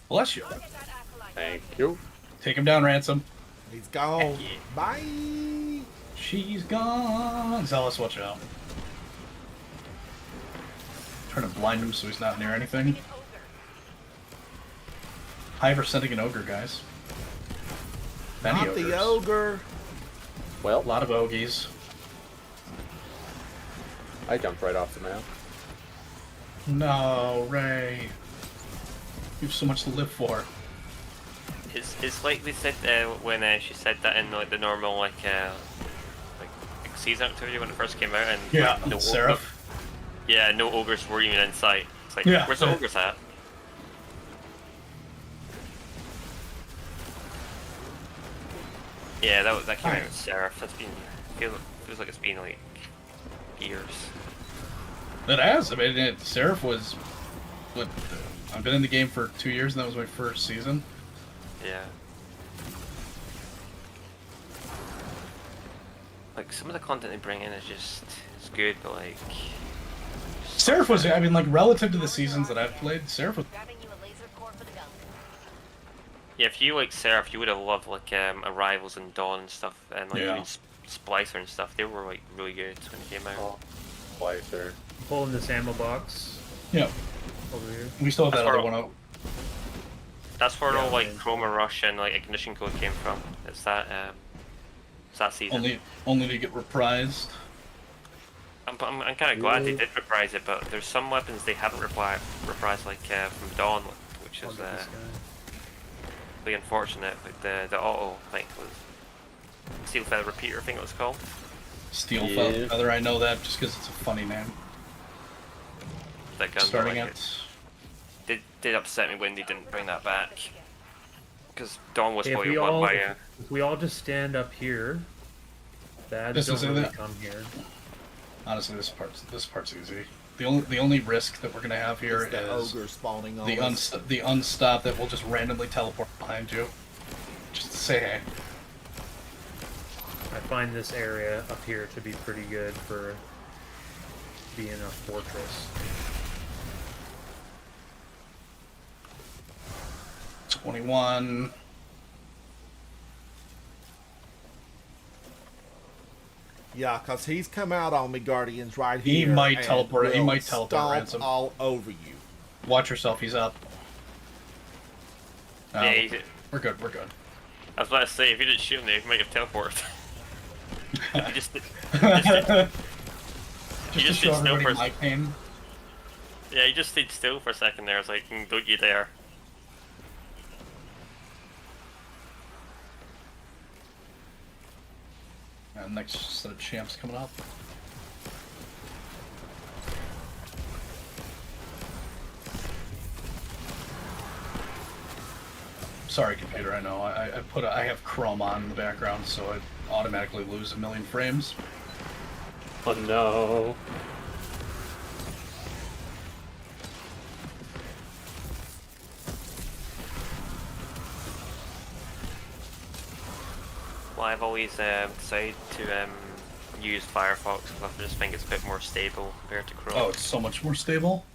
Bless you. Thank you. Take him down, Ransom. He's gone. Bye. She's gone. Zealous, watch out. Trying to blind him so he's not near anything. Hiver sending an ogre, guys. Many Not ogres. the ogre. Well, a lot of ogies. I jumped right off the map. No, Ray. You have so much to live for. It's like they said when she said that in like the normal like season activity when it first came out, and Yeah, like, Seraph. no ogres were even in sight. It's like, Yeah. where's the ogres at? Yeah, that came out with Seraph. That's been feels like it's been like years. It has. I mean, Seraph was. What? I've been in the game for 2 years, and that was my first season. Yeah. Like some of the content they bring in is just it's good, but like Seraph was. I mean, like relative to the seasons that I've played, Seraph was. yeah, if you like Seraph, you would have loved like Arrivals and Dawn and stuff, and like Yeah. even Splicer and stuff. They were like really good when they came out. Oh, Splicer. Pulling this ammo box Yeah. over here. We still have that That's other where- one out. That's where all like man. Chroma Rush and like Ignition Code came from. It's that season. Only to get reprised. I'm kind of glad they did reprise it, but there's some weapons they haven't reprised, like from Dawn, which is I'll get this guy. really unfortunate. Like the auto, I think was Steel Feather Repeater, I think it was called. Steel Yeah. Feather. I know that just because it's a funny name. That gun, Starting like, at. did upset me when they didn't bring that back. Because Dawn was If probably we won all by if we all just stand up here, the ads This don't is really it. come here. Honestly, this part's easy. The only risk that we're gonna have here It's the is ogre spawning on the us. the unstop that will just randomly teleport behind you, just to say hey. I find this area up here to be pretty good for being a fortress. 21. Yeah, because he's come out on me, Guardians, right here. He might and teleport. He will might teleport stomp ransom. all over you. Watch yourself. He's up. No, Yeah, we're good. We're good. I was about to say, if you didn't shoot him, he might have teleported. you just Just you to just show stayed still everybody for my pain. yeah, you just stayed still for a second there. I was like, don't you dare. Next set of champs coming up. Sorry, computer. I know. I have Chrome on in the background, so I automatically lose 1,000,000 frames. Oh no. Well, I've always decided to use Firefox because I just think it's a bit more stable compared to Chrome. Oh, it's so much more stable.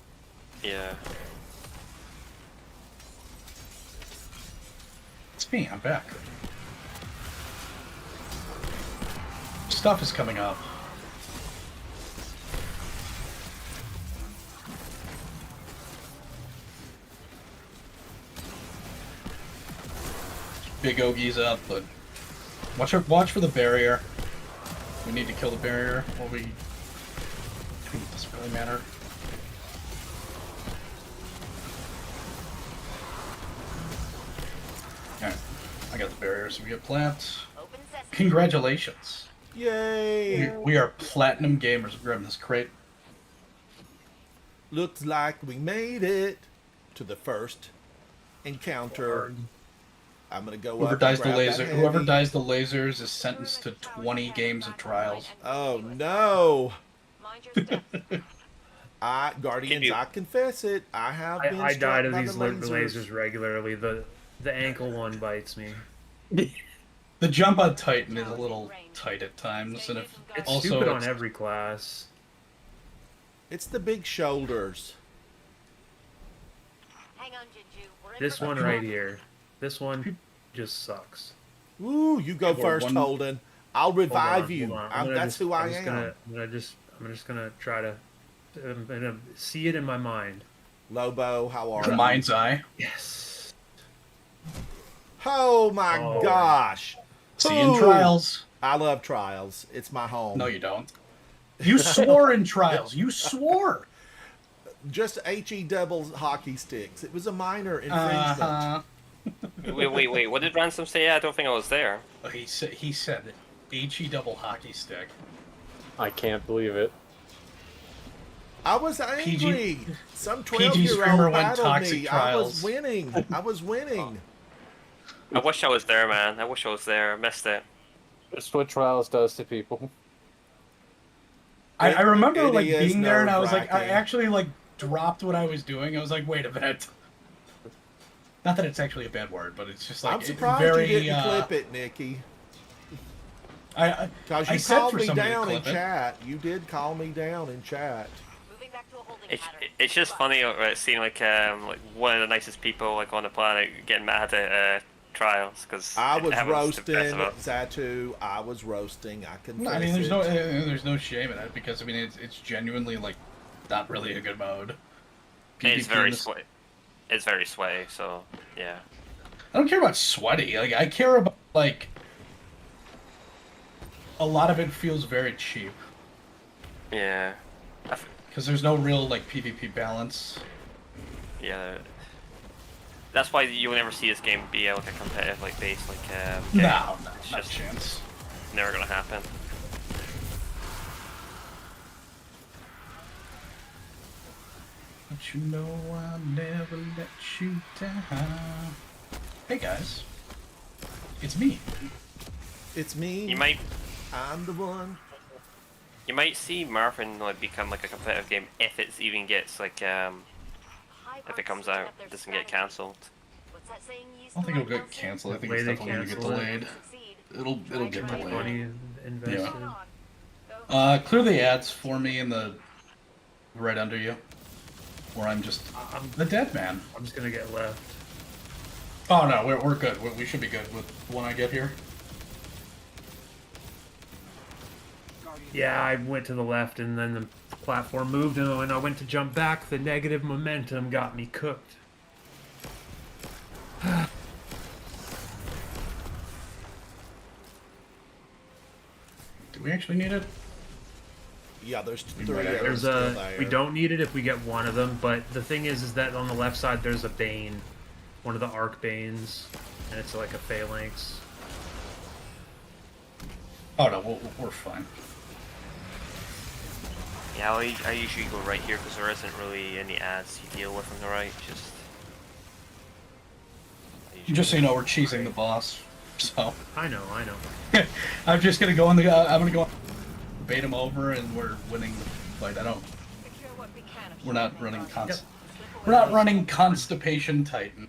Yeah. It's me. I'm back. Stuff is coming up. Big Ogie's up, but watch for the barrier. We need to kill the barrier while we. It doesn't really matter. Alright, I got the barrier, so we get plant. Congratulations. Yay! We are platinum gamers. I'm grabbing this crate. Looks like we made it to the first encounter. I'm gonna go Whoever up dies and the grab laser, that whoever heavy. dies the lasers is sentenced to 20 games of trials. Oh no! Mind your step. Guardians, you- I confess it. I have been I struck died of by these the lasers regularly. The ankle one bites me. The jump on Titan is a little tight at times, and if It's also stupid on it's- every class. It's the big shoulders. Hang on, Jinju. We're in This for one some right trouble. here. This one just sucks. Ooh, you go Or first, one- Holden. I'll revive you. Hold on. That's who I am. I'm just gonna try to I'm gonna see it in my mind. Lobo, how are the you? mind's eye. Yes. Oh my Oh. gosh. See you in Ooh. trials. I love trials. It's my home. No, you don't. You swore in trials. You swore. Just HE double hockey sticks. It was a minor infringement. Uh-huh. Wait. What did Ransom say? I don't think I was there. He said HE double hockey stick. I can't believe it. I was angry. PG Some Screamer 12-year-old went battled toxic me. trials. I was winning. I wish I was there, man. I wish I was there. I missed it. That's what Trials does to people. I remember It like is being there, and I was like, I nerve-wracking. actually like dropped what I was doing. I was like, wait a minute. Not that it's actually a bad word, but it's just like I'm it's surprised very. you didn't clip it, Nikki. Because I you said called for me somebody to down in clip it. chat. You did call me down in chat. Moving back to a holding It's, pattern. it's just funny seeing like one of the nicest people like on the planet getting mad at trials because I was roasting Zatu. I was roasting. I confess No, I mean, it. there's no shame in it because I mean it's genuinely like not really a good mode. It's PvP very is- sweaty. It's very sweaty, so yeah. I don't care about sweaty. Like I care about like a lot of it feels very cheap Yeah. because there's no real like PvP balance. Yeah. That's why you'll never see this game be like a competitive like base like No, game. no, It's not a just chance. never gonna happen. But you know I'll never let you down. Hey guys, it's me. It's me. You might I'm the one. see Marvin like become like a competitive game if it even gets like if it comes out, doesn't get cancelled. What's that saying you used I don't to think it'll like, get Nelson? canceled. I think Way it's they definitely gonna get cancel it. delayed. Succeed. it'll get How much delayed. money invested? Clear the ads for me in the right under you, where I'm just the dead man. I'm just gonna get left. Oh no, we're good. We should be good with when I get here. Yeah, I went to the left and then the platform moved, and when I went to jump back, the negative momentum got me cooked. Do we actually need it? Yeah, there's three There's arrows There's still a there. we don't need it if we get one of them, but the thing is that on the left side there's a Bane, one of the Arc Banes, and it's like a phalanx. Oh no, we're fine. Yeah, I usually go right here because there isn't really any ads you deal with on the right. Just so you know, we're cheesing the boss. So I know. I'm just gonna go in the. I'm gonna go bait him over, and we're winning the fight. I don't. We're not running We're not running Constipation Titan.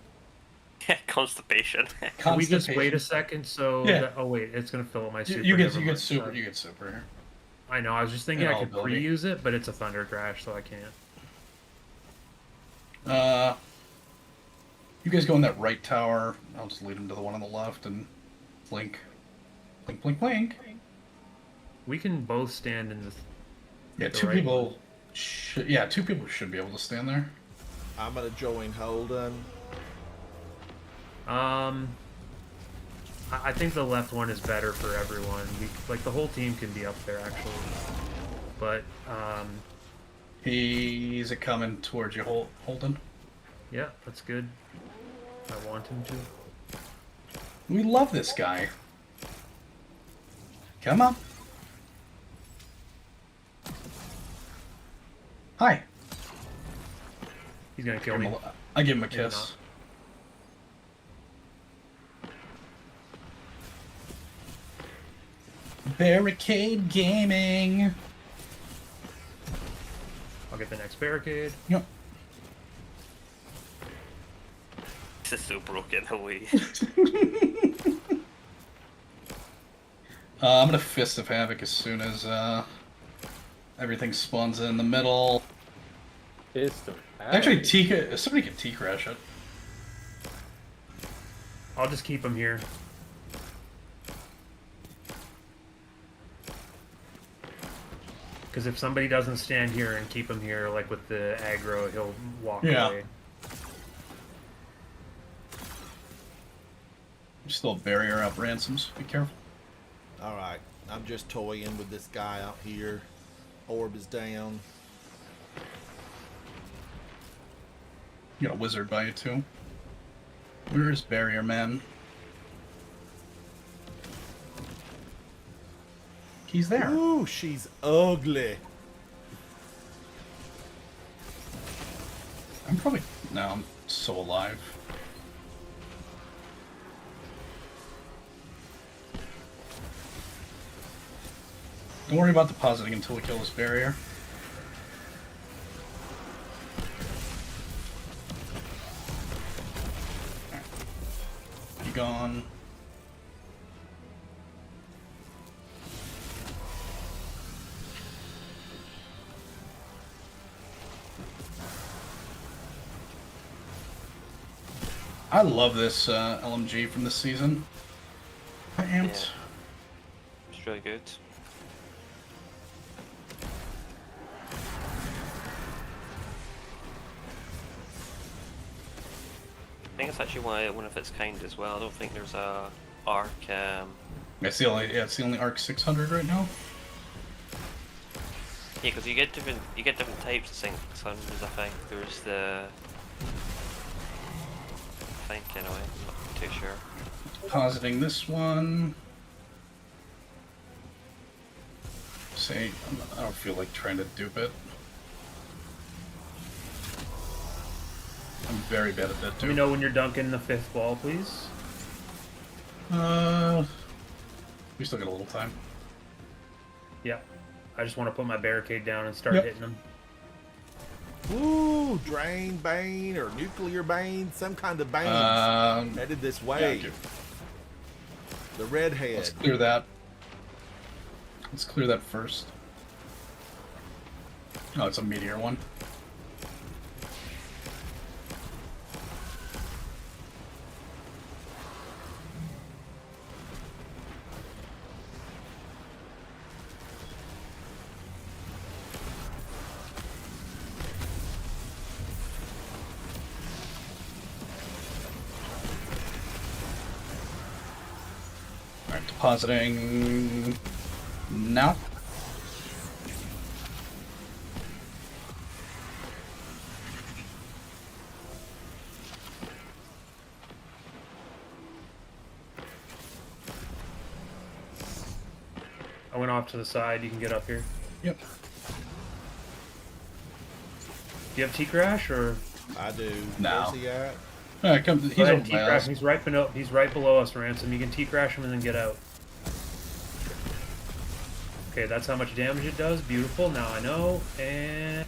Constipation. Can we just wait a second so Yeah. that, oh wait, it's gonna fill up my super. You never get mind. super. You get super here. I know, I was just thinking In I all could ability. pre-use it, but it's a Thunder Crash, so I can't. You guys go in that right tower. I'll just lead him to the one on the left and blink. Blink, blink, blink. We can both stand in the. Yeah, the two right people. Two people should be able to stand there. I'm gonna join Holden. I think the left one is better for everyone. Like the whole team can be up there actually, but He's coming towards you, Holden. yeah, that's good. I want him to. We love this guy. Come on. Hi. He's gonna kill me. I give him a Maybe kiss. Barricade Gaming. I'll get the next barricade. Yep. This is so broken. Holy. I'm gonna Fist of Havoc as soon as everything spawns in the middle. Actually, somebody can T-crash it. I'll just keep him here. Because if somebody doesn't stand here and keep him here, like with the aggro, he'll walk away. Still a barrier up ransoms. Be careful. All right, I'm just toying with this guy out here. Orb is down. You got a wizard by you too. Where is Barrier Man? He's there. Ooh, she's ugly. I'm so alive. Don't worry about depositing until we kill this barrier. Be gone. I love this LMG from this season. I amped. Yeah. It's really good. I think it's actually one of its kind as well. I don't think there's a arc. It's the only Arc 600 right now. Yeah, because you get different types of 600s. I think there's the. I think anyway. I'm not too sure. Depositing this one. Say, I don't feel like trying to dupe it. I'm very bad at that Let me dupe. know when you're dunking the 5th ball, please. We still got a little time. Yep. I just want to put my barricade down and start Yep. hitting them. Ooh, Drain Bane or Nuclear Bane, some kind of Bane Um, headed this Yeah, way. dude. The redhead. Let's clear that. Let's clear that first. Oh, it's a meteor one. Alright, depositing now. I went off to the side. You can get up here. Yep. Do you have T-Crash or? I do. No. Where's he at? Alright, come. He's Go ahead over and by T-Crash. us. He's right below us, Ransom. You can T-Crash him and then get out. Okay, that's how much damage it does. Beautiful. Now I know. And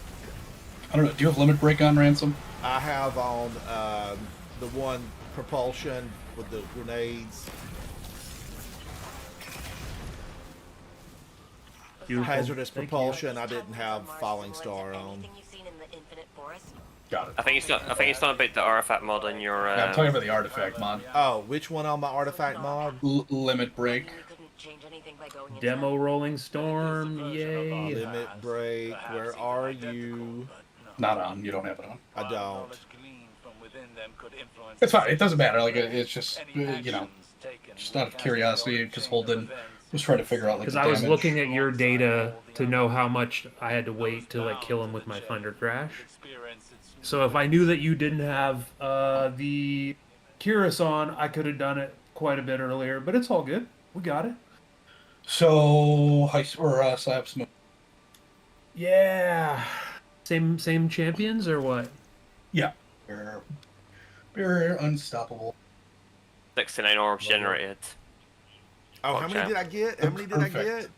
I don't know. Do you have limit break on Ransom? I have on the one propulsion with the grenades. beautiful. Hazardous Thank you. propulsion. I didn't have Falling Star on. Anything you've seen in the Infinite Forest? Got it. I think it's not about the artifact mod in your. Yeah, I'm talking about the artifact mod. Oh, which one on my artifact mod? Limit break. You couldn't change anything by going Demo Rolling Storm. Yay. Limit break. Where are you? Not on. You don't have it on. I don't. It's fine. It doesn't matter. Like it's just you know, just out of curiosity, because Holden was trying to figure out like. Because the I was damage. looking at your data to know how much I had to wait to like kill him with my Thunder Crash. So if I knew that you didn't have the Kyrus on, I could have done it quite a bit earlier. But it's all good. We got it. So Psyops Moon. Yeah. Same champions or what? Yeah. We're unstoppable. 69 orbs generated. Oh, how many did I get? How many did I get?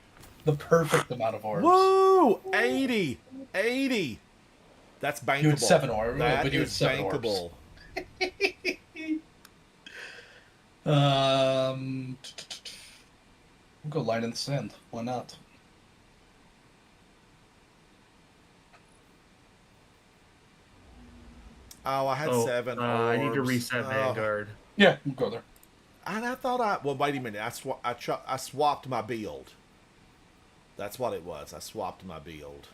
The perfect amount of orbs. Woo! 80! 80! That's bankable. You had 7 orbs, That but you had is 7 bankable. We'll go line in the sand. Why not? Oh, I had 7 orbs. I need to reset Oh. Vanguard. Yeah, we'll go there. And I thought well, wait a minute. I swapped my build. That's what it was. I swapped my build.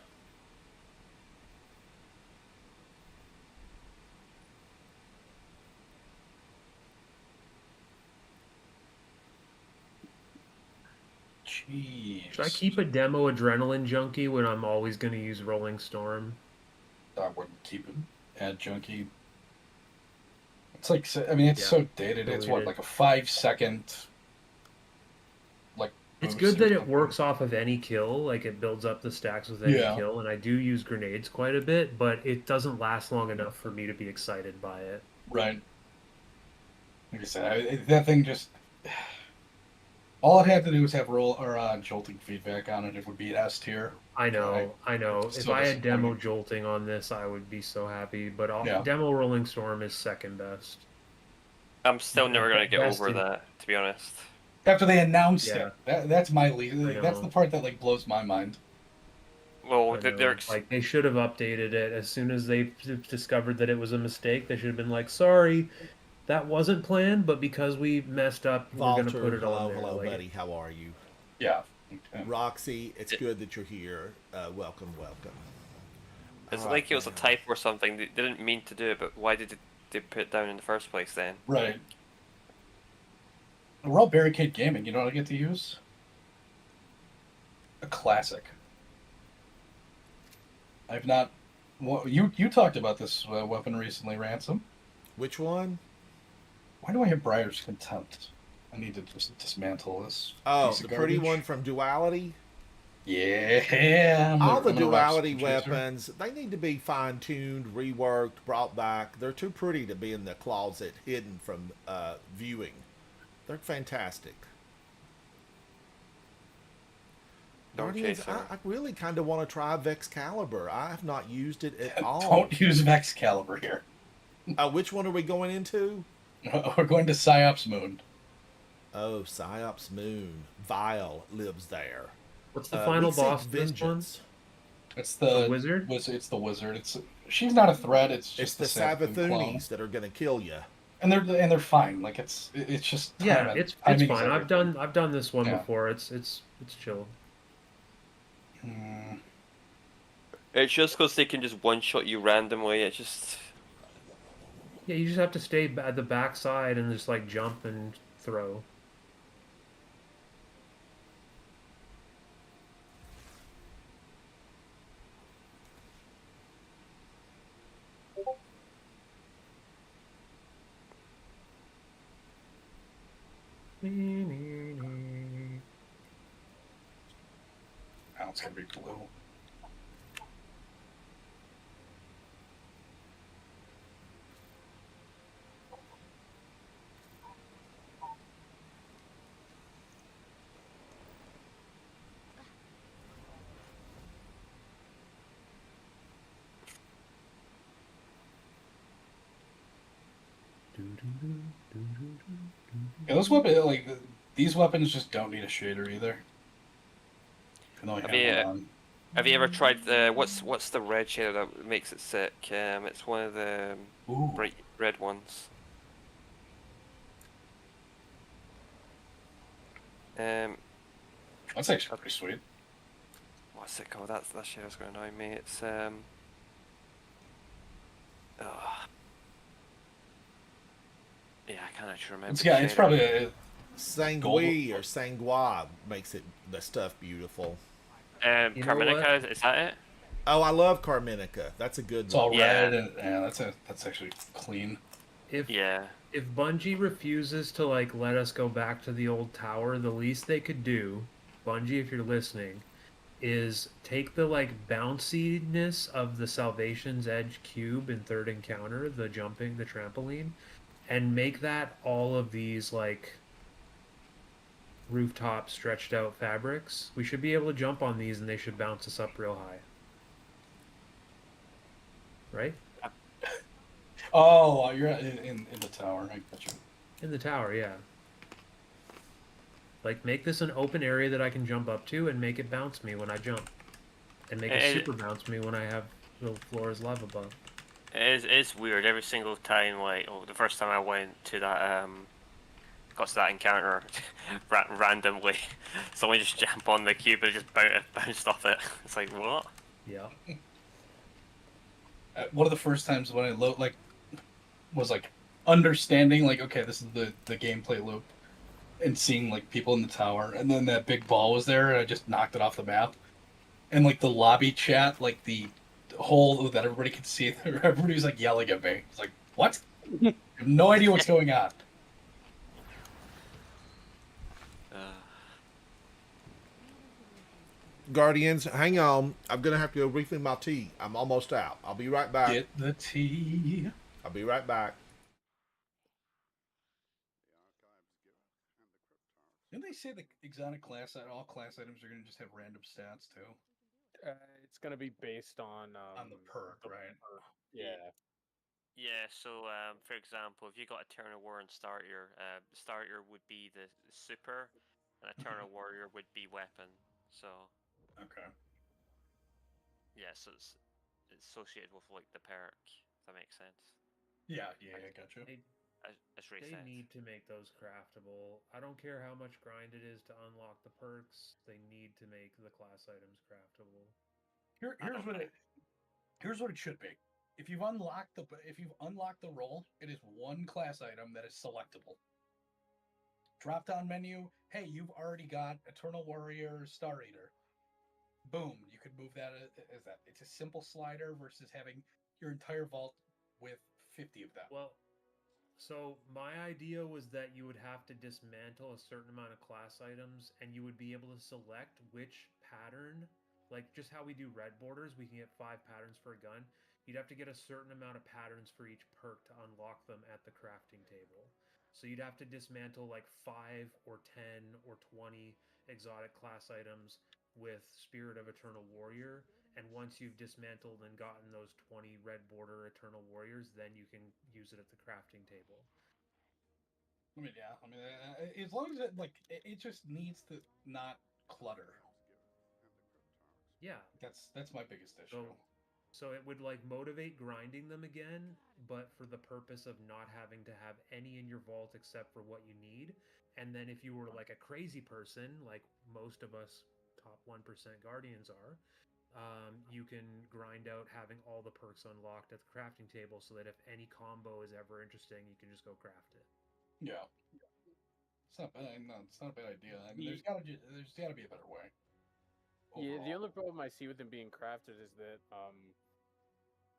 Jeez. Should I keep a demo Adrenaline Junkie when I'm always going to use Rolling Storm? I wouldn't keep it. Add junkie. It's like, I mean, it's so dated. It's what, like a 5-second. Like. It's boost good or that it something. works off of any kill, like it builds up the stacks with any Yeah. kill, and I do use grenades quite a bit, but it doesn't last long enough for me to be excited by it. Right. Like I said, that thing just. All it had to do was have jolting feedback on it. It would be S tier. I know. If Still I had demo disappointing. jolting on this, I would be so happy, but Yeah. demo Rolling Storm is second best. I'm still never gonna get Best over in- that, to be honest. After they announced Yeah. it, that's my lead. That's know. the part that like blows my mind. Well, I they're know. Like they should have updated it as soon as they discovered that it was a mistake. They should have been like, "Sorry, that wasn't planned, but because we messed up, we're gonna Valter, put it hello, on there." hello, Like, buddy. How are you? Yeah. Okay. Roxy, it's good that you're here. Welcome, welcome. It's Alright, like it was a man. type or something. They didn't mean to do it, but why did they put it down in the first place then? Right. We're all Barricade Gaming. You know what I get to use? A classic. I've not. Well, you talked about this weapon recently, Ransom. Which one? Why do I have Briar's Contempt? I need to just dismantle this. Oh, piece the of pretty garbage. one from Duality. Yeah. All the I'm gonna rock Duality some chaser. weapons, they need to be fine-tuned, reworked, brought back. They're too pretty to be in the closet, hidden from viewing. They're fantastic. Dark Guardians, Chaser. I really kind of want to try Vexcalibur. I have not used it at all. Don't use Vexcalibur here. Which one are we going into? We're going to Psyops Moon. Oh, Psyops Moon. Vile lives there. What's the We final seek boss of this one? vengeance. It's The wizard? It's the wizard. She's not a threat. It's It's just the Savathûn clone. Sabathunis that are going to kill you. And they're fine. Like it's just Yeah, timing. it's Timing is fine. everything. I've done this one Yeah. before. It's chill. It's just because they can just one-shot you randomly. It's just... Yeah, you just have to stay at the back side and just like jump and throw. Now it's gonna be blue. Yeah, those these weapons just don't need a shader either. Even though I have one on. Have you ever tried the what's the red shader that makes it sick? It's one of the bright red ones. That's actually pretty sweet. What's it called? That shader's going to annoy me. It's yeah, I can't actually remember. It's probably a Sangui or Sangua makes it the stuff beautiful. You know Carminica, is that it? Oh, I love Carminica. That's a good It's one. all red, and that's actually clean. If Bungie refuses to like let us go back to the old tower, the least they could do, Bungie, if you're listening, is take the like bounciness of the Salvation's Edge cube in third encounter, the jumping, the trampoline, and make that all of these like rooftop stretched out fabrics. We should be able to jump on these and they should bounce us up real high. Right? Oh, you're in the tower. I got you. In the tower, yeah. Like, make this an open area that I can jump up to and make it bounce me when I jump. And make it super bounce me when I have the floor's lava above. It's weird. Every single time, like, the first time I went to that, got to that encounter randomly, someone just jump on the cube and just bounced off it. It's like, what? Yeah. One of the first times when I was like understanding like, okay, this is the gameplay loop, and seeing like people in the tower, and then that big ball was there, and I just knocked it off the map, and like the lobby chat, like the hole that everybody could see, everybody was like yelling at me. It's like, what? I have no idea what's going on. Guardians, hang on. I'm gonna have to go refill my tea. I'm almost out. I'll be right back. Get the tea. I'll be right back. Didn't they say the exotic all class items are gonna just have random stats too? It's gonna be based on the perk, right? Yeah. Yeah, so for example, if you got Eternal War and Starter, Starter would be the super, and Eternal Warrior would be weapon. So. Okay. Yeah, so it's associated with like the perk. If that makes sense. Yeah, I got you. They need to make those craftable. I don't care how much grind it is to unlock the perks. They need to make the class items craftable. Here's what it should be. If you've unlocked the role, it is one class item that is selectable. Drop down menu. Hey, you've already got Eternal Warrior, Star Eater. Boom, you could move that as that. It's a simple slider versus having your entire vault with 50 of them. Well, so my idea was that you would have to dismantle a certain amount of class items, and you would be able to select which pattern, like just how we do red borders, we can get 5 patterns for a gun. You'd have to get a certain amount of patterns for each perk to unlock them at the crafting table. So you'd have to dismantle like 5 or 10 or 20 exotic class items with Spirit of Eternal Warrior, and once you've dismantled and gotten those 20 red border Eternal Warriors, then you can use it at the crafting table. I mean, yeah. I mean, as long as it just needs to not clutter. Yeah. That's my biggest issue. So it would like motivate grinding them again, but for the purpose of not having to have any in your vault except for what you need. And then if you were like a crazy person, like most of us top 1% Guardians are, you can grind out having all the perks unlocked at the crafting table so that if any combo is ever interesting, you can just go craft it. Yeah. It's not bad. No, it's not a bad idea. I mean, there's gotta be a better way. Yeah, the overall. only problem I see with them being crafted is that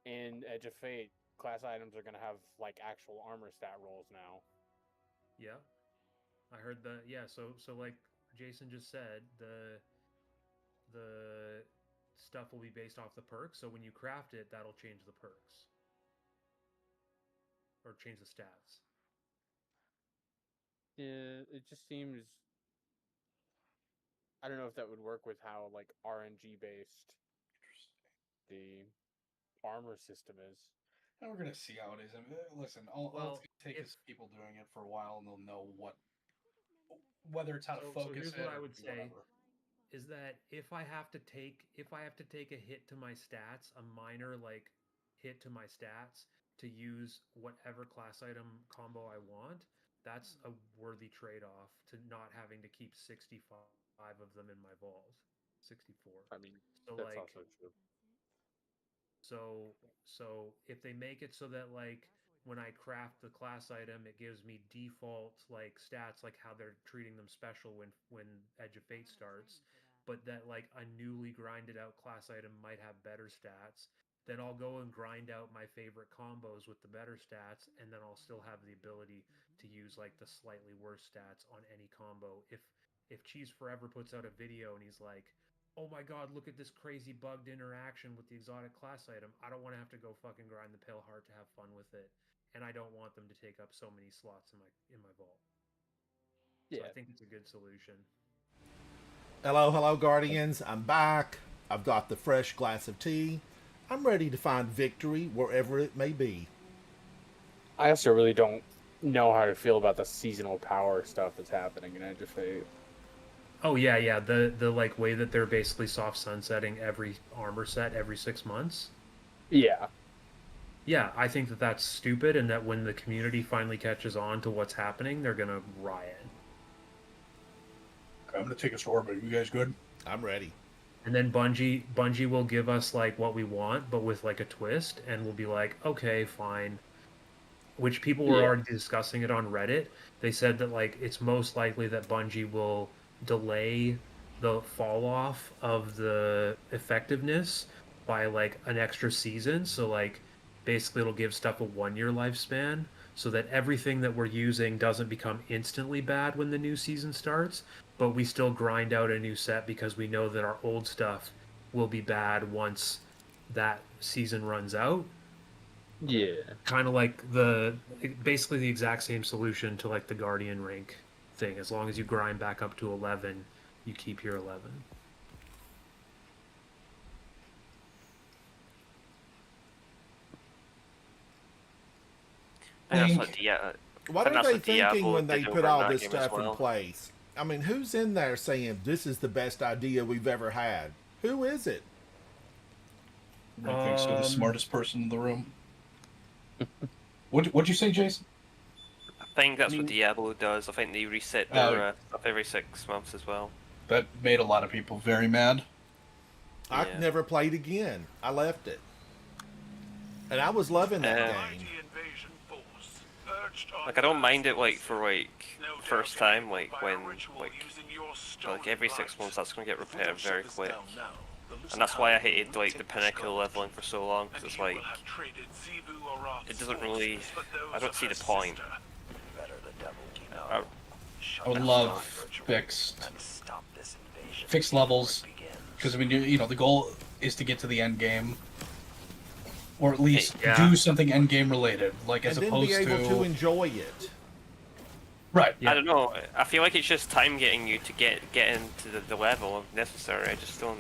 in Edge of Fate, class items are gonna have like actual armor stat rolls now. Yeah. I heard that. Yeah, so like Jason just said, the stuff will be based off the perks. So when you craft it, that'll change the perks. Or change the stats. Yeah, it just seems. I don't know if that would work with how like RNG based the armor system is. And we're gonna see how it is. I mean, listen, all it's gonna take is people doing it for a while, and they'll know whether it's how to focus. So here's it what I or would say whatever. is that if I have to take a hit to my stats, a minor like hit to my stats to use whatever class item combo I want, that's a worthy trade-off to not having to keep 65 of them in my vault. 64. I mean, So that's like also true. so if they make it so that like when I craft the class item, it gives me default like stats, like how they're treating them special when Edge of Fate starts, but that like a newly grinded out class item might have better stats, then I'll go and grind out my favorite combos with the better stats, and then I'll still have the ability to use like the slightly worse stats on any combo. If Cheese Forever puts out a video and he's like, oh my god, look at this crazy bugged interaction with the exotic class item, I don't want to have to go fucking grind the Pale Heart to have fun with it. And I don't want them to take up so many slots in my vault. So Yeah. I think it's a good solution. Hello, Guardians. I'm back. I've got the fresh glass of tea. I'm ready to find victory wherever it may be. I also really don't know how to feel about the seasonal power stuff that's happening in Edge of Fate. Oh yeah. The like way that they're basically soft sunsetting every armor set every 6 months. Yeah. Yeah, I think that that's stupid, and that when the community finally catches on to what's happening, they're gonna riot. Okay, I'm gonna take a store, but you guys good? I'm ready. And then Bungie will give us like what we want, but with like a twist, and we'll be like, okay, fine. Which people were already discussing it on Reddit. They said that like it's most likely that Bungie will delay the fall off of the effectiveness by like an extra season. So like basically it'll give stuff a 1-year lifespan, so that everything that we're using doesn't become instantly bad when the new season starts, but we still grind out a new set because we know that our old stuff will be bad once that season runs out. Yeah. Kind of like basically the exact same solution to like the Guardian rank thing. As long as you grind back up to 11, you keep your 11. I think that's what What and are that's they what thinking Diablo when they did put over all that this game as stuff well. in place? I mean, who's in there saying this is the best idea we've ever had? Who is it? I think so. The smartest person in the room. What'd you say, Jason? I think that's what Diablo does. I think they reset their stuff every 6 months as well. That made a lot of people very mad. I never played again. I left it. And I was loving that game. Like, I don't mind it, like, for, like, the first time, like, when, like every 6 months that's going to get repetitive very quick. And that's why I hated, like, the pinnacle leveling for so long, because it's like, it doesn't really, I don't see the point. I would love fixed levels, because I mean, you know, the goal is to get to the end game, or at least do something end game related, like as opposed to be able to enjoy it. Right. I don't know. I feel like it's just time getting you to get into the level necessary. I just don't.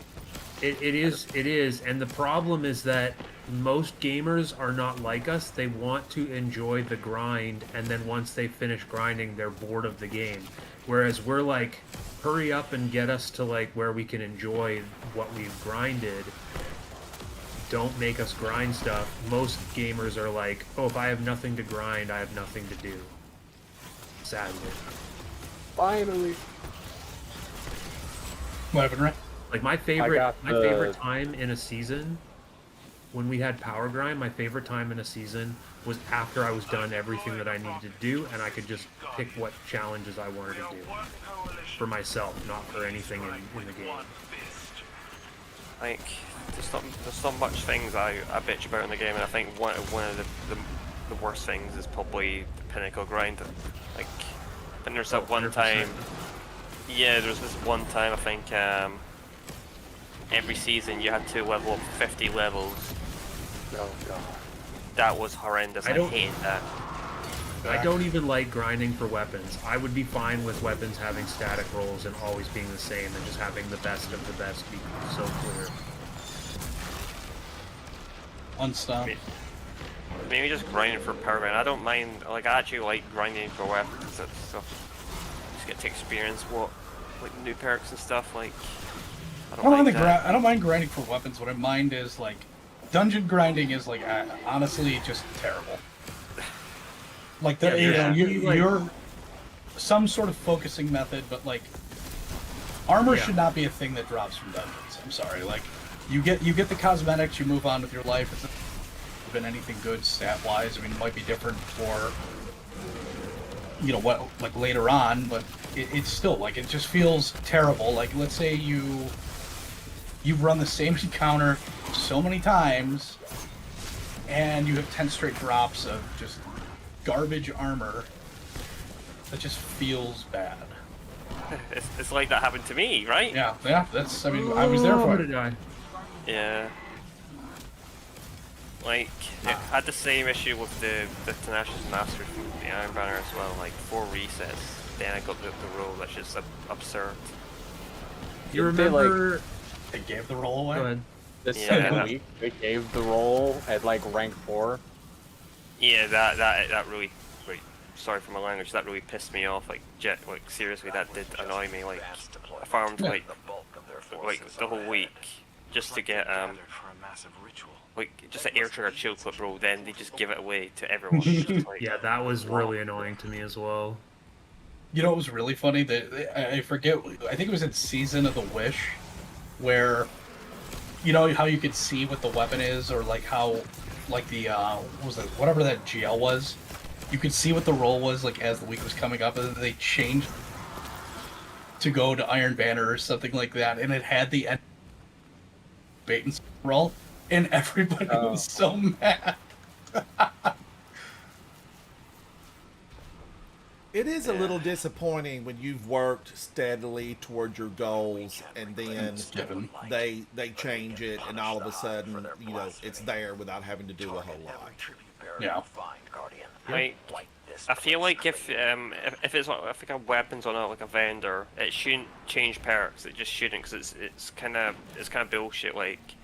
It is, and the problem is that most gamers are not like us. They want to enjoy the grind, and then once they finish grinding, they're bored of the game. Whereas we're like, hurry up and get us to like where we can enjoy what we've grinded. Don't make us grind stuff. Most gamers are like, oh, if I have nothing to grind, I have nothing to do. Sadly. Finally. What happened, right? Like my favorite time in a season, when we had power grind, my favorite time in a season was after I was done everything that I needed to do, and I could just pick what challenges I wanted to do for myself, not for anything in the game. Like, there's not much things I bitch about in the game, and I think one of the worst things is probably the pinnacle grind. Like, and there's that one 100%. time. Yeah, there's this one time I think every season you had to level up 50 levels. Oh god. That was horrendous. I hate that. I don't even like grinding for weapons. I would be fine with weapons having static rolls and always being the same, and just having the best of the best be so clear. Unstop. Maybe just grinding for power grind. I don't mind. Like, I actually like grinding for weapons and stuff. Just get to experience what, like, new perks and stuff. Like, I don't mind grinding for weapons. What I mind is like dungeon grinding is like honestly just terrible. Like you're some sort of focusing method, but like armor should not be a thing that drops from dungeons. I'm sorry. Like you get the cosmetics, you move on with your life. It's not been anything good stat wise. I mean, it might be different for what like later on, but it's still like it just feels terrible. Like let's say you've run the same encounter so many times, and you have 10 straight drops of just garbage armor. That just feels bad. It's like that happened to me, right? Yeah. That's. I mean, I was there for it. Yeah. Like, it had the same issue with the Tenacious Master from the Iron Banner as well. Like 4 resets, then I got the roll. That's just absurd. You remember? They gave the roll away. Go ahead. The second week, they gave the roll at like rank 4. Yeah, that really, like, sorry for my language, that really pissed me off. Like, seriously, that did annoy me. Like, I farmed like the whole week just to get like just an air trigger shield clip roll. Then they just give it away to everyone. Just, like, Yeah, that was really annoying to me as well. You know what was really funny? I forget. I think it was in Season of the Wish, where you know how you could see what the weapon is, or like how, like the what was it? Whatever that GL was, you could see what the roll was like as the week was coming up, and then they changed to go to Iron Banner or something like that, and it had the bait and roll, and everybody was so mad. It is a little disappointing when you've worked steadily towards your goals and then they change it and all of a sudden, it's there without having to do a whole lot. Yeah. I feel like if it's like a weapons on a vendor, it shouldn't change perks. It just shouldn't, because it's kind of bullshit. Like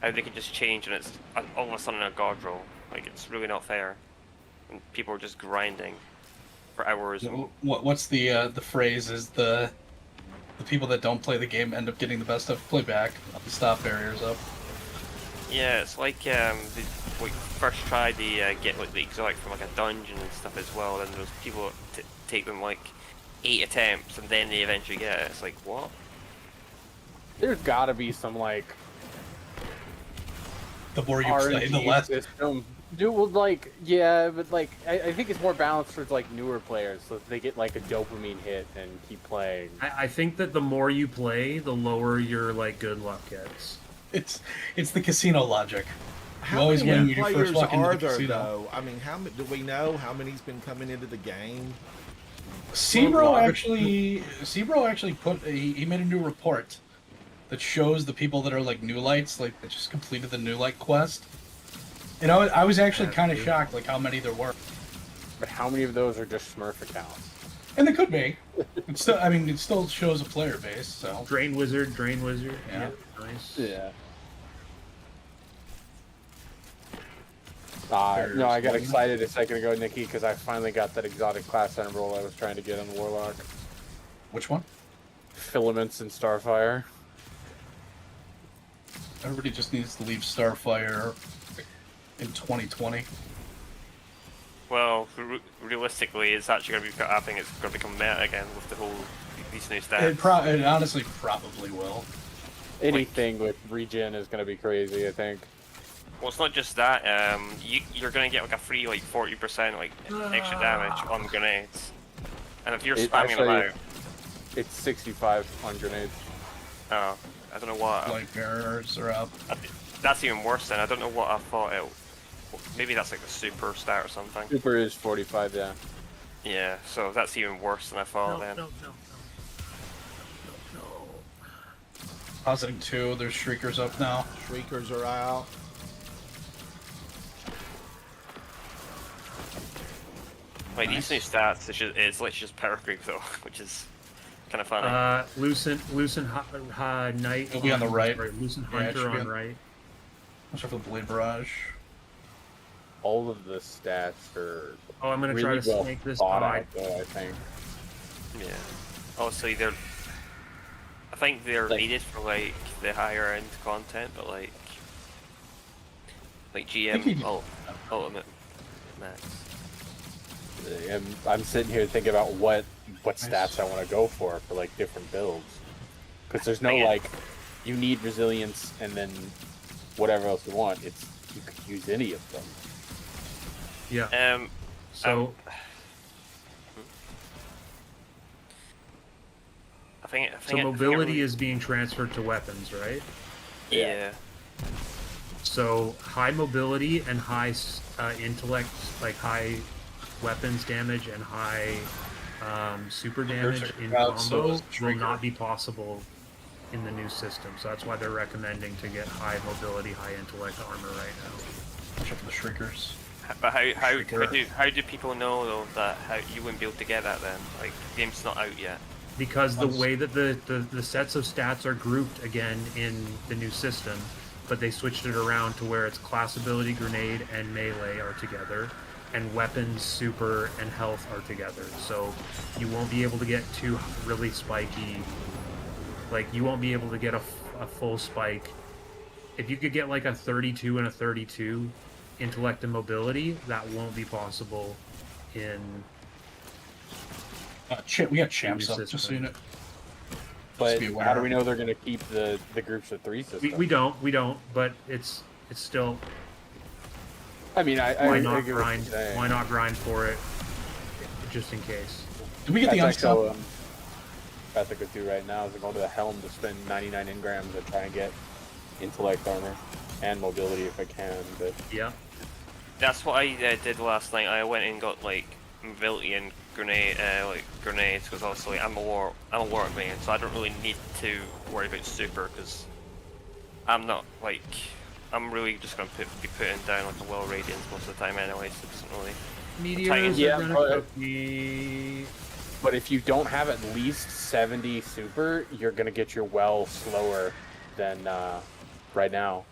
how they can just change and it's all of a sudden a god roll. Like, it's really not fair. And people are just grinding for hours. What's the phrase is the people that don't play the game end up getting the best stuff playback. The stop barriers up. Yeah, it's like we first tried the get like the exotic from like a dungeon and stuff as well, and there's people that take them like 8 attempts and then they eventually get it. It's like, what? There's gotta be some like the more you play, the less system. Dude, well, like, yeah, but like, I think it's more balanced for like newer players, so they get like a dopamine hit and keep playing. I think that the more you play, the lower your like good luck gets. It's the casino logic. How many players are there though? I mean, do we know how many's been coming into the game? Sebro actually put he made a new report that shows the people that are like new lights, like that just completed the new light quest. You know, I was actually kind of shocked, like how many there were. But how many of those are just Smurf accounts? And they could be. It's still, I mean, it still shows a player base. So Drain Wizard. Yeah. Nice. Yeah. No, I got excited a second ago, Nikki, because I finally got that exotic class emerald I was trying to get on the Warlock. Which one? Filaments and Starfire. Everybody just needs to leave Starfire in 2020. Well, realistically, it's actually going to be. I think it's going to become meta again with the whole these new stats. It honestly probably will. Anything with regen is going to be crazy, I think. Well, it's not just that. You're going to get like a free 40% extra damage on grenades, and if you're spamming them out, it's 65 on grenades. oh, I don't know what. Light bearers are up. That's even worse. Then I don't know what I thought it. Maybe that's like the super stat or something. Super is 45, yeah. Yeah, so that's even worse than I thought. Then. No. Positing 2, there's Shriekers up now. Shriekers are out. Like these new stats, it's literally just power creep though, which is kind of funny. Lucent Knight. It'll be on the right. Sorry, Lucent Yeah, it Hunter should be on on- right. Watch out for the Blade Barrage. All of the stats are Oh, I'm gonna really try to well snake this thought Oh, pod. out, though, I think. Yeah. Also, they're. I think they're needed for like the higher end content, but like GM Ultimate Max. I'm sitting here thinking about what stats I want to go for like different builds, because there's no like you need resilience and then whatever else you want. It's you could use any of them. Yeah. So I think mobility is being transferred to weapons, right? Yeah. So high mobility and high intellect, like high weapons damage and high super damage in combo will not be possible in the new system. So that's why they're recommending to get high mobility, high intellect armor right now. Watch out for the Shriekers. But how do people know though that you wouldn't be able to get that then? Like the game's not out yet. Because the way that the sets of stats are grouped again in the new system, but they switched it around to where it's class ability, grenade, and melee are together, and weapons, super, and health are together. So you won't be able to get two really spiky, like you won't be able to get a full spike. If you could get like a 32 and a 32 intellect and mobility, that won't be possible in We got champs up, just so you know. But how do we know they're going to keep the groups of 3 system? We don't, but it's still. I mean, why not grind? Why not grind for it, just in case? Did we get the unstop? That's I could do right now is go to the helm to spend 99 engrams and try and get intellect armor and mobility if I can. But yeah, that's what I did last night. I went and got like mobility and grenades because obviously I'm a war main, so I don't really need to worry about super because I'm not like I'm really just gonna be putting down like a well radiance most of the time anyway, so it doesn't really. Meteors are gonna cook me. But if you don't have at least 70 super, you're gonna get your well slower than right now.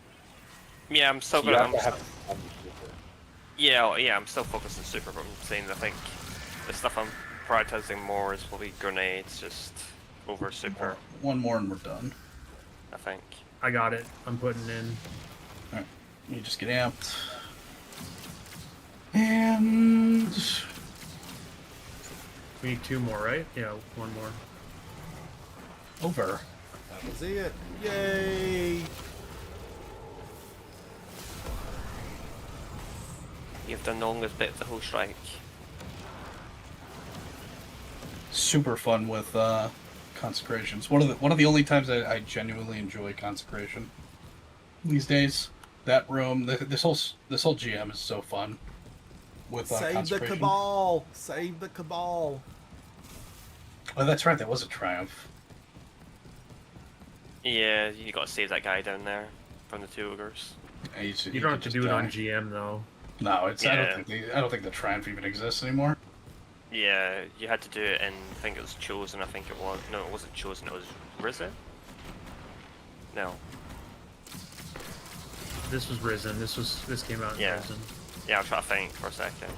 Yeah, I'm still So gonna. Yeah, I'm still focused on super, but I'm saying I think the stuff I'm prioritizing more is probably grenades, just over super. One more and we're done. I think. I got it. I'm putting in. Alright, you just get amped. And we need 2 more, right? Yeah, 1 more. Over. That was it. Yay! You've done the longest bit of the whole strike. Super fun with consecrations. One of the only times I genuinely enjoy consecration these days. That room, this whole GM is so fun. With Save the Cabal! Save the Cabal! Oh, that's right. That was a triumph. Yeah, you gotta save that guy down there from the 2 ogres. Yeah, You don't have to do it on GM though. No, it's. Yeah. I don't think the triumph even exists anymore. Yeah, you had to do it, and I think it was chosen. I think it was. No, it wasn't chosen. It was Risen. No. This was Risen. This came out in Yeah. Risen. Yeah, I'll try to think for a second.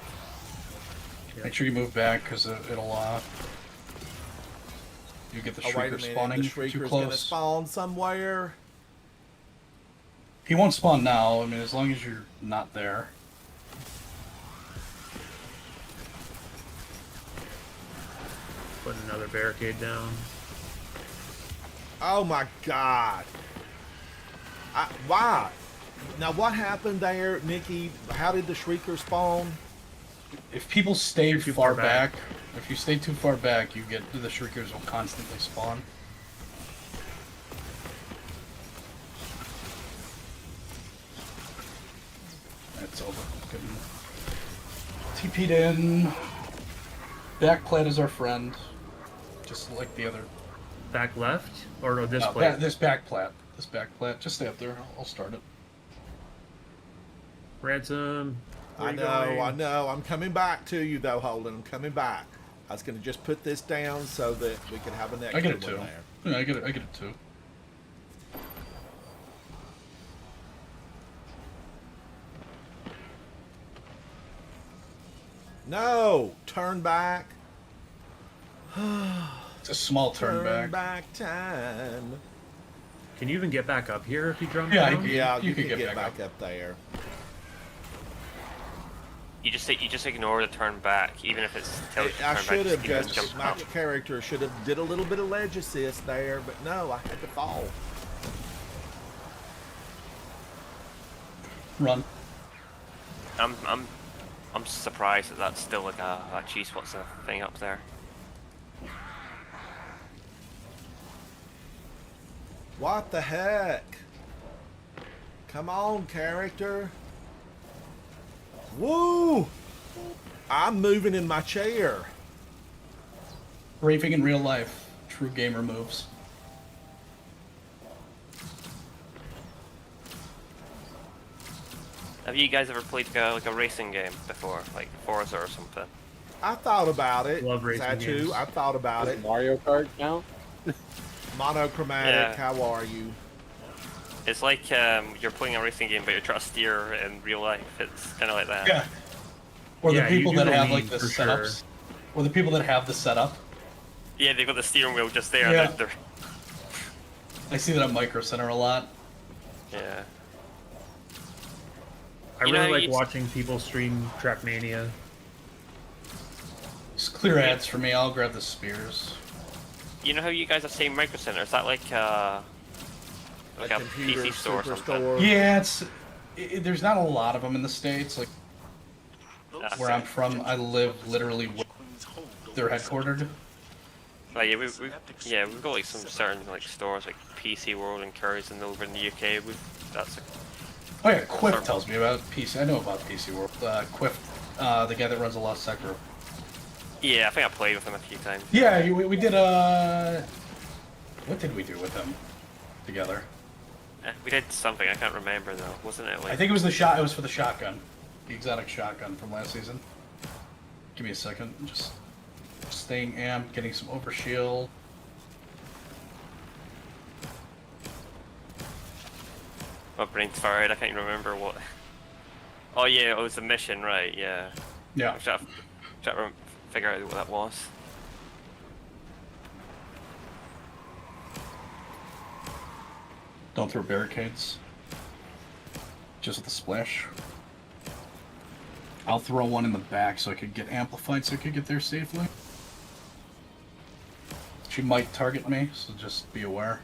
Make sure you move back, because it'll, you get the Oh, wait a Shrieker minute. spawning The too Shrieker's going to close. spawn somewhere. He won't spawn now, I mean, as long as you're not there. Put another barricade down. Oh my god. Why? Now what happened there, Nikki? How did the Shrieker spawn? If people stay You're too far far back. back, if you stay too far back, you get the Shriekers will constantly spawn. It's over. Getting TP'd in. Backplat is our friend, just like the other. Back left? Or no, this No, place? this backplat. This backplat. Just stay up there. I'll start it. Ransom. where I you know, going? I know. I'm coming back to you though, Holden. I'm coming back. I was going to just put this down so that we can have an extra I get it one too. there. Yeah, I get it. I get it too. No! Turn back. It's a small turn back. time. Can you even get back up here if you jump Yeah, down? Yeah, You you could can get get back back up there. You just ignore the turn back, even if it's tells you to I turn should back. have keep just, jumping my up. character should have did a little bit of ledge assist there, but no, I had to fall. Run. I'm surprised that that's still like a cheese what's a thing up there. What the heck? Come on, character. Woo! I'm moving in my chair. Raving in real life. True gamer moves. Have you guys ever played like a racing game before, like Forza or something? I thought about it. Love racing Satu, games. I thought about Does it. Mario Kart now? Monochromatic, Yeah. how are you? It's like you're playing a racing game, but you're trying to steer in real life. It's kind of like that. Yeah. Or Yeah, the people you do that the have lead like the for setups. sure. Or the people that have the setup. Yeah, they've got the steering wheel just there. Yeah. They're, I see that on Micro Center a lot. yeah. I You really know, like you- watching people stream Trackmania. Just clear ads for me. I'll grab the spears. You know how you guys are saying Micro Center? Is that like a computer PC store or something? superstore. Yeah, there's not a lot of them in the States. Like That's where it. I'm from, I live literally where they're headquartered. Like, yeah, we've got like some certain like stores like PC World and Curry's, and over in the UK, that's a, Oh yeah, Quiff tells me about PC. I know about PC World. Quiff, the guy that runs a Lost Sector. yeah. I think I played with him a few times. Yeah, we did what did we do with him together? We did something. I can't remember though. Wasn't it like? I think it was the shot. It was for the shotgun, the exotic shotgun from last season. Give me a second. Just staying amped, getting some overshield. My brain's fried. I can't even remember what. Oh yeah, it was the mission, right? Yeah. Yeah. I'm trying to figure out what that was. Don't throw barricades. Just with the splash. I'll throw one in the back so I could get amplified so I could get there safely. She might target me, so just be aware.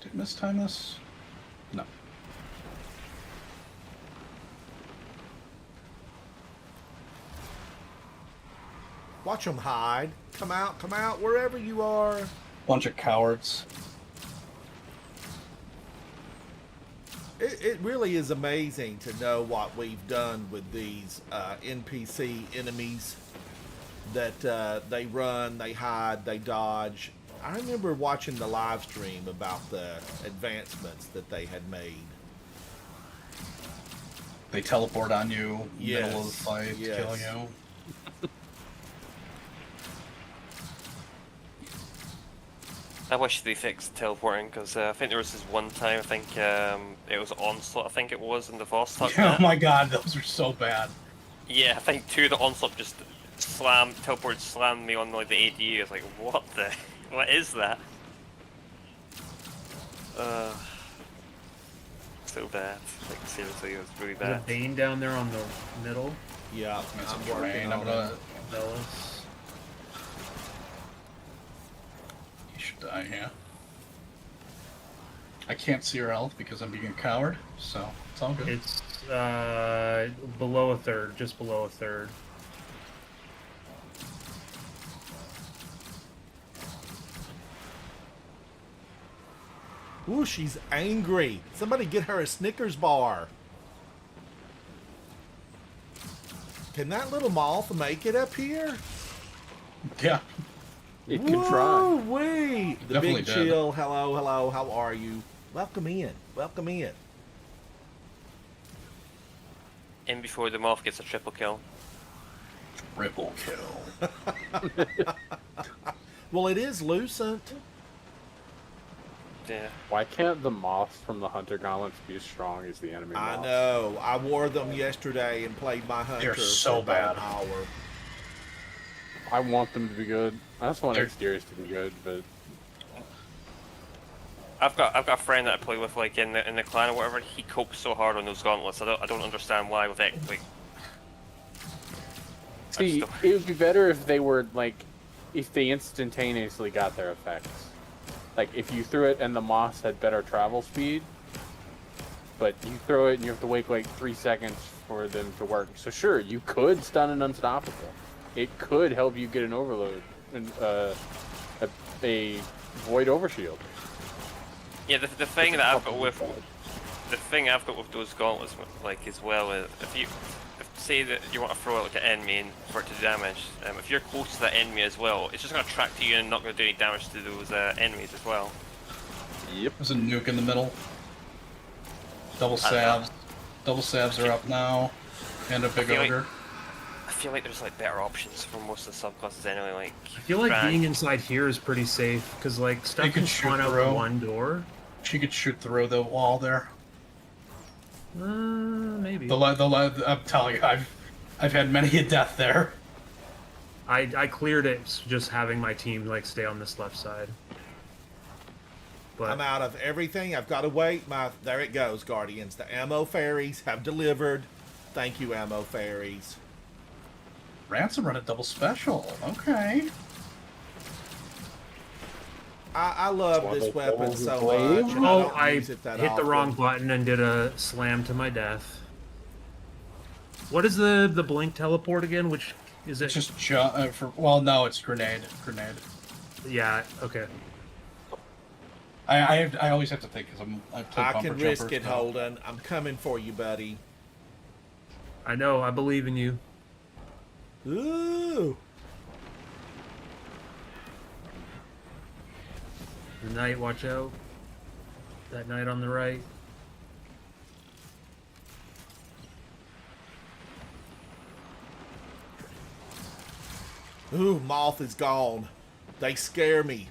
Did I mistime this? No. Watch them hide. Come out, wherever you are. Bunch of cowards. It really is amazing to know what we've done with these NPC enemies that they run, they hide, they dodge. I remember watching the live stream about the advancements that they had made. They teleport on you, Yes, middle of the fight, yes. kill you. I wish they fixed teleporting, because I think there was this one time, I think it was Onslaught, I think it was, in the Voss Tuck Oh net. my god, those are so bad. Yeah, I think 2 of the Onslaught just slammed me on like the AD. I was like, what is that? So bad. Like, seriously, it was really There's a bad. Bane down there on the middle. Yeah, That's I'm a working drain. on I'm it. gonna. Velas. You should die, yeah. I can't see her health because I'm being a coward, so it's all good. It's below a third, just below a third. Ooh, she's angry. Somebody get her a Snickers bar. Can that little moth make it up here? Yeah. It can try. Wait, the Definitely big did. chill. Hello, hello. How are you? Welcome in. Welcome in. In before the moth gets a triple kill. Triple kill. Well, it is Lucent. Yeah. Why can't the moths from the Hunter Gauntlets be as strong as the enemy I moths? know. I wore them yesterday and played my hunter They're so for about bad. an hour. I want them to be good. I just want They're- exteriors to be good, but I've got a friend that I play with, like in the clan or whatever. He copes so hard on those gauntlets. I don't understand why. With it, like, see, just it would be better if they were like, if they instantaneously got their effects. Like if you threw it and the moths had better travel speed, but you throw it and you have to wait like 3 seconds for them to work. So sure, you could stun an unstoppable. It could help you get an overload and a void overshield. yeah, the thing that I've got with those gauntlets, like as well, is if say that you want to throw it like an enemy and for it to do damage, if you're close to that enemy as well, it's just going to track to you and not going to do any damage to those enemies as well. Yep. There's a nuke in the middle. Double I don't know. sabs. Double sabs are up now. And a big feel like- ogre. I feel like there's like better options for most of the subclasses anyway. Like I feel like Brand. being inside here is pretty safe because like stuff could can shoot spawn out through. one door. She could shoot through the wall there. Maybe. I'm telling you, I've had many a death there. I cleared it just having my team like stay on this left side. But I'm out of everything. I've got to wait. There it goes, Guardians. The ammo fairies have delivered. Thank you, ammo fairies. Ransom run a double special. Okay. I love One of this those weapon doubles so of blade? much. oh, don't I use it that hit the often. wrong button and did a slam to my death. What is the blink teleport again? Which is it? It's just well, no, it's grenade. Grenade. Yeah. Okay. I always have to think because I play I bumper can risk jumpers it, now. Holden. I'm coming for you, buddy. I know. I believe in you. Ooh. The knight, watch out. That knight on the right. Ooh, Moth is gone. They scare me.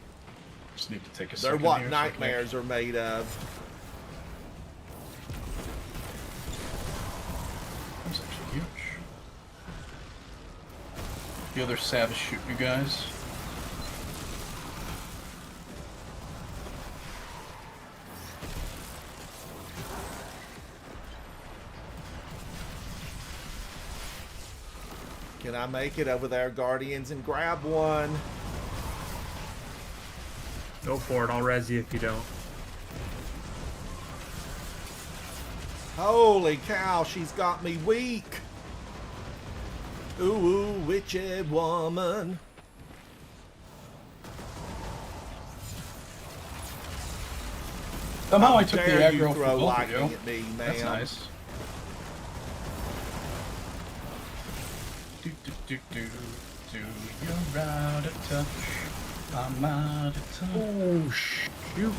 Just need to take a They're second what here so I can- nightmares are made of. That's actually huge. The other sab is shooting you guys. Can I make it over there, Guardians, and grab one? Go for it. I'll res you if you don't. Holy cow, she's got me weak. Ooh, witchy woman. Somehow I took the Dare you aggro for throw both of you. lightning at me, That's ma'am. nice. Do you're out of touch. I'm out of touch. Oh shoot!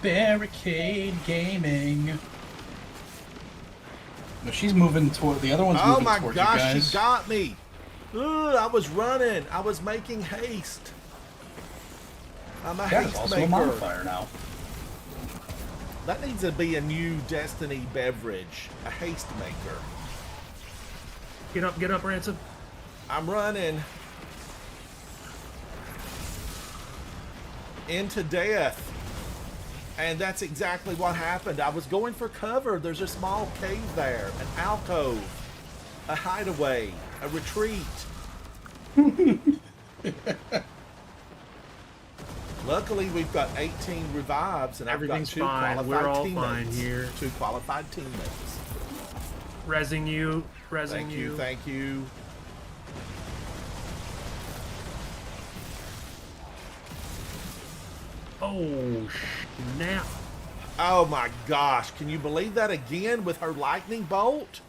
Barricade gaming. No, she's moving toward the other one's Oh moving my towards gosh, you guys. she got me. Ugh, I was running. I was making haste. I'm a That haste is also maker. a modifier now. That needs to be a new Destiny beverage. A haste maker. Get up, Ransom. I'm running. Into death. And that's exactly what happened. I was going for cover. There's a small cave there, an alcove, a hideaway, a retreat. Luckily, we've got 18 revives, and Everything's I've got 2 fine. qualified We're all teammates. fine here. 2 qualified teammates. Rezzing you. Thank you, thank you. Oh, snap. Oh my gosh, can you believe that again with her lightning bolt?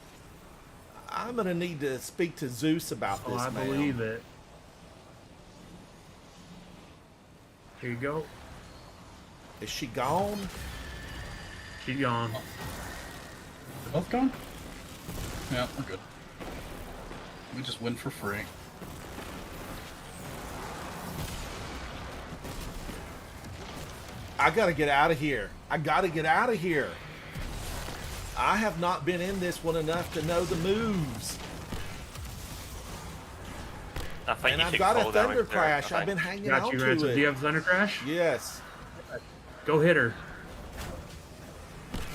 I'm gonna need to speak to Zeus about Oh, this, I man. believe it. Here you go. Is she gone? She gone. They're both gone? Yeah, we're good. We just win for free. I gotta get out of here. I gotta get out of here. I have not been in this one enough to know the moves. I think And you I've take got a full damage thunder there, crash. I I've been think. hanging Got on you, to Ransom. it. Do you have Thunder Crash? Yes. Go hit her.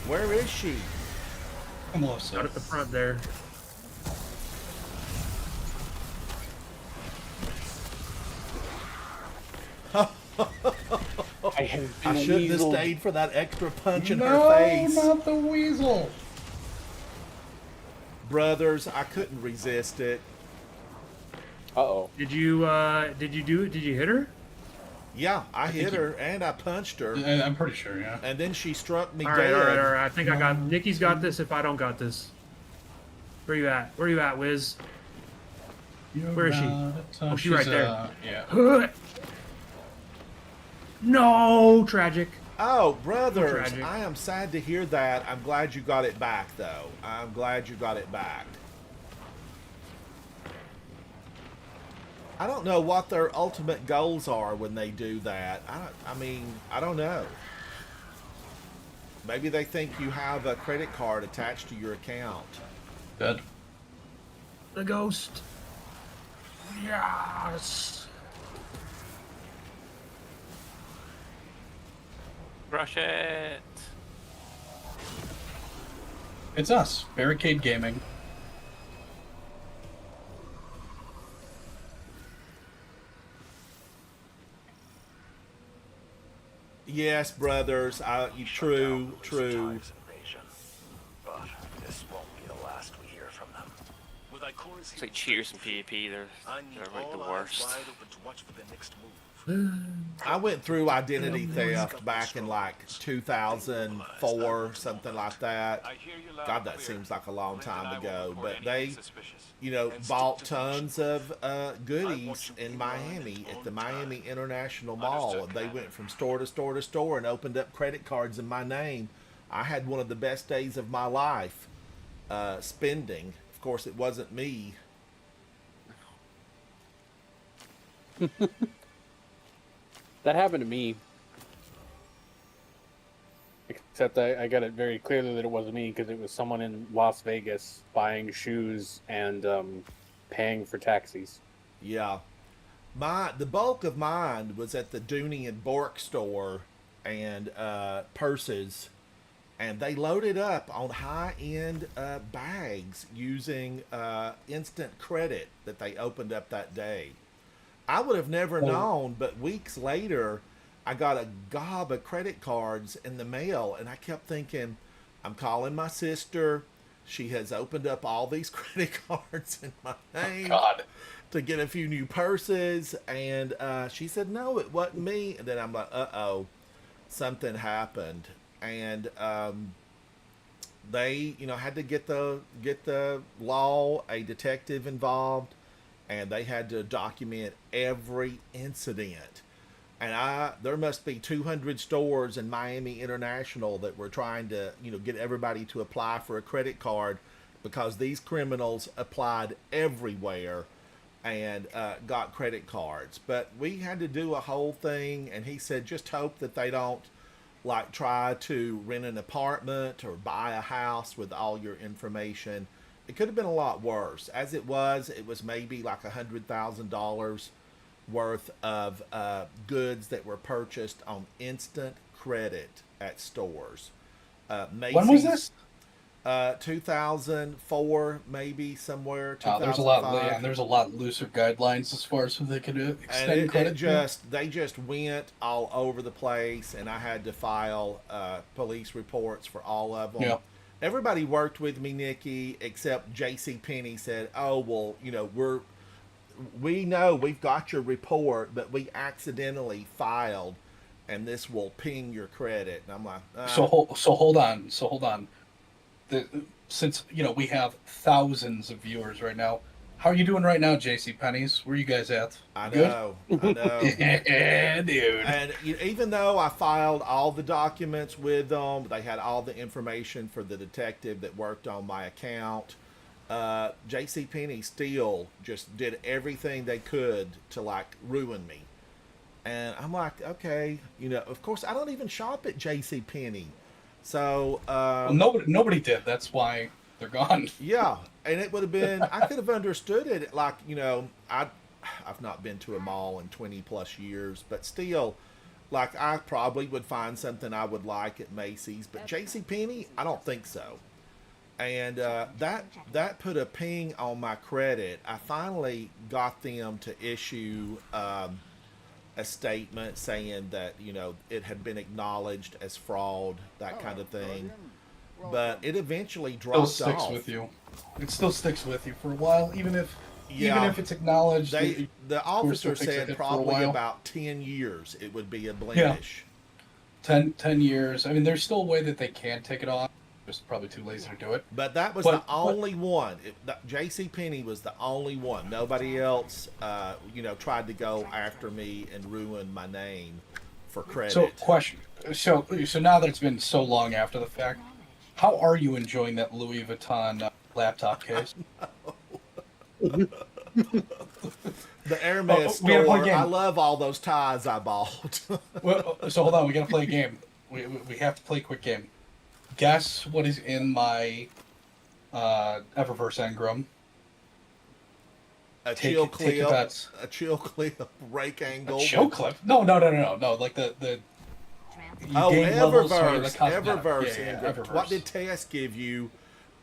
Where is she? I'm lost. Out at the front there. I have been I shouldn't have weaseled. stayed for that extra punch in No, her face. not the weasel. Brothers, I couldn't resist it. Uh-oh. Did you do it? Did you hit her? Yeah, I hit think you- her and I punched her. I'm pretty sure, yeah. And then she struck me All dead. right, all right. I think I got. Nikki's got this. If I don't got this, where you at? Where you at, Wiz? Where is she? Oh, she's right there. Yeah. No, tragic. Oh, brothers, Tragic. I am sad to hear that. I'm glad you got it back, though. I'm glad you got it back. I don't know what their ultimate goals are when they do that. I mean, I don't know. Maybe they think you have a credit card attached to your account. Dead. The ghost. Yes. Crush it. It's us, Barricade Gaming. Yes, brothers. True. But this won't be the last we hear from them. With Ikoris It's like cheaters in PvP. They're like the worst. wide open to watch for the next move. I went through identity theft back in like 2004, something like that. I hear you loud God, and that clear. seems like a long Link and I time will ago. report But anything they, suspicious. you know, And bought stick to the tons of goodies in Miami at the Miami International Mall. Understood, And they Commander. went from store to store to store and opened up credit cards in my name. I had one of the best days of my life spending. Of course, it wasn't me. That happened to me. Except I got it very clearly that it wasn't me because it was someone in Las Vegas buying shoes and paying for taxis. Yeah. The bulk of mine was at the Dooney and Bork store and purses, and they loaded up on high-end bags using instant credit that they opened up that day. I would have never known, but weeks later, I got a gob of credit cards in the mail, and I kept thinking, I'm calling my sister. She has opened up all these credit cards in my name God. to get a few new purses, and she said, no, it wasn't me. And then I'm like, uh-oh, something happened. And they, had to get the law, a detective involved, and they had to document every incident. And there must be 200 stores in Miami International that were trying to, get everybody to apply for a credit card. because these criminals applied everywhere and got credit cards. But we had to do a whole thing, and he said just hope that they don't like try to rent an apartment or buy a house with all your information. It could have been a lot worse. As it was maybe like $100,000 worth of goods that were purchased on instant credit at stores. When was this? 2004, maybe somewhere. There's a lot. Yeah, and there's a lot looser guidelines as far as who they could extend credit to. They just went all over the place, and I had to file police reports for all of them. Yeah. Everybody worked with me, Nikki, except J.C. Penney said, "Oh well, we know we've got your report, but we accidentally filed, and this will ping your credit." And I'm like, So hold on. Since we have thousands of viewers right now, how are you doing right now, JC Penney's? Where are you guys at? I Good? know. Yeah, dude. And even though I filed all the documents with them, they had all the information for the detective that worked on my account. J.C. Penney still just did everything they could to like ruin me. And I'm like, okay, of course I don't even shop at J.C. Penney. So Well, nobody did. That's why they're gone. yeah, and it would have been, I could have understood it. Like, I've not been to a mall in 20 plus years, but still, like, I probably would find something I would like at Macy's, but JCPenney, I don't think so. And that put a ping on my credit. I finally got them to issue a statement saying that it had been acknowledged as fraud, that kind of thing. But it eventually dropped Still sticks off. with you. It still sticks with you for a while, even if Yeah. it's acknowledged. The officer still fix said it for a probably while. about 10 years it would be a blemish. 10 years. I mean, there's still a way that they can take it off. Just probably too lazy to do it. But that was the only one. J.C. Penney was the only one. Nobody else, tried to go after me and ruin my name for credit. So, question. So now that it's been so long after the fact, how are you enjoying that Louis Vuitton laptop case? The Hermes we gotta play a store. game. I love all those ties I bought. Well, so hold on, we gotta play a game. We have to play a quick game. Guess what is in my Eververse engram? a Take- chill take your clip. bets. A chill clip. Rake angle. A show clip? No, like the Oh, gain levels, sorry, the Eververse. cosmetic. Eververse. Yeah, Ingrid. Eververse. What did Tess give you?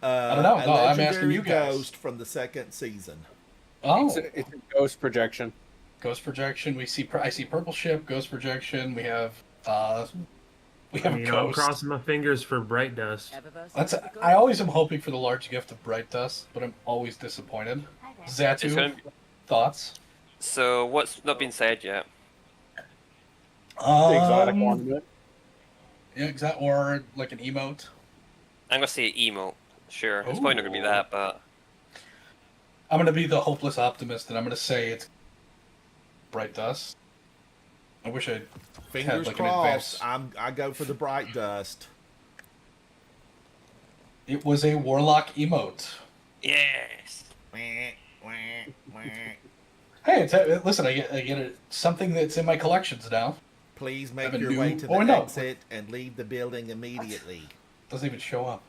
I don't know. A No, I'm asking legendary you guys. ghost from the second season. Oh, It's a ghost projection. ghost projection. I see purple ship. Ghost projection. We have a I'm ghost. crossing my fingers for Bright Dust. I always am hoping for the large gift of Bright Dust, but I'm always disappointed. It's Zatu, gonna- thoughts? So what's not been said yet? The exotic ornament. Yeah, or like an emote. I'm gonna say emote. Sure, it's probably not gonna be that, but I'm gonna be the hopeless optimist, and I'm gonna say it's Bright Dust. I wish I Fingers like an crossed. advance. I go for the bright dust. It was a warlock emote. yes. Hey, listen, I get something that's in my collections now. Please Have make a your new- way to the or no. exit and leave the building immediately. Doesn't even show up.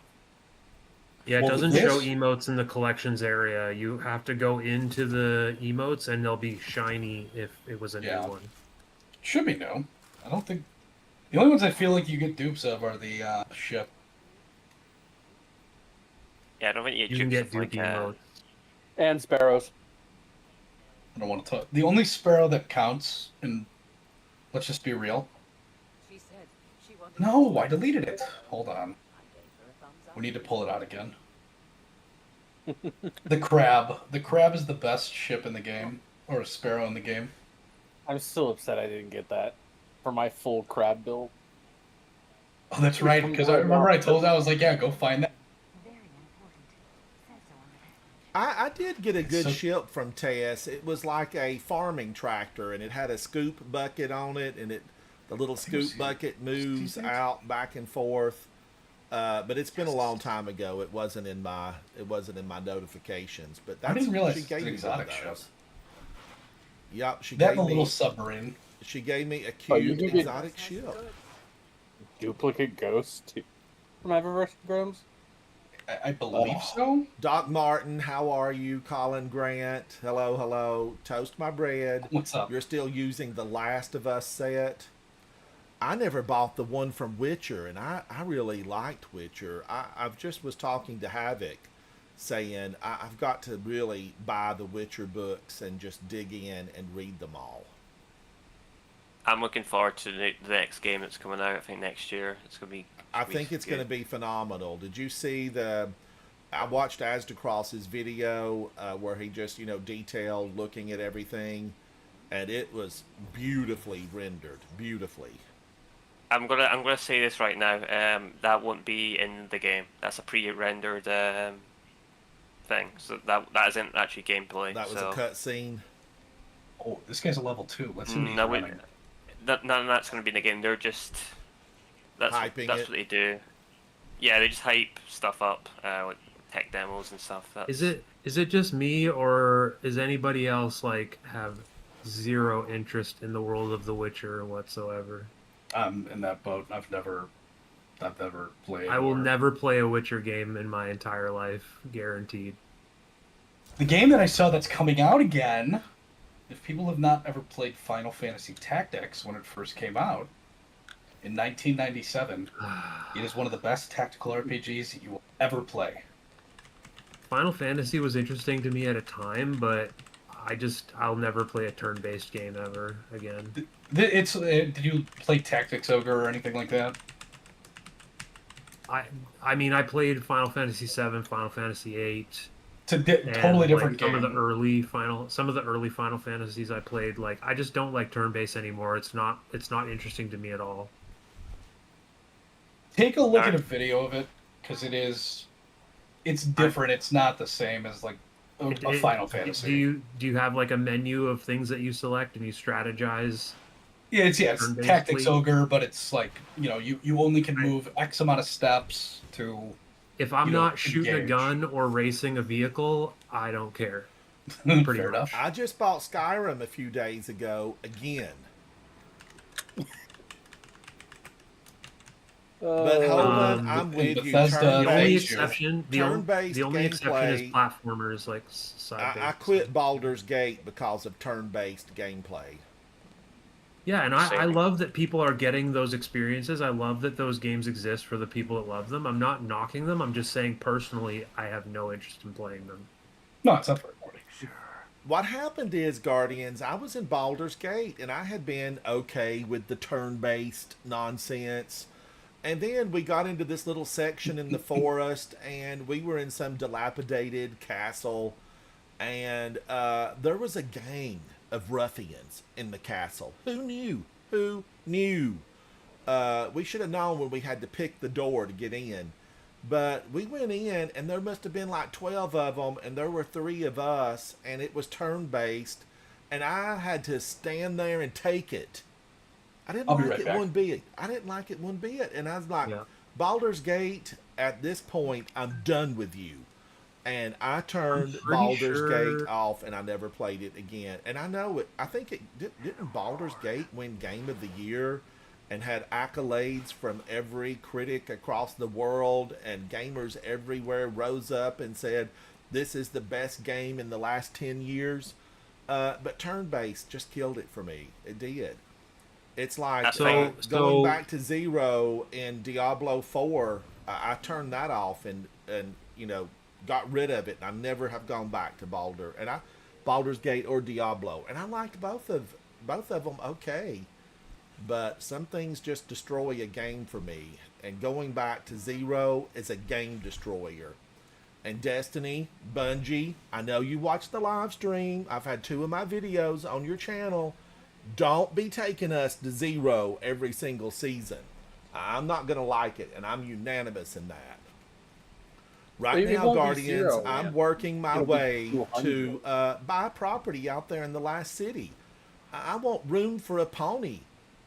Yeah, it Well, doesn't this- show emotes in the collections area. You have to go into the emotes and they'll be shiny if it was a Yeah. new one. Should be no. I don't think. The only ones I feel like you get dupes of are the ship. Yeah, I don't think You can get like, dupe emotes. And sparrows. I don't want to talk. The only sparrow that counts, and let's just be real. She said she wanted No, I deleted it. Hold on. We need to pull it out again. The crab. The crab is the best ship in the game, or a sparrow in the game. I'm still upset I didn't get that for my full crab build. Oh, that's right. Because I remember I told you, I was like, yeah, go find that. I did get a good So- ship from Tess. It was like a farming tractor, and it had a scoop bucket on it, and the little scoop see- bucket do you moves see it? out back and forth. But it's been a long time ago. It wasn't in my notifications. But that's, I didn't realize she it's gave an me one of exotic those. ship. Yep, she That gave and a me. little submarine. She gave me a Oh, you cute can get- exotic ship. Duplicate Ghost too, from Eververse Grams. I believe so. Doc Martin, how are you? Colin Grant, hello, hello. Toast my bread. What's up? You're still using the Last of Us set. I never bought the one from Witcher, and I really liked Witcher. I've just was talking to Havoc, saying I've got to really buy the Witcher books and just dig in and read them all. I'm looking forward to the next game that's coming out. I think next year it's gonna be. I think it's going to be phenomenal. Did you see I watched Asdacross's video where he just, detailed looking at everything, and it was beautifully rendered. Beautifully. I'm gonna say this right now. That won't be in the game. That's a pre-rendered thing. So that isn't actually gameplay. That was so. a cutscene. Oh, this guy's a level 2. Let's see what he's No, running. none of that's going to be in the game. They're just that's Hyping that's it. what they do. Yeah, they just hype stuff up, like tech demos and stuff. Is it just me, or is anybody else like have zero interest in the world of The Witcher whatsoever? I'm in that boat. I've never played. I will or- never play a Witcher game in my entire life, guaranteed. The game that I saw that's coming out again, if people have not ever played Final Fantasy Tactics when it first came out, in 1997, it is one of the best tactical RPGs that you will ever play. Final Fantasy was interesting to me at a time, but I'll never play a turn-based game ever again. Did you play Tactics Ogre or anything like that? I mean, I played Final Fantasy VII, Final Fantasy VIII. It's a and, totally different like, game. Some of the early Final Fantasies I played, like I just don't like turn-based anymore. It's not interesting to me at all. Take a look at a video of it, because it's different. It's not the same as like a Final Fantasy. Do you have like a menu of things that you select and you strategize? Yeah, it's turn-based Tactics league? Ogre, but it's like you only can move X amount of steps to. If I'm you know, not shooting engage. a gun or racing a vehicle, I don't care. Fair much. enough. I just bought Skyrim a few days ago again. But hold on, I'm with you. Bethesda- The only Turn-based- exception, turn-based the only exception is gameplay- platformers like side-based. I quit Baldur's Gate because of turn-based gameplay. Yeah, and I Same. love that people are getting those experiences. I love that those games exist for the people that love them. I'm not knocking them. I'm just saying personally, I have no interest in playing them. No, it's not for everybody. What happened is, Guardians, I was in Baldur's Gate, and I had been okay with the turn-based nonsense. And then we got into this little section in the forest, and we were in some dilapidated castle, and there was a gang of ruffians in the castle. Who knew? Who knew? We should have known when we had to pick the door to get in. But we went in, and there must have been like 12 of them, and there were 3 of us, and it was turn-based, and I had to stand there and take it. I didn't I'll be like right it back. one bit. I didn't like it one bit. And I was like, Yeah. Baldur's Gate, at this point, I'm done with you. And I turned pretty Baldur's sure- Gate off, and I never played it again. And I know it. I think it didn't Baldur's Gate win Game of the Year and had accolades from every critic across the world, and gamers everywhere rose up and said, this is the best game in the last 10 years. But turn-based just killed it for me. It did. It's like So- going back to Zero in Diablo 4. I turned that off and got rid of it. And I never have gone back to Baldur's Gate or Diablo, and I liked both of them okay. But some things just destroy a game for me, and going back to Zero is a game destroyer. And Destiny, Bungie, I know you watched the live stream. I've had 2 of my videos on your channel. Don't be taking us to Zero every single season. I'm not going to like it, and I'm unanimous in that. Right It now, won't be Guardians, zero, I'm man. working my It'll be way 200. to buy property out there in the last city. I want room for a pony.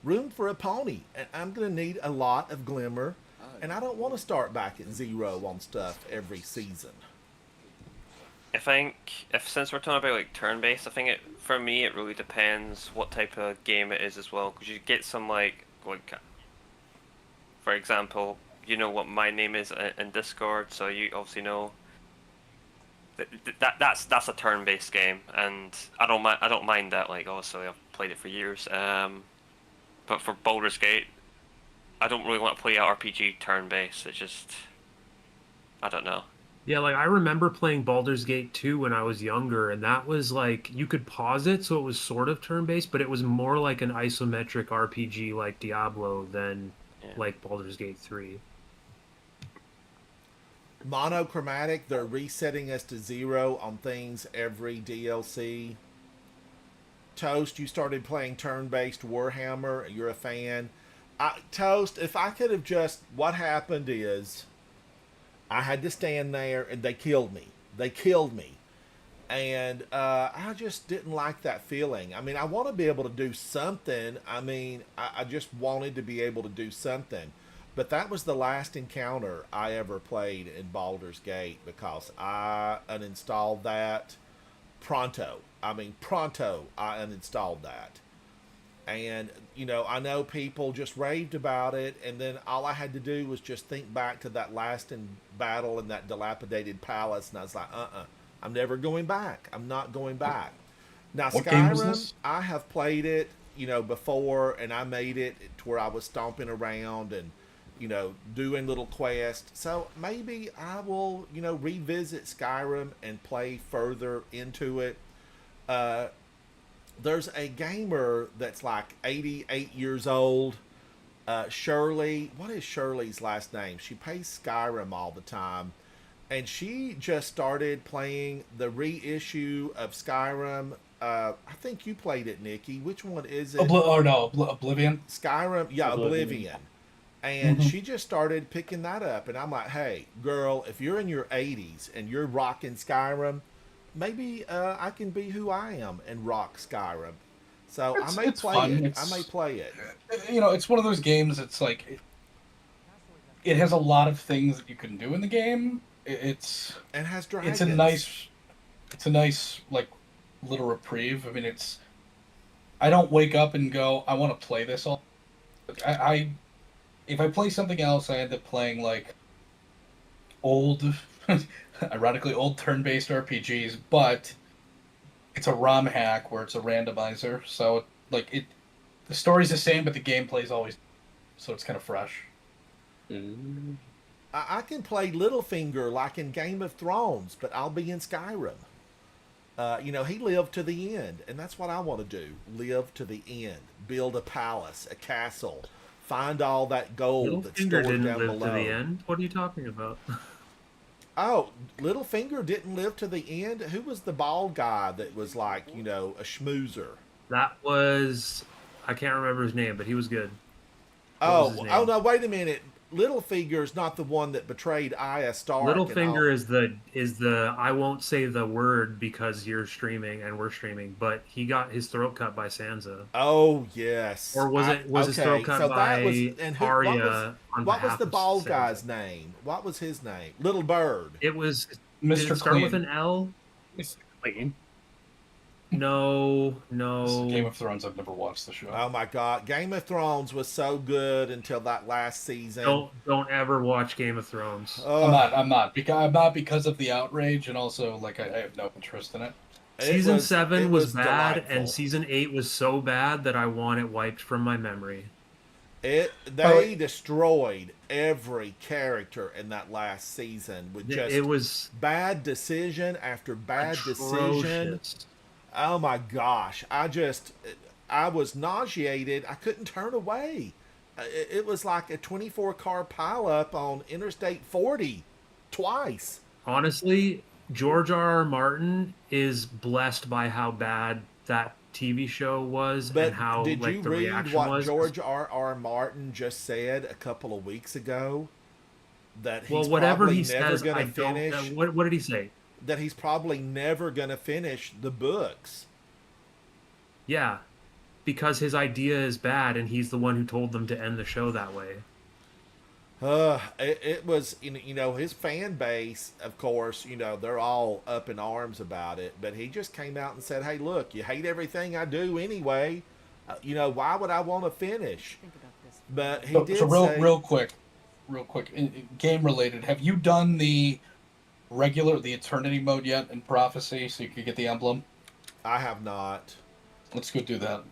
Room for a pony. And I'm going to need a lot of glimmer. and I don't want to start back at 0 on stuff every season. I think since we're talking about like turn-based, I think for me it really depends what type of game it is as well. Because you get some like, for example, you know what my name is in Discord, so you obviously know that's a turn-based game, and I don't mind that. Like, obviously I've played it for years. But for Baldur's Gate, I don't really want to play an RPG turn-based. It's just, I don't know. Yeah, like I remember playing Baldur's Gate 2 when I was younger, and that was like you could pause it, so it was sort of turn-based, but it was more like an isometric RPG like Diablo than like Baldur's Gate 3. Monochromatic, they're resetting us to 0 on things every DLC. Toast, you started playing turn-based Warhammer. You're a fan. Toast, if I could have just... What happened is I had to stand there and they killed me. They killed me. And I just didn't like that feeling. I mean, I want to be able to do something. I mean, I just wanted to be able to do something. But that was the last encounter I ever played in Baldur's Gate because I uninstalled that pronto. I uninstalled that. And, you know, I know people just raved about it, and then all I had to do was just think back to that last battle in that dilapidated palace, and I was like, I'm never going back. I'm not going back. Now, What game was Skyrim, this? I have played it, you know, before, and I made it to where I was stomping around and, you know, doing little quests. So maybe I will, you know, revisit Skyrim and play further into it. There's a gamer that's like 88 years old. Shirley, what is Shirley's last name? She plays Skyrim all the time. And she just started playing the reissue of Skyrim. I think you played it, Nikki. Which one is it? Oblivion. Skyrim, yeah, Oblivion. And she just started picking that up. And I'm like, hey, girl, if you're in your 80s and you're rocking Skyrim, maybe I can be who I am and rock Skyrim. So I may play it. I may play it. You know, it's one of those games. It's like it has a lot of things that you can do in the game. It's and has dragons. It's a nice like little reprieve. I mean, I don't wake up and go, I want to play this all. If I play something else, I end up playing like old. Ironically, old turn-based RPGs, but it's a ROM hack where it's a randomizer. So, like, the story's the same, but the gameplay's always, so it's kind of fresh. I can play Littlefinger like in Game of Thrones, but I'll be in Skyrim. You know, he lived to the end, and that's what I want to do. Live to the end. Build a palace, a castle, find all that gold that's stored didn't down live below. to the end. What are you talking about? Oh, Littlefinger didn't live to the end? Who was the bald guy that was like, you know, a schmoozer? That was... I can't remember his name, but he was good. Oh no, wait a minute. Littlefinger's not the one that betrayed Arya Stark. Littlefinger is the I won't say the word because you're streaming and we're streaming, but he got his throat cut by Sansa. Oh yes. Or was his throat cut by Arya? What was the bald guy's name? What was his name? Little Bird. It was Mr. Did it start Clean. with an L? Mr. Clean. No. Game of Thrones. I've never watched the show. Oh my God, Game of Thrones was so good until that last season. Don't ever watch Game of Thrones. I'm not because of the outrage, and also like I have no interest in it. Season 7 was bad, delightful. and season 8 was so bad that I want it wiped from my memory. They destroyed every character in that last season with just It was bad decision after bad decision. atrocious. Oh my gosh. I was nauseated. I couldn't turn away. It was like a 24 car pileup on Interstate 40 twice. Honestly, George R.R. Martin is blessed by how bad that TV show was But and how did like you the read reaction what was. George R.R. Martin just said a couple of weeks ago? That he's whatever probably he never says, going I to don't. finish. What did he say? That he's probably never going to finish the books. Yeah, because his idea is bad, and he's the one who told them to end the show that way. It was, his fan base, of course, they're all up in arms about it. But he just came out and said, hey, look, you hate everything I do anyway. Why would I want to finish? Think about this. But he So, did so say, real quick, game related. Have you done the Eternity mode yet in Prophecy, so you could get the emblem? I have not. Let's go do that.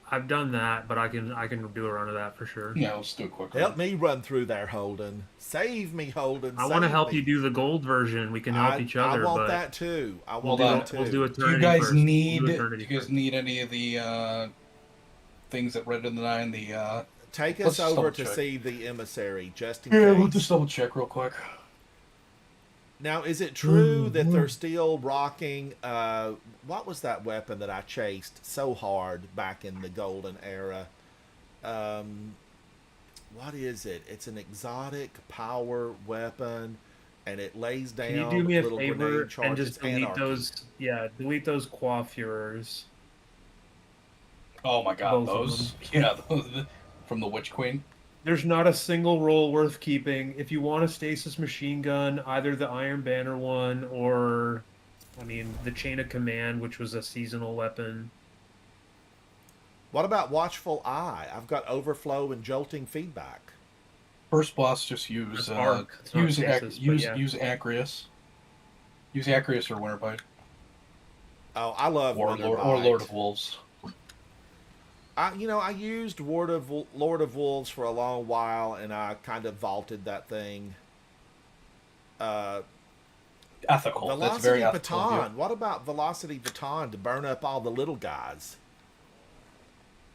I've done that, but I can do a run of that for sure. Yeah, let's do a quick Help run. me run through there, Holden. Save me, Holden. I want to save help me. you do the gold version. We can help each other. I want but that too. I Hold want on. that too. We'll do Do Eternity you guys first. need? We'll Do do Eternity you guys first. need any of the things that Red in the Nine? The Take Let's us just over double to check. see the emissary, just in yeah, case. we'll just double check real quick. Now, is it true that they're still rocking? What was that weapon that I chased so hard back in the golden era? What is it? It's an exotic power weapon, and it lays down Can you do me a little favor grenade and charges. just delete Anarchy. those? Yeah, delete those coiffures. Oh my God, Both of those! Yeah, those, from the Witch Queen. There's not a single roll worth keeping. If you want a stasis machine gun, either the Iron Banner one or, the Chain of Command, which was a seasonal weapon. What about Watchful Eye? I've got overflow and jolting feedback. First boss, just use That's arc. It's not use stasis, but use yeah. use Acreus. Use Acreus or Winterbite Oh, I love or Wonderbite. Lord of Wolves. I used Lord of Wolves for a long while, and I kind of vaulted that thing. Ethical. That's Velocity very ethical. of you. Baton. What about Velocity Baton to burn up all the little guys?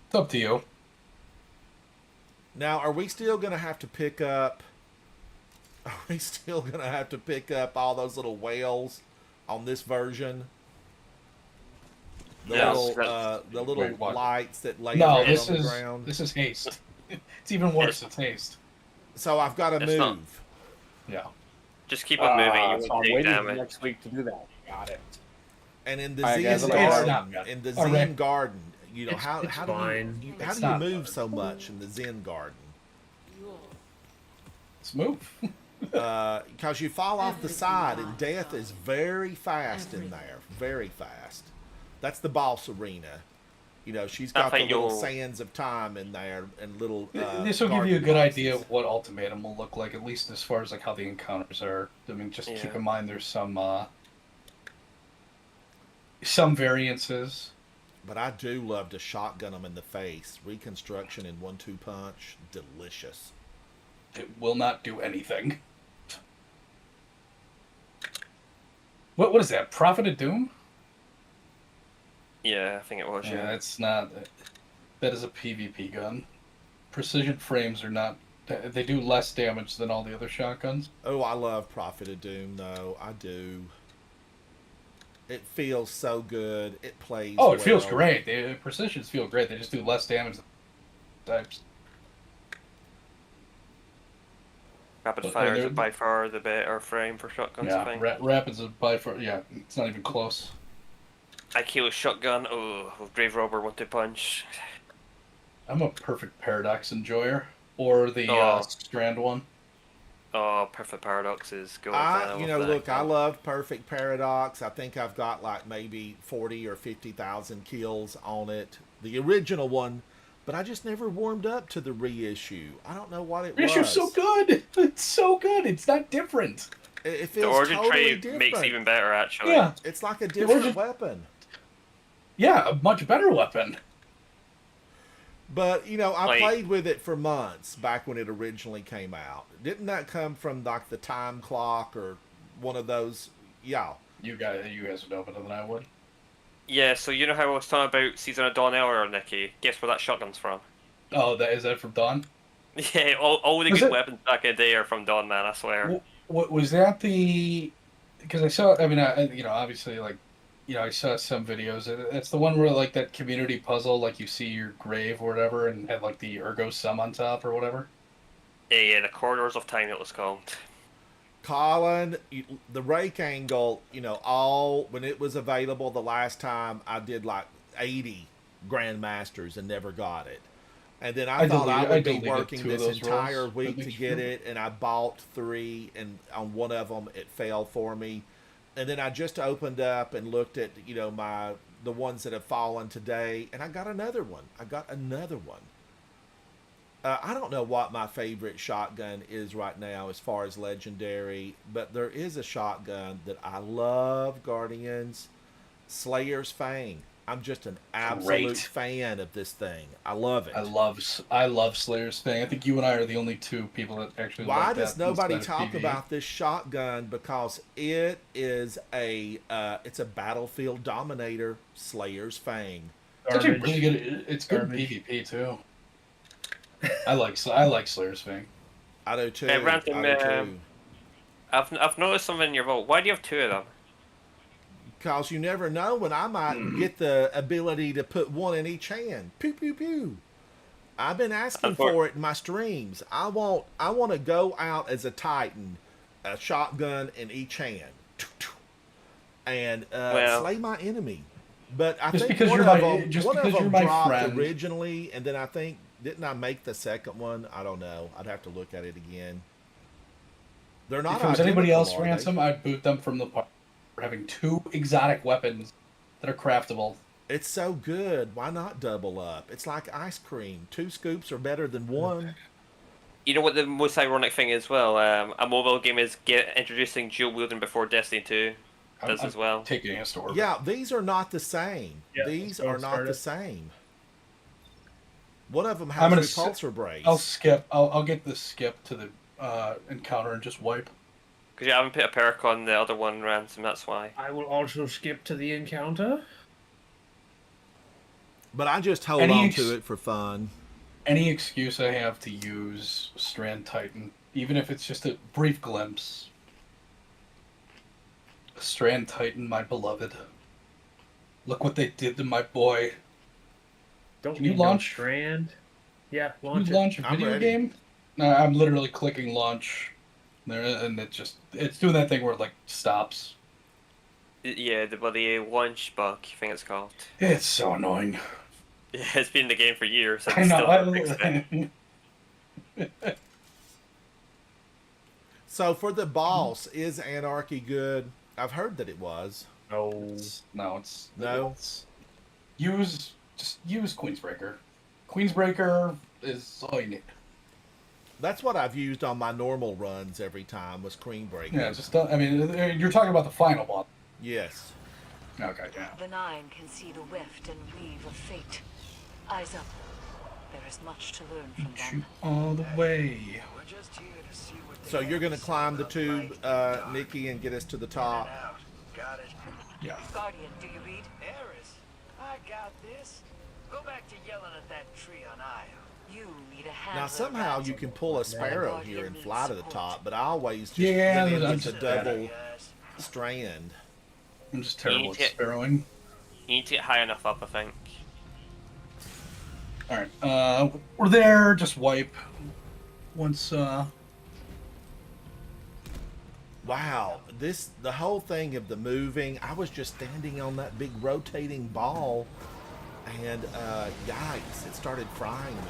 It's up to you. Now, are we still going to have to pick up? Are we still going to have to pick up all those little whales on this version? The Yes, little, that's- the little Wait, what? lights that lay No, around this on the is ground. this is haste. It's even worse. It's haste. So I've got to It's move. not- Yeah. Just keep on moving. You So I'm won't take waiting for damage. next week to do that. Got it. And in the Alright, Zen guys, it's garden, not good. in the All Zen right. garden, It's how do fine. how It's do you not move good. so much in the Zen garden? Let's move. Because you fall off the side, and death is very fast in there, very fast. That's the boss arena. She's I got the think little you'll- sands of time in there, and little. This will give you a garden good bosses. idea of what Ultimatum will look like, at least as far as like how the encounters are. I mean, just keep Yeah. in mind there's some variances. But I do love to shotgun them in the face. Reconstruction in 1-2 punch, delicious. It will not do anything. What is that? Prophet of Doom? Yeah, I think it was. Yeah, Yeah. it's not. That is a PvP gun. Precision frames are not. They do less damage than all the other shotguns. Oh, I love Prophet of Doom, though. I do. It feels so good. It plays. Oh, it feels well. great. The precisions feel great. They just do less damage than types. Rapid But fire they're- is by far the better frame for shotguns. I Yeah, think. Rapids is by far. Yeah, it's not even close. IQ shotgun. Oh, with Grave Robber 1-2 punch. I'm a perfect paradox enjoyer, or the Oh. Strand one. Oh, Perfect Paradox is good. Look, I love Perfect Paradox. I think I've got like maybe 40 or 50,000 kills on it. The original one, but I just never warmed up to the reissue. I don't know what it was. Reissue's so good. It's so good. It's not different. It The feels Origin totally Tree different. makes it even better, actually. Yeah, It's like a different Origin- weapon. yeah, a much better weapon. But, I Like- played with it for months back when it originally came out. Didn't that come from like the time clock or one of those? Yeah. You guys would know better than I would. Yeah, so you know how I was talking about Season of Dawn earlier, Nikki? Guess where that shotgun's from? Oh, is that from Dawn? Yeah, all the Was good it- weapons back in the day are from Dawn, man, I swear. What was that the? Because I saw. I mean, obviously, like, I saw some videos. It's the one where like that community puzzle, like you see your grave or whatever, and had like the Ergo Sum on top or whatever. Yeah, the Corridors of Time it was called. Colin, the rake angle, when it was available the last time, I did like 80 Grandmasters and never got it. And then I thought I would be deleted working 2 of this those entire rolls, week at to least get for- it, and I bought 3, and on one of them it failed for me. And then I just opened up and looked at the ones that have fallen today, and I got another one. I don't know what my favorite shotgun is right now as far as legendary, but there is a shotgun that I love, Guardians. Slayer's Fang. I'm just an absolute Great. fan of this thing. I love it. I love Slayer's Fang. I think you and I are the only 2 people that actually. Why like does that nobody instead of talk PvE. about this shotgun? Because it is it's a battlefield dominator. Slayer's Fang. It's actually Garbage. really good. It's good Garbage. PvP too. I like Slayer's Fang. I do too. Random, I do too. I've noticed something in your vault. Why do you have 2 of them? Because you never know when I might get the ability to put 1 in each hand. Pew pew pew. I've been asking for it in my streams. I want to go out as a Titan, a shotgun in each hand, and slay my enemy. But I Just think because one you're of my- them, just one of because them you're my dropped friend. originally, and then I think didn't I make the second one? I don't know. I'd have to look at it again. They're not. If it was anybody identical, else, are they? Ransom, I'd boot them from the party for having 2 exotic weapons that are craftable. It's so good. Why not double up? It's like ice cream. 2 scoops are better than 1. You know what the most ironic thing is? Well, a mobile game is introducing dual wielding before Destiny 2 does I'm as well. Taking a store. Yeah, these are not the same. Yeah, These don't are not start the it. same. One of them I'm has gonna repulsor brace. I'll skip. I'll get the skip to the encounter and just wipe. Because you haven't put a perk on the other one, Ransom, that's why. I will also skip to the encounter. But I just hold Any on ex- to it for fun. Any excuse I have to use Strand Titan, even if it's just a brief glimpse. Strand Titan, my beloved. Look what they did to my boy. Don't Can you need no launch? Strand. Yeah, Can launch you it. launch a I'm video ready. game? No, I'm literally clicking launch there, and it's doing that thing where it like stops. Yeah, the launch bug, I think it's called. It's so annoying. Yeah, it's been in the game for years. And I know. Still haven't fixed it. So for the boss, is Anarchy good? I've heard that it was. No. No, it's No? use Queensbreaker. Queensbreaker is all you need. That's what I've used on my normal runs every time was Cream Breaker. Yeah, just don't, I mean, you're talking about the final boss. Yes. Okay, yeah. The Nine can see the weft and weave of fate. Eyes up. There is much to learn from Shoot them. all the way. We're just here to see what So you're going to climb the tube, Nikki, and get us to the top. out. Got it. Yeah. Guardian, do you read? Eris, I got this. Go back to yelling at that tree on Io. You need a hand. Now somehow you can pull a sparrow here and fly to the top, but I always just Yeah, run that's into bad. double Guys, strand. I'm just terrible at Eat it. sparrowing. You need to get high enough up, I think. Alright, we're there, just wipe. Once, Wow, the whole thing of the moving, I was just standing on that big rotating ball, and yikes, it started frying me.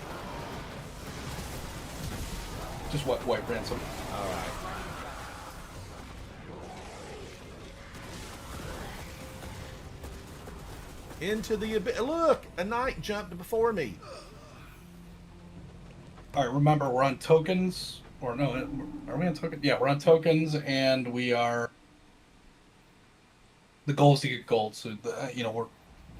just wipe Ransom. All right. Into the abyss. Look, a knight jumped before me. Alright, remember, we're on tokens. Or no, are we on tokens? Yeah, we're on tokens, and we are... The goal is to get gold, so,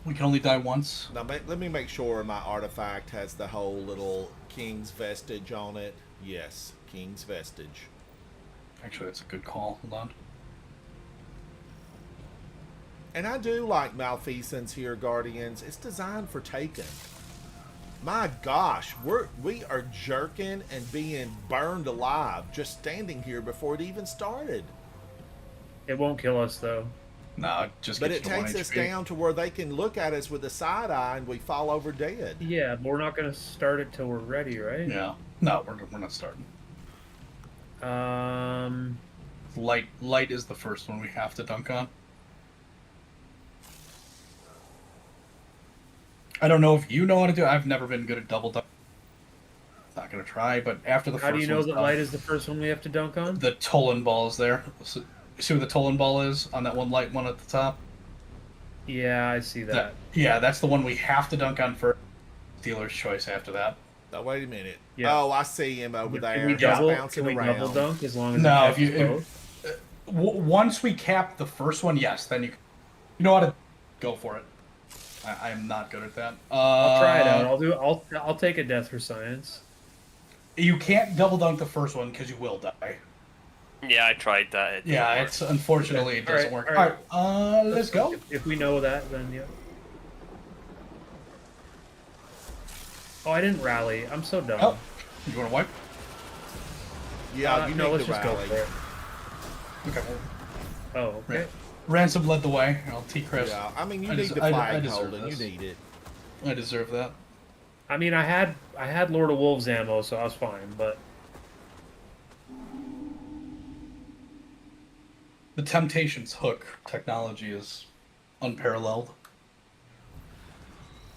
we can only die once. Now, let me make sure my artifact has the whole little King's Vestige on it. Yes, King's Vestige. Actually, that's a good call. Hold on. And I do like Malfeasance here, Guardians. It's designed for taken. My gosh, we are jerking and being burned alive just standing here before it even started. It won't kill us though. No, it just But gets it you to 1 takes us HP. down to where they can look at us with a side eye and we fall over dead. Yeah, but we're not gonna start it till we're ready, right? Yeah. No, we're not starting. Light is the first one we have to dunk on. I don't know if you know how to do it. I've never been good at double dunk. Not gonna try, but after the How first do you know one's that done, light is the first one we have to dunk on? the Tolan ball is there. So, see where the Tolan ball is on that one light one at the top? Yeah, I see that. Yeah, that's the one we have to dunk on first. Dealer's choice after that. Now, wait a minute. Yeah. Oh, I see him over there. Can we He's double? bouncing Can we around. double dunk as long as No, it if you catches both? once we cap the first one, yes, then you know how to go for it. I'm not good at that. I'll try it out. I'll take a death for science. You can't double dunk the first one because you will die. Yeah, I tried that. It Yeah, didn't work. it's unfortunately it doesn't work. all right. All right, let's go. If we know that, then yeah. Oh, I didn't rally. I'm so dumb. Oh, you want to wipe? Yeah, you no, need let's to just go rally. for it. Okay. Oh, okay. Ransom led the way. I'll T-Chris. Yeah, I mean, you I need des- the I flag deserve holding. You this. need it. I deserve that. I mean, I had Lord of Wolves ammo, so I was fine. But The Temptations hook technology is unparalleled.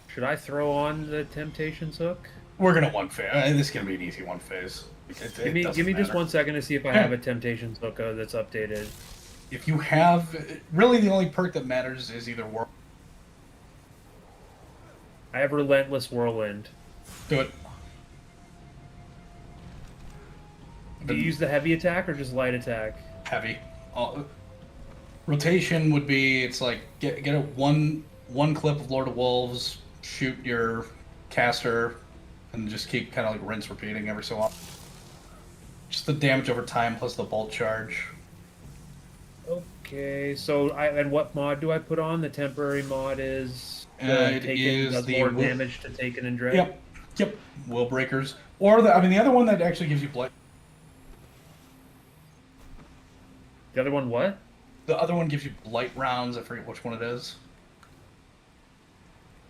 should I throw on the Temptations hook? We're gonna one phase. This is gonna be an easy one phase. Give me just 1 second to see if I have a Temptations hook that's updated. If you have, really, the only perk that matters is either work. I have Relentless Whirlwind. Do it. Do you use the heavy attack or just light attack? Heavy. Rotation would be, it's like get a one clip of Lord of Wolves, shoot your caster, and just keep kind of like rinse repeating every so often. Just the damage over time plus the bolt charge. Okay, so and what mod do I put on? The temporary mod is It Taken is does the more will- damage to Taken and Dread. Yep. Will breakers, or the other one that actually gives you blight. The other one, what? The other one gives you blight rounds. I forget which one it is.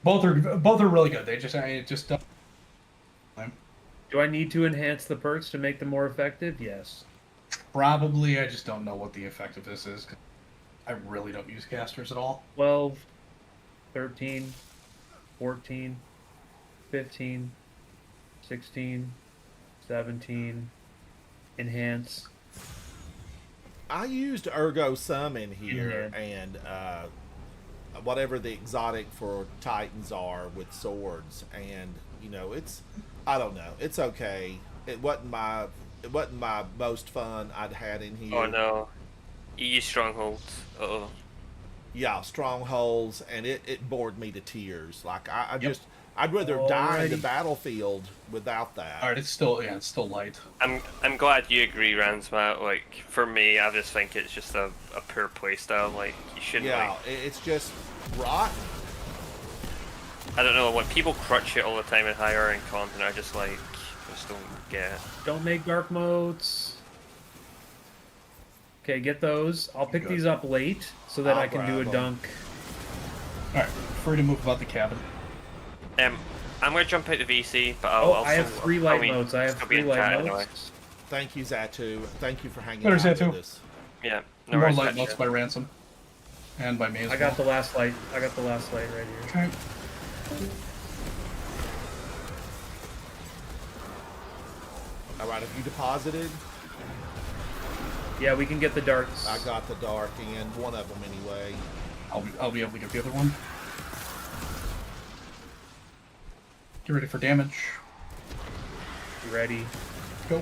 Both are really good. They just Do I need to enhance the perks to make them more effective? Yes. probably. I just don't know what the effectiveness is. 'Cause I really don't use casters at all. 12, 13, 14, 15, 16, 17, enhance. I used Ergo Summon here, Mhm. and whatever the exotic for Titans are with swords, and it's, I don't know, it's okay. It wasn't my most fun I'd had in here. Oh no. You use strongholds. Uh-oh. Yeah, strongholds, and it bored me to tears. Like I'd rather die in the Alrighty. battlefield without that. All right, it's still light. I'm glad you agree, Ransmat. Like, for me, I just think it's just a poor playstyle. Like, you shouldn't, Yeah, it's just rotten. I don't know, when people crutch it all the time in higher end content, I just don't get it. Don't make dark modes. Okay, get those. I'll pick Good. these up late so that I'll I can do a grab 'em. dunk. All right, free to move about the cabin. I'm gonna jump out the VC, but I'll I have 3 light modes. I have still be 3 in light chat modes. anyway. Thank you, Zatu. Thank you for hanging Better out Zatu. with us. Yeah, no More worries. light Gotcha. notes by Ransom, and by me as I well. got the last light. I got the last light right here. Okay. All right, have you deposited? Yeah, we can get the darts. I got the dark and one of them anyway. I'll be able to get the other one. Get ready for damage. Ready. Go.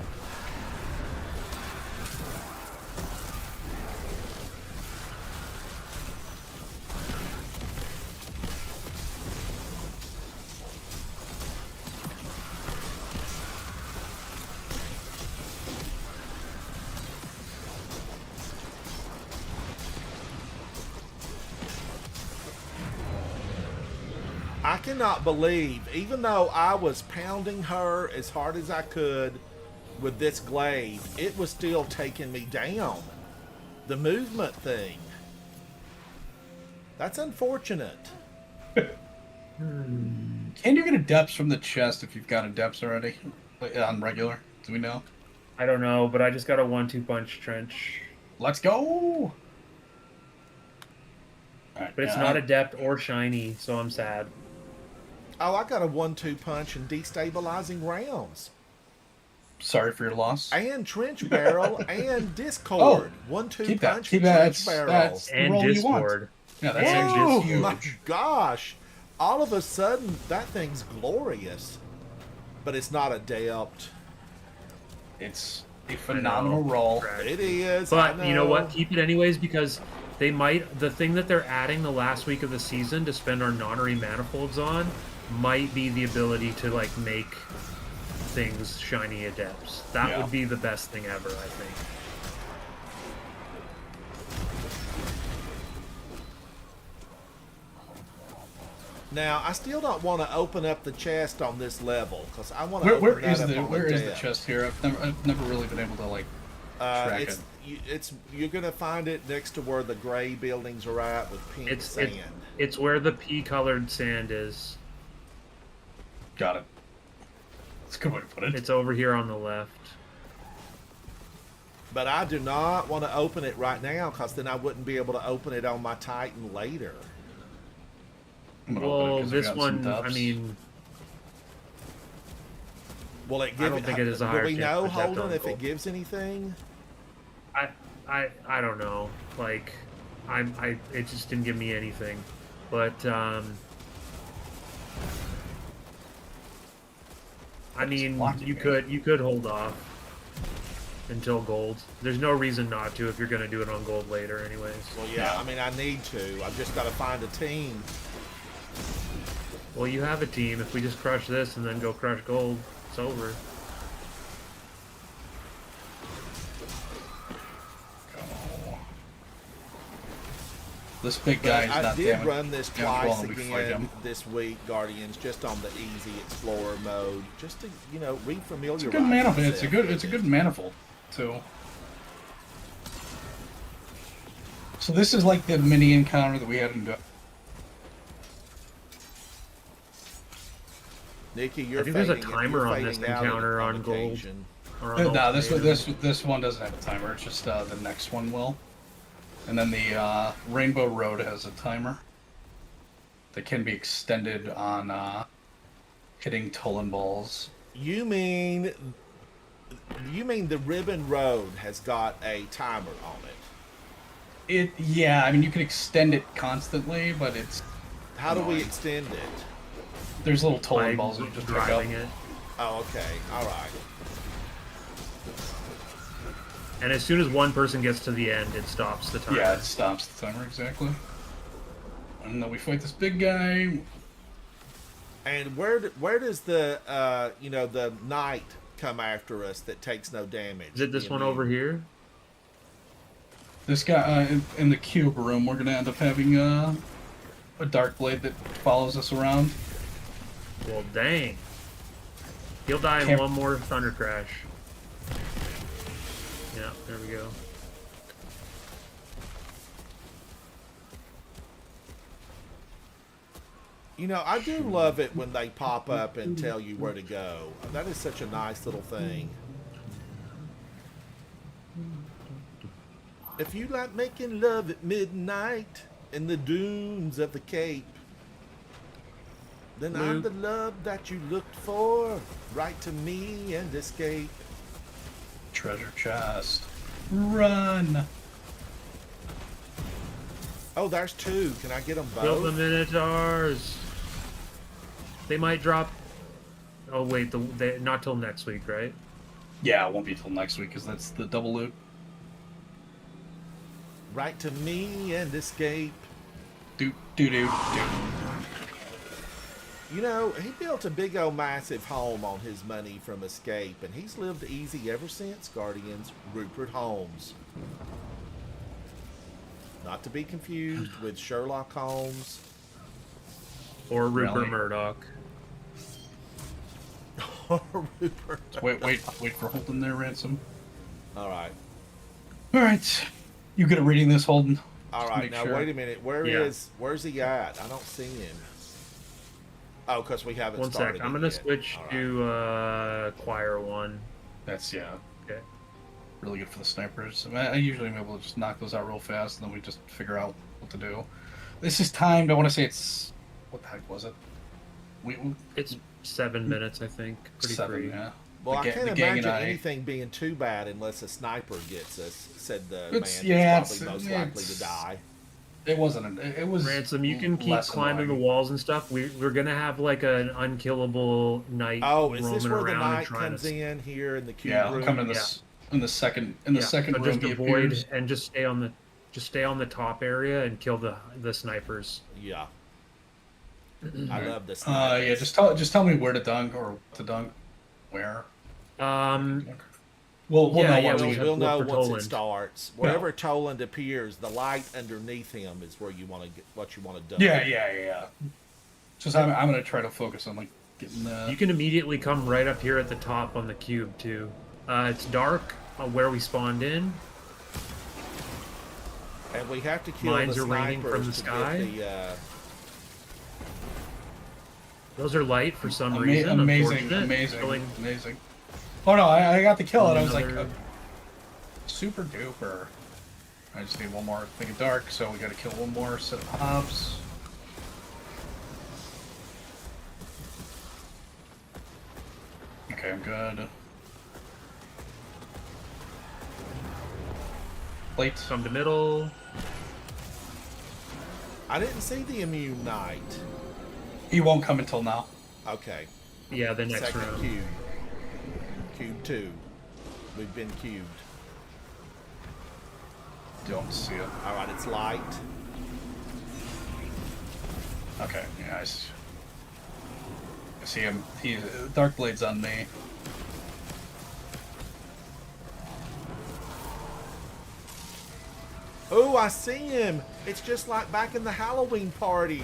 I cannot believe, even though I was pounding her as hard as I could with this glaive, it was still taking me down. The movement thing. That's unfortunate. Can you get a depths from the chest if you've got a depths already? Like, on regular? Do we know? I don't know, but I just got a 1-2 punch trench. Let's go! Alright, But it's not adept or shiny, so I'm sad. Oh, I got a 1-2 punch and destabilizing rounds. sorry for your loss. And Trench Barrel and Discord. Oh, 1-2 keep that. punch Keep for that. Trench That's, Barrel. that's the And role you want. Discord. Yeah, that's And actually Oh huge. my gosh! All of a sudden, that thing's glorious. But it's not adept. It's a phenomenal role. It is. But I you know what? Keep it anyways because they might. The thing that they're adding the last week of the season to spend our nonary manifolds on might be the ability to like make things shiny adepts. That would be the best thing ever, I think. Now, I still don't want to open up the chest on this level because I want to open Where that is up the on where is the depth. chest here? I've never really been able to like track it. You're gonna find it next to where the gray buildings are at with pink sand. It's where the pea-colored sand is. Got it. That's a good way to put it. It's over here on the left. But I do not want to open it right now because then I wouldn't be able to open it on my Titan later. Well, this one, I mean, Will it I give? don't think it is a Will higher we chance know, to protect Holden, on if it gold. gives anything? I don't know. Like, it just didn't give me anything. But I mean, you could hold off until gold. There's no reason not to if you're gonna do it on gold later, anyways. Well, yeah. I mean, I need to. I've just got to find a team. Well, you have a team. If we just crush this and then go crush gold, it's over. This big guy is I not did damage. run this damage twice well when we fight again him. this week, Guardians, just on the easy explorer mode, just to refamiliarize. It's a good manifold. myself It's a with good manifold too. So this is like the mini encounter that we had in. Nikki, you're I think there's a fading- timer you're on this fading out encounter on gold. occasion. Or on No, alternator. this one doesn't have a timer. It's just the next one will. And then the Rainbow Road has a timer that can be extended on hitting Tolan balls. You mean the Ribbon Road has got a timer on it? Yeah, I mean you can extend it constantly, but it's. How do we annoying. extend it? There's little Tolan By balls that you just pick up. driving it. Oh, okay. All right. And as soon as one person gets to the end, it stops the timer. Yeah, it stops the timer exactly. And then we fight this big guy. And where does the the knight come after us that takes no damage? Is it this one over here? This guy in the cube room, we're gonna end up having a dark blade that follows us around. Well, dang. He'll die in Can't- one more Thunder Crash. Yeah, there we go. I do love it when they pop up and tell you where to go. That is such a nice little thing. If you like making love at midnight in the dunes of the Cape, then I'm Luke. the love that you looked for. Write to me and escape. Treasure chest. Run! Oh, there's two. Can I get them Kill the both? Minotaurs. They might drop. Oh wait, not till next week, right? Yeah, it won't be till next week because that's the double loot. Write to me and escape. Do. He built a big old massive home on his money from Escape, and he's lived easy ever since, Guardians. Rupert Holmes. Not to be confused with Sherlock Holmes. Or Rupert Really? Murdoch. Or Rupert. Wait for Holden there, Ransom. All right. Alright. You good at reading this, Holden? All Just right, make now sure. wait a minute. Yeah. Where's he at? I don't see him. Oh, because we haven't One started sec. I'm it gonna yet. switch All right. to Choir 1. That's, yeah, Okay. really good for the snipers. I usually am able to just knock those out real fast, and then we just figure out what to do. This is timed. I want to say it's... What the heck was it? We It's 7 minutes, I think. Pretty 7, free. yeah. Well, I The can't gang and imagine I- anything being too bad unless a sniper gets us, said the man It's- who's yeah, probably it's- most likely to it's- die. It wasn't. It was Ransom, you can keep less climbing the annoying. walls and stuff. We're gonna have like an unkillable knight Oh, is roaming this where the around knight and trying comes to. in here in the cube Yeah, room? I'll come in the second room. So just he avoid appears. and just stay on the top area and kill the snipers. Yeah. I love this. Knight. Yeah, just tell me where to dunk or what to dunk. Where? We'll Yeah, know yeah, once we we have We'll know look for once Toland. it starts. Wherever Toland appears, the light underneath him is where you want to get what you want to do. Yeah. Just I'm gonna try to focus on like getting the. You can immediately come right up here at the top on the cube too. It's dark where we spawned in. And we have to kill Mines the are raining snipers from the to sky. get the. Those are light for some reason. Amazing. Unfortunate. Oh no, I got the kill and I was like, Another- super duper. I just need one more thing of dark, so we gotta kill one more set of hops. Okay, I'm good. Plate. Come to middle. I didn't see the immune knight. He won't come until now. Okay. Yeah, the next Second round. cube. Cube 2. We've been cubed. Don't see it. Alright, it's light. Okay, yeah, I see him. Dark Blade's on me. Oh, I see him! It's just like back in the Halloween party.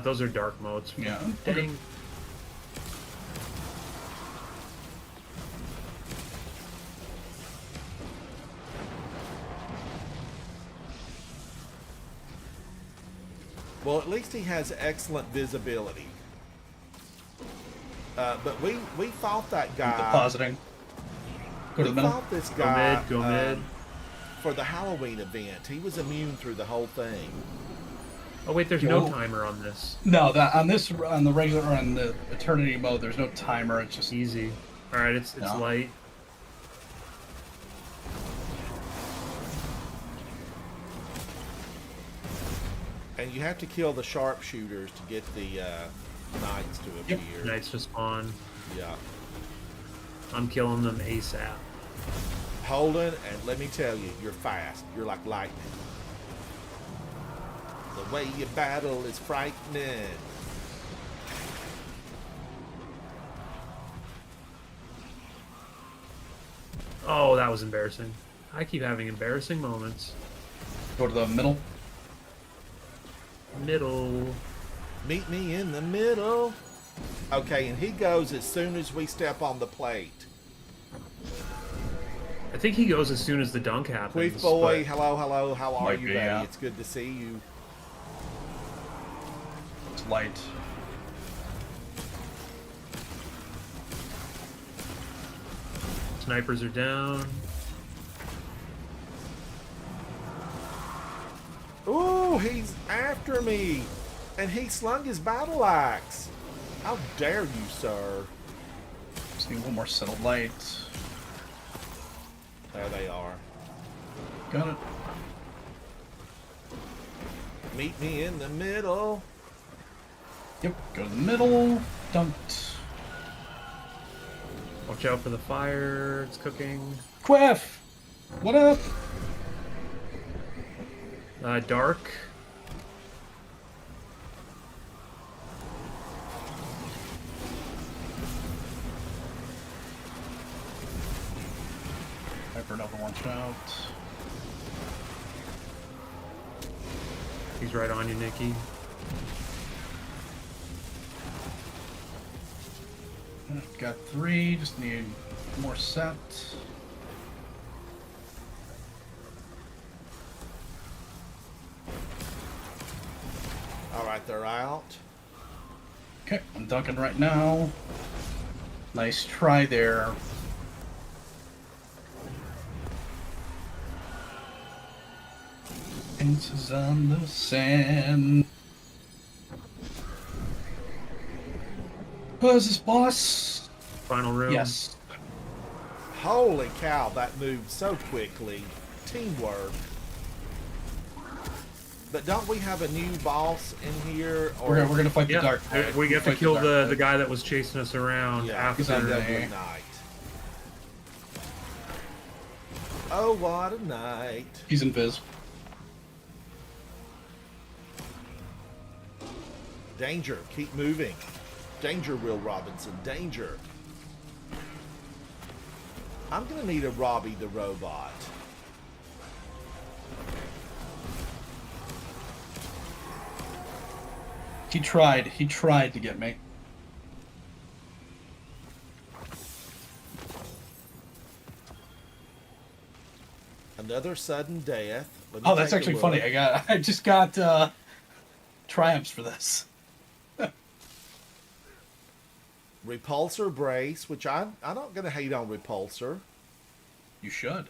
Those are dark modes. Yeah. Dang. Well, at least he has excellent visibility. But we fought that guy. Depositing. Go to We the middle. fought this Go guy. mid. Go mid. For the Halloween event, he was immune through the whole thing. Oh wait, there's no Yo. timer on this. No, on the regular or on the Eternity mode, there's no timer. It's just Easy. All right, it's No. light. And you have to kill the sharpshooters to get the knights to Yep. appear. Knights to spawn. Yeah. I'm killing them ASAP. Holden, and let me tell you, you're fast. You're like lightning. The way you battle is frightening. Oh, that was embarrassing. I keep having embarrassing moments. go to the middle. Middle. Meet me in the middle. Okay, and he goes as soon as we step on the plate. I think he goes as soon as the dunk happens. Queef boy, but- hello, hello. How are Might you, be, buddy? yeah. It's good to see you. It's light. Snipers are down. Ooh, he's after me. And he slung his battle axe. How dare you, sir? Just need one more set of light. There they are. Got it. Meet me in the middle. Yep. Go to the middle. Dunked. Watch out for the fire. It's cooking. Quiff! What up? Dark. Hypernova, watch out. He's right on you, Nikki. Got 3, just need more set. Alright, they're out. Okay, I'm dunking right now. Nice try there. Inches on the sand. Who is this boss? Final room. Yes. Holy cow, that moved so quickly. Teamwork. But don't we have a new boss in here? Or We're gonna fight the Yeah, Dark Knight. we get to Fight kill Dark the Knight. guy that was chasing us around yeah, after. he's on that there. good night. Oh, what a night. He's invis. Danger, keep moving. Danger, Will Robinson, danger. I'm gonna need a Robbie the robot. He tried to get me. Another sudden death. Let me Oh, that's take a actually look. funny. I just got triumphs for this. Repulsor brace, which I'm not gonna hate on repulsor. You should.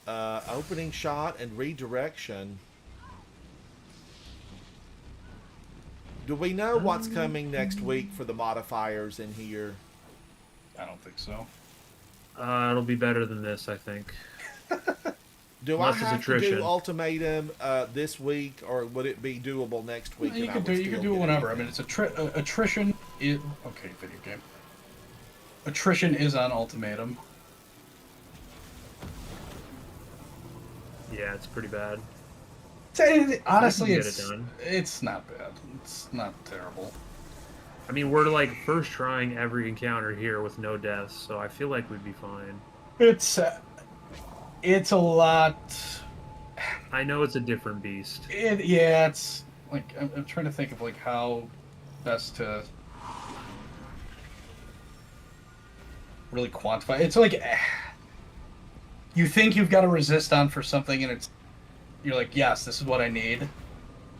Opening shot and redirection. Do we know what's coming next week for the modifiers in here? I don't think so. It'll be better than this, I think. Do Unless I it's have to do attrition. ultimatum this week, or would it be doable next week? You and I can would do still it get whenever. I mean, it's attrition. Okay, video game. Attrition is on ultimatum. Yeah, it's pretty bad. Honestly, get it done. it's not bad. It's not terrible. I mean, we're like first trying every encounter here with no deaths, so I feel like we'd be fine. It's a lot. I know it's a different beast. Yeah, it's like I'm trying to think of like how best to really quantify. It's like you think you've got to resist on for something, and you're like, yes, this is what I need.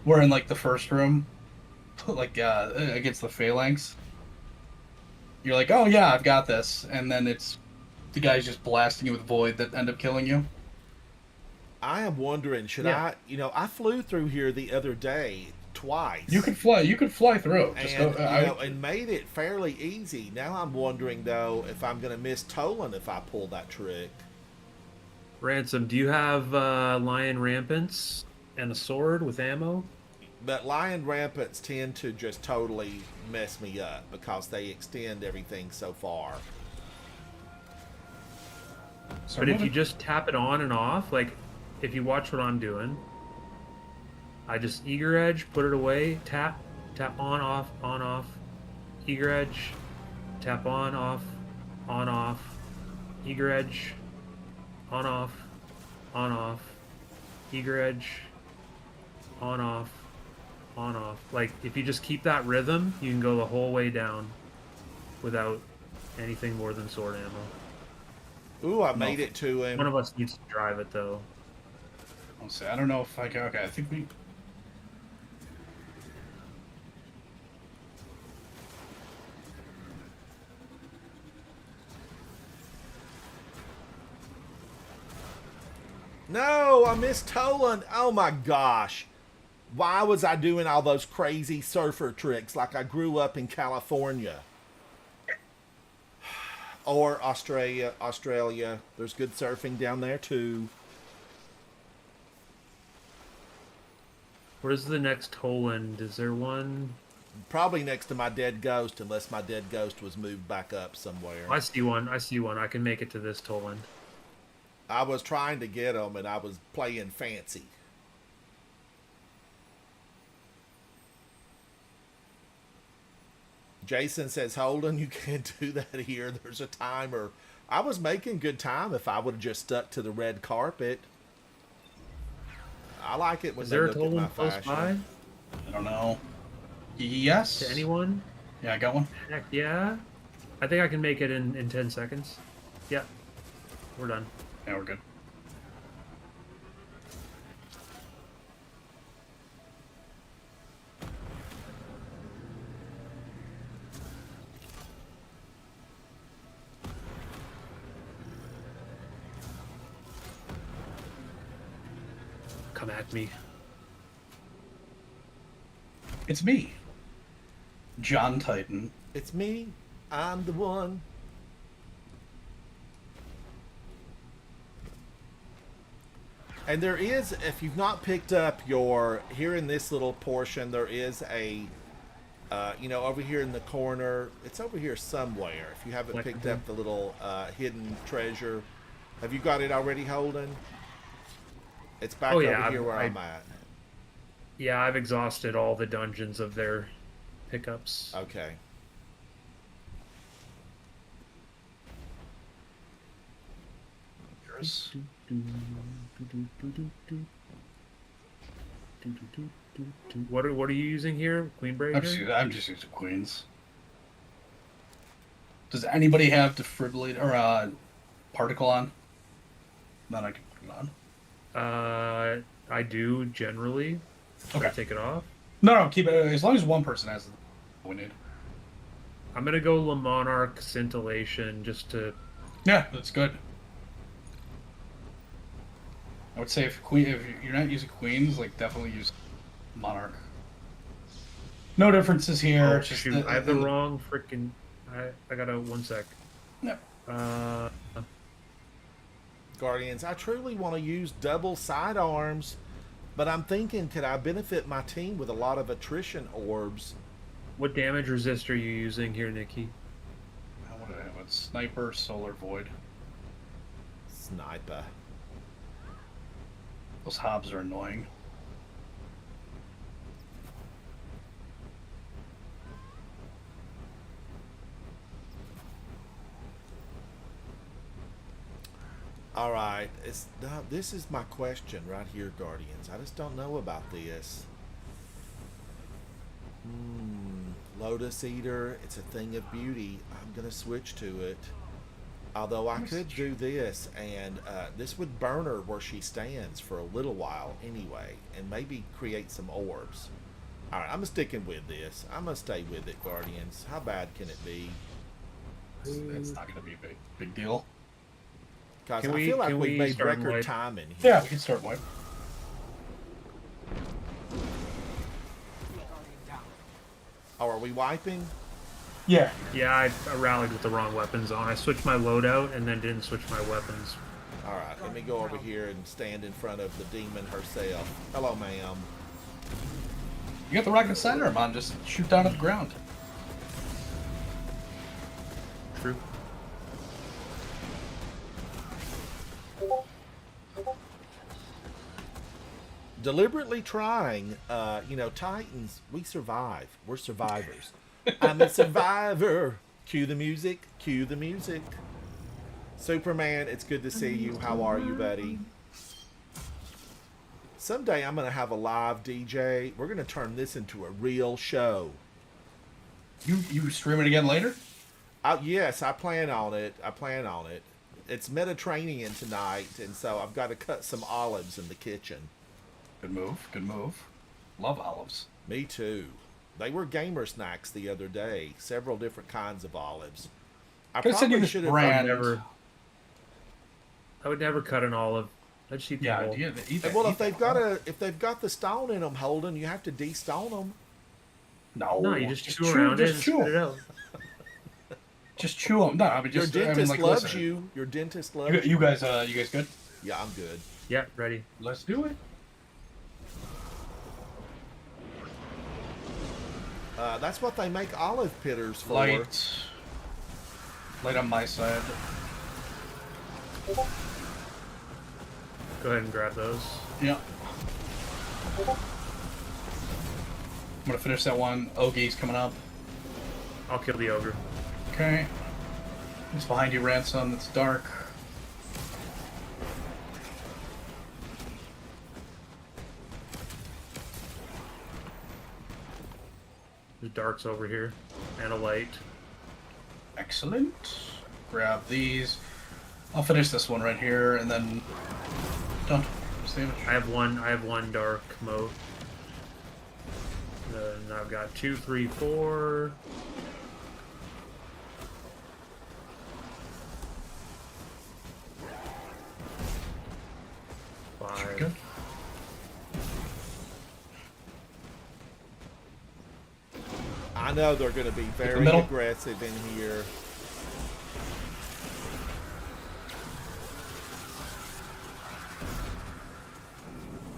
We're in like the first room, like against the phalanx. You're like, oh yeah, I've got this, and then the guy's just blasting you with void that end up killing you. I am wondering, should Yeah. I flew through here the other day twice. You could fly through. Just And, go, and made it fairly easy. Now I'm wondering, though, if I'm going to miss Tolan if I pull that trick. Ransom, do you have lion rampants and a sword with ammo? But lion rampants tend to just totally mess me up because they extend everything so far. But if you just tap it on and off, like if you watch what I'm doing, I just eager edge, put it away, tap on off, eager edge, tap on off, eager edge, on off, eager edge, on off. Like if you just keep that rhythm, you can go the whole way down without anything more than sword ammo. Ooh, I made it to him. One of us needs to drive it though. I'll say, I don't know if I can. Okay, I think we. No, I missed Tolan. Oh my gosh. Why was I doing all those crazy surfer tricks like I grew up in California? Or Australia. There's good surfing down there too. Where's the next Toland? Is there one? Probably next to my dead ghost, unless my dead ghost was moved back up somewhere. I see one. I can make it to this Toland. I was trying to get them, and I was playing fancy. Jason says, Holden, you can't do that here. There's a timer. I was making good time if I would have just stuck to the red carpet. I like it when Is they there a look at my Toland close fashion. by? I don't know. Yes. To anyone? Yeah, I got one. Heck yeah. I think I can make it in 10 seconds. Yeah. We're done. Yeah, we're good. Come at me. It's me, John Titan. It's me, I'm the one. And there is, if you've not picked up your, here in this little portion, there is a, you know, over here in the corner, it's over here somewhere. If you haven't picked up the little hidden treasure, have you got it already, Holden? It's back over here where I'm at. Yeah, I've exhausted all the dungeons of their pickups. Okay. Yours. What are you using here, Queenbreaker? I'm just using queens. Does anybody have defibrillator or particle on? Then I can put it on. I do generally. Okay. Take it off. No, keep it as long as one person has it. We need. I'm gonna go Le Monarch Scintillation just to. Yeah, that's good. I would say if you're not using queens, like definitely use Monarch. No differences here. Oh, just shoot, I have the wrong freaking. I gotta 1 sec. Yep. Guardians, I truly want to use double sidearms, but I'm thinking, could I benefit my team with a lot of attrition orbs? What damage resist are you using here, Nikki? What do I have? It's Sniper, Solar Void. Sniper. Those hobs are annoying. All right, this is my question right here, Guardians. I just don't know about this. Lotus Eater, it's a thing of beauty. I'm gonna switch to it. Although I could do this, and this would burn her where she stands for a little while anyway, and maybe create some orbs. All right, I'm sticking with this. I'm gonna stay with it, Guardians. How bad can it be? It's not gonna be a big deal. Guys, I feel like we've made record time in here. Yeah, we can start wipe. Oh, are we wiping? Yeah. Yeah, I rallied with the wrong weapons on. I switched my loadout and then didn't switch my weapons. All right, let me go over here and stand in front of the demon herself. Hello, ma'am. You got the rocket sidearm on. Just shoot down at the ground. True. Deliberately trying, you know, Titans, we survive. We're survivors. I'm a survivor. Cue the music. Cue the music. Superman, it's good to see you. How are you, buddy? Someday I'm going to have a live DJ. We're going to turn this into a real show. You stream it again later? Yes, I plan on it. It's Mediterranean tonight, and so I've got to cut some olives in the kitchen. Good move. Good move. Love olives. Me too. They were gamer snacks the other day. Several different kinds of olives. I probably should have I would never cut an olive. I'd just eat the whole. Well, if they've got the stone in them, Holden, you have to de-stone them. No, you just chew around it and spit it out. Just chew them. No, I mean, just, Your dentist like, loves listen. you. Your dentist loves you. You guys good? Yeah, I'm good. Yeah, ready. Let's do it. That's what they make olive pitters for. Light on my side. Go ahead and grab those. Yeah. I'm gonna finish that one. Ogie's coming up. I'll kill the ogre. Okay. It's behind you, Ransom. It's dark. The dark's over here. And a light. Excellent. Grab these. I'll finish this one right here, and then done. Damage. I have one dark mote. Then I've got 2, 3, 4. Good. I know they're going to be very middle. aggressive in here.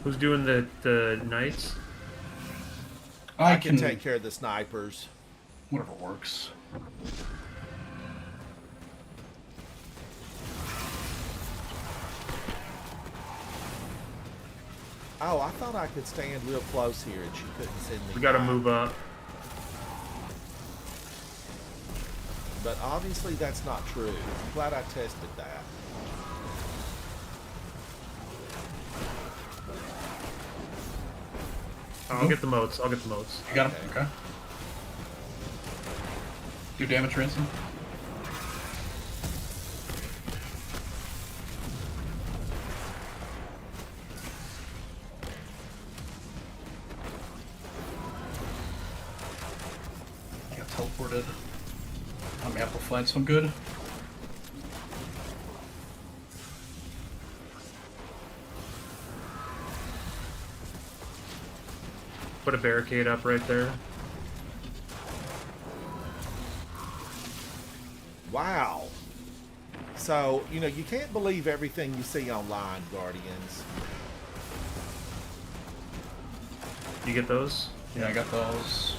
Who's doing the knights? I can take care of the snipers. Whatever works. Oh, I thought I could stand real close here and she couldn't send me. We gotta back. move up. But obviously that's not true. I'm glad I tested that. I'll get the moats. I'll get the moats. You got him? Okay. Do damage, Ransom. I got teleported. I'm amplified, so I'm good. Put a barricade up right there. Wow. So, you know, you can't believe everything you see online, Guardians. You get those? Yeah, I got those.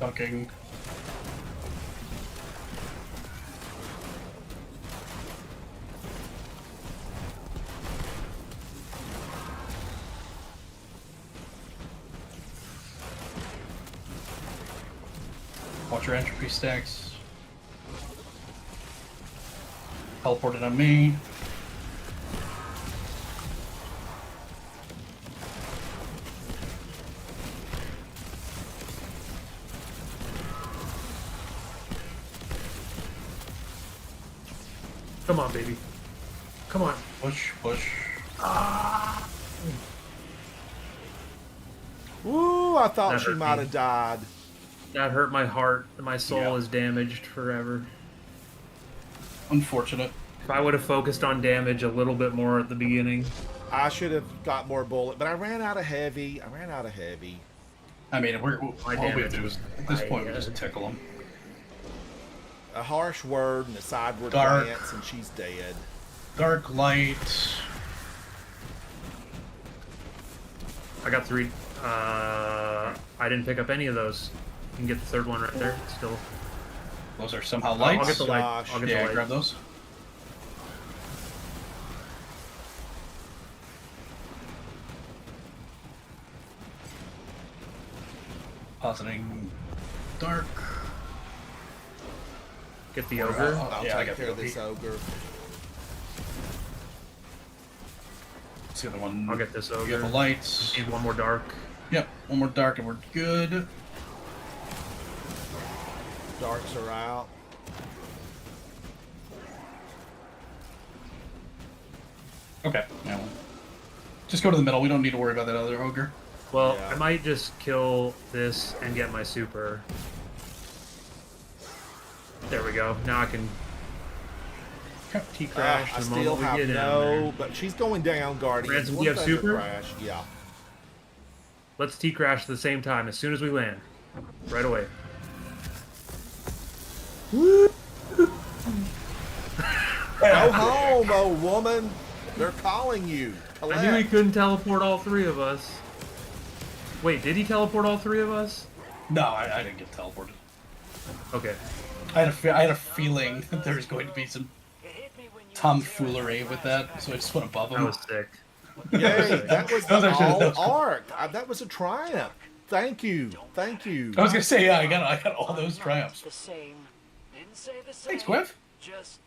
Dunking. Watch your entropy stacks. Teleported on me. Come on, baby. Come on. Push, push. Woo, I thought That she hurt might me. have died. That hurt my heart. My soul Yeah. is damaged forever. Unfortunate. If I would have focused on damage a little bit more at the beginning. I should have got more bullet, but I ran out of heavy. I mean, all we have damage to do was is, at this point, we high, just tickle them. A harsh word and a sideward Dark. glance, and she's dead. Dark light. I got 3. I didn't pick up any of those. You can get the third one right there. Still. Those are somehow lights. I'll get the light. Gosh. I'll get Yeah, the light. grab those. Positing dark. Get the ogre. I'll Yeah, I take got care the of this ogre. What's the other one? I'll get this We ogre. have the lights. Need one more dark. Yep, one more dark and we're good. Darks are out. Okay. Yeah, well, just go to the middle. We don't need to worry about that other ogre. Well, Yeah. I might just kill this and get my super. There we go. Now I can T-crash I the still moment we have get down there. but she's going down, Guardians. Ransom, do One you have thunder super? Crash. Yeah. Let's T-crash at the same time as soon as we land. Right away. Go home, old woman. They're calling you. I knew he Collect. couldn't teleport all 3 of us. Wait, did he teleport all 3 of us? No, I didn't get teleported. Okay. I had a feeling that there was going to be some tomfoolery with that, so I just went above That him. was sick. Yay, that was That was the actually- that all was cool. arc. That was a triumph. Thank you. Thank you. I was gonna say, yeah, I got all those triumphs. The same. Didn't say the same. Thanks, Quiff. Just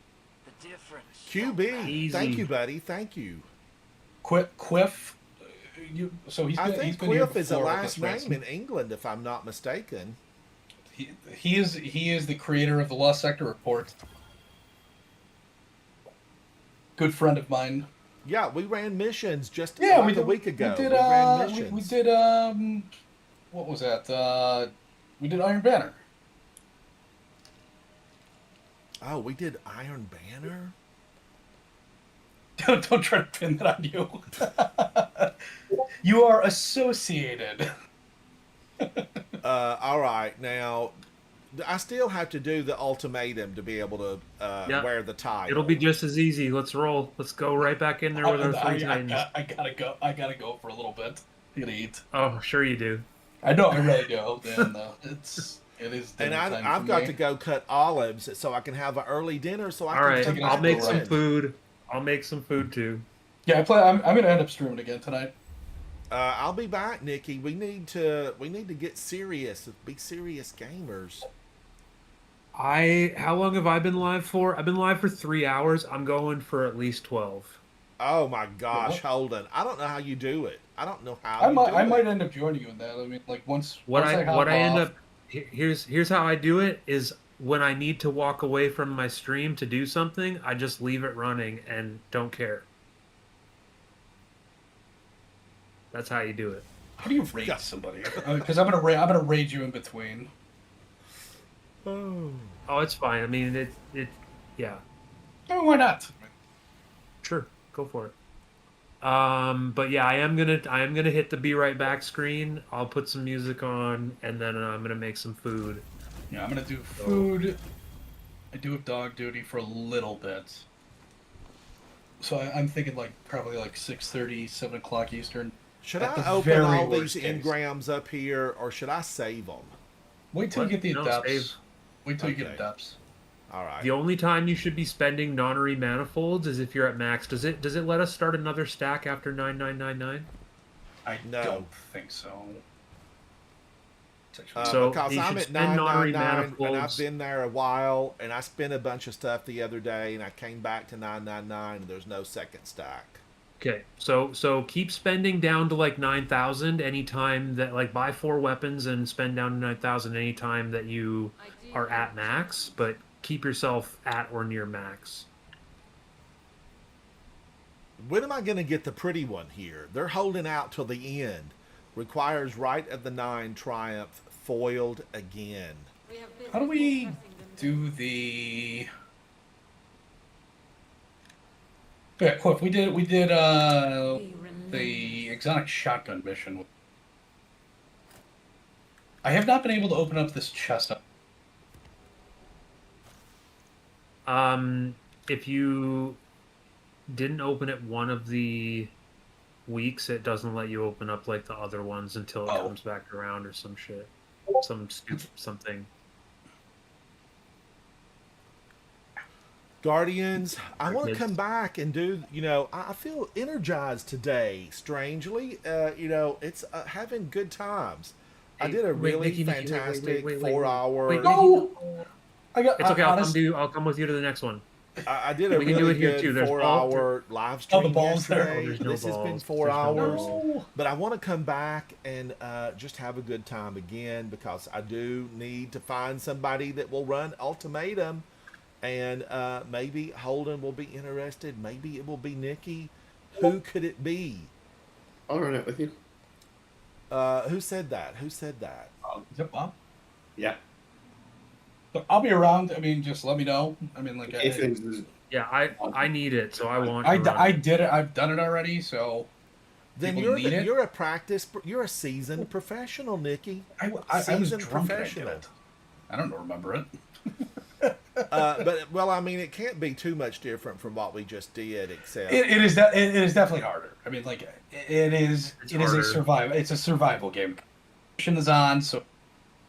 the difference. QB. Easy. Thank you, buddy. Thank you. Quiff. So I he's think been here Quiff is a before with last us, name Ransom. in England, if I'm not mistaken. He is the creator of the Lost Sector Report. Good friend of mine. Yeah, we ran missions just Yeah, like we a did, week ago. We did. ran We missions. did. What was that? We did Iron Banner. Oh, we did Iron Banner? Don't try to pin that on you. You are associated. All right. Now, I still have to do the ultimatum to be able to Yeah. wear the tie. It'll be just as easy. Let's roll. Let's go right back in there with our three titans. I gotta go. I gotta go for a little bit. I gotta eat. Oh, sure you do. I know. I really do. And it is. And dinner time I've for got me. to go cut olives so I can have an early dinner. So I All can right, take I'll my make some bread. food. I'll make some food too. Yeah, I'm gonna end up streaming again tonight. I'll be back, Nikki. We need to get serious. Be serious gamers. How long have I been live for? I've been live for 3 hours. I'm going for at least 12. Oh my gosh, Holden! I don't know how you do it. I don't know how. I might end up joining you in that. I mean, like once I end up here's how I do it is when I need to walk away from my stream to do something, I just leave it running and don't care. That's how you do it. How do you raid somebody? Because I'm gonna raid you in between. Oh, it's fine. I mean, yeah. Oh, why not? Sure, go for it. But yeah, I am gonna hit the be right back screen. I'll put some music on, and then I'm gonna make some food. Yeah, I'm gonna do food. I do have dog duty for a little bit. So I'm thinking like probably like 6:30, 7 o'clock Eastern. should At I the open very all worst these case. engrams up here, or should I save them? Wait till What? you get the No, adepts. save. Wait till you get Okay. adepts. All right. The only time you should be spending nonary manifolds is if you're at max. Does it let us start another stack after 9999? I No. don't think so. It's actually- So because you I'm should at spend nonary 999 and I've manifolds. been there a while, and I spent a bunch of stuff the other day, and I came back to 999, and there's no second stack. Okay, so keep spending down to like 9,000 anytime that like buy 4 weapons and spend down to 9,000 anytime that you are at max, but keep yourself at or near max. When am I going to get the pretty one here? They're holding out till the end. Requires right at the 9 triumph, foiled again. We have business How do we more pressing than do the? Yeah, Cliff. We did the exotic shotgun mission. I have not been able to open up this chest. If you didn't open it one of the weeks, it doesn't let you open up like the other ones until it Oh. comes back around or some shit. Something. Guardians, I want to Missed. come back and do, I feel energized today, strangely. It's having good times. I Hey, did a wait, really Nikki, wait, fantastic wait, 4-hour. wait. No, I got. It's okay. honestly, I'll come with you to the next one. I did a We can do really it here, good too. There's 4-hour live Oh, stream the balls there. yesterday. Oh, there's no This has been balls. 4 There's no hours. balls. But I want to come back and just have a good time again, because I do need to find somebody that will run Ultimatum, and maybe Holden will be interested. Maybe it will be Nikki. Who could it be? I'll run it with you. Who said that? Who said that? Is it Bob? Yeah. So I'll be around. I mean, just let me know. I mean, like, Yeah, I need it, so I want. I to run. I did it. I've done it already. So Then people need it. you're a seasoned professional, Nikki. I was Seasoned drunk and I did professional. it. I don't remember it. But I mean, it can't be too much different from what we just did, except It is definitely harder. I mean, like it is. It's It is a harder. survival. It's a survival game. Mission is on, so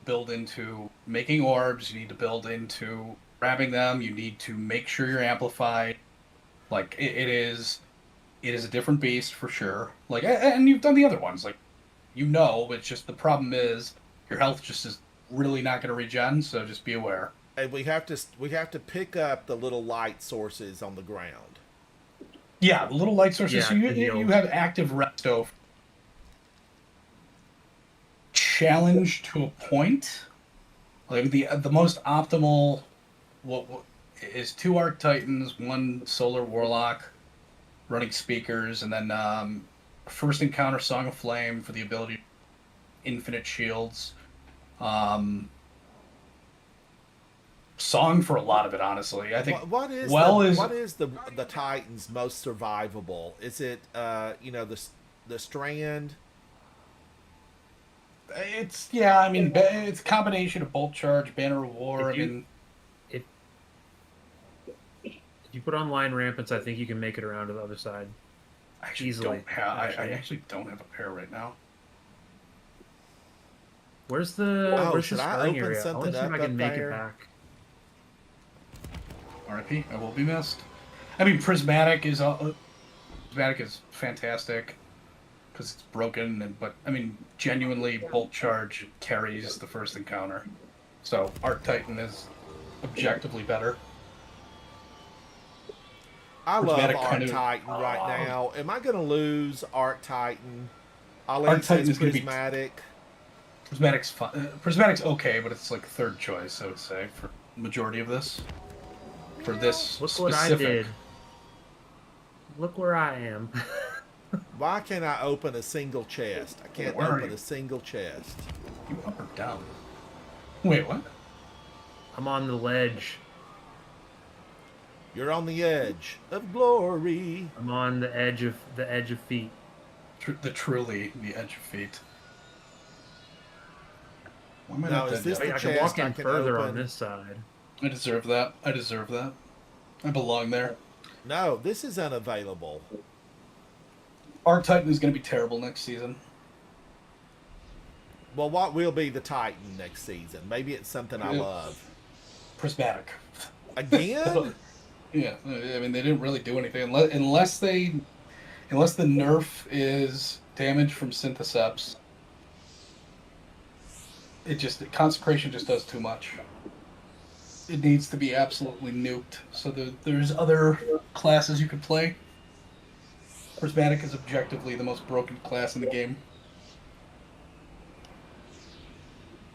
build into making orbs. You need to build into grabbing them. You need to make sure you're amplified. Like it is a different beast for sure. Like, and you've done the other ones. Like, it's just the problem is your health just is really not going to regen. So just be aware. and we have to pick up the little light sources on the ground. Yeah, the little light sources. Yeah, so you heal. have active resto. Challenge to a point. Like the most optimal, what is 2 Archtitans, 1 Solar Warlock, running speakers, and then first encounter Song of Flame for the ability infinite shields. song for a lot of it, honestly. I think What is what is the Titan's most survivable? Is it the Strand? it's I mean it's a combination of Bolt Charge, Banner of War. If you put on Line Rampants, I think you can make it around to the other side. I actually Easily. I actually don't have a pair right now. Where's the where's should the I sparring open area? I something want to see if up I can up make there? it back. RIP, I will be missed. I mean, Prismatic is fantastic because it's broken, but I mean, genuinely, Bolt Charge carries the first encounter. So Arc Titan is objectively better. I love Prismatic Arc kind of- Titan right now. Am I going to lose Arc Titan? Ali Arc Titan says is gonna be- Prismatic. Prismatic's fun. Prismatic's okay, but it's like third choice, I would say, for the majority of this. For this Look specific. what I did. Look where I am. Why can't I open a single chest? I can't Where are open you? a single chest. You up or down? Wait, what? I'm on the ledge. You're on the edge of glory. I'm on the edge of feet. Truly the edge of fate. Why am I Now, not is dead this yet? the I can chest walk I in can further open? on this side. I deserve that. I deserve that. I belong there. No, this is unavailable. Arc Titan is going to be terrible next season. Well, what will be the Titan next season? Maybe it's something I Yeah. love. Prismatic. Again? Yeah, I mean they didn't really do anything unless the nerf is damage from Syntheseps. Consecration just does too much. It needs to be absolutely nuked. So there's other classes you could play. Prismatic is objectively the most broken class in the game.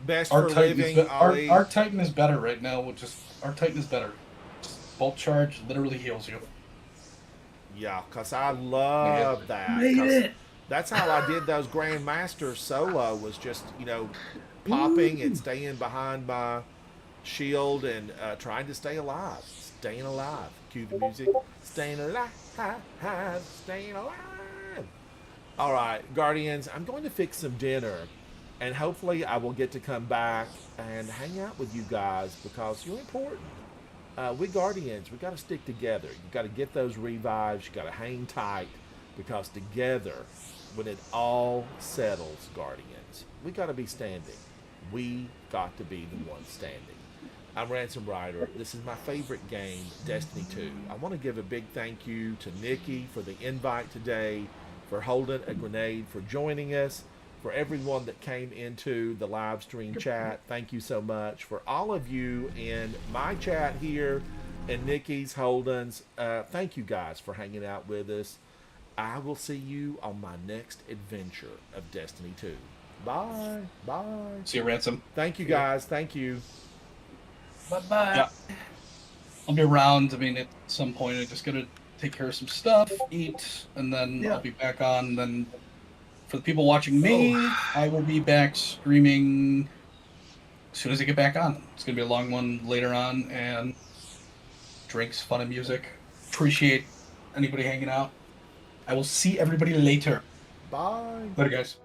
Best for Arc Titan, living, Ali. Arc Titan is better right now. Arc Titan is better. Bolt Charge literally heals you. Yeah, because I love that. Made 'Cause it. That's how I did those Grandmaster solo, was just, popping and staying behind my shield and trying to stay alive. Staying alive. Cue the music. Staying alive. Staying alive. All right, Guardians, I'm going to fix some dinner. And hopefully I will get to come back and hang out with you guys because you're important. We Guardians, we got to stick together. You got to get those revives. You got to hang tight because together, when it all settles, Guardians, we got to be standing. We got to be the ones standing. I'm Ransom Rider. This is my favorite game, Destiny 2. I want to give a big thank you to Nikki for the invite today, for holding a grenade, for joining us. For everyone that came into the live stream chat, thank you so much. For all of you in my chat here and Nikki's, Holden's, thank you guys for hanging out with us. I will see you on my next adventure of Destiny 2. Bye. Bye. See you, Ransom. Thank you guys. Thank you. Bye-bye. Yeah. I'll be around. I mean, at some point, I just gotta take care of some stuff, eat, and then I'll be back on. Then, for the people watching me, I will be back streaming as soon as I get back on. It's gonna be a long one later on, and drinks, fun, and music. Appreciate anybody hanging out. I will see everybody later. Bye. Later, guys.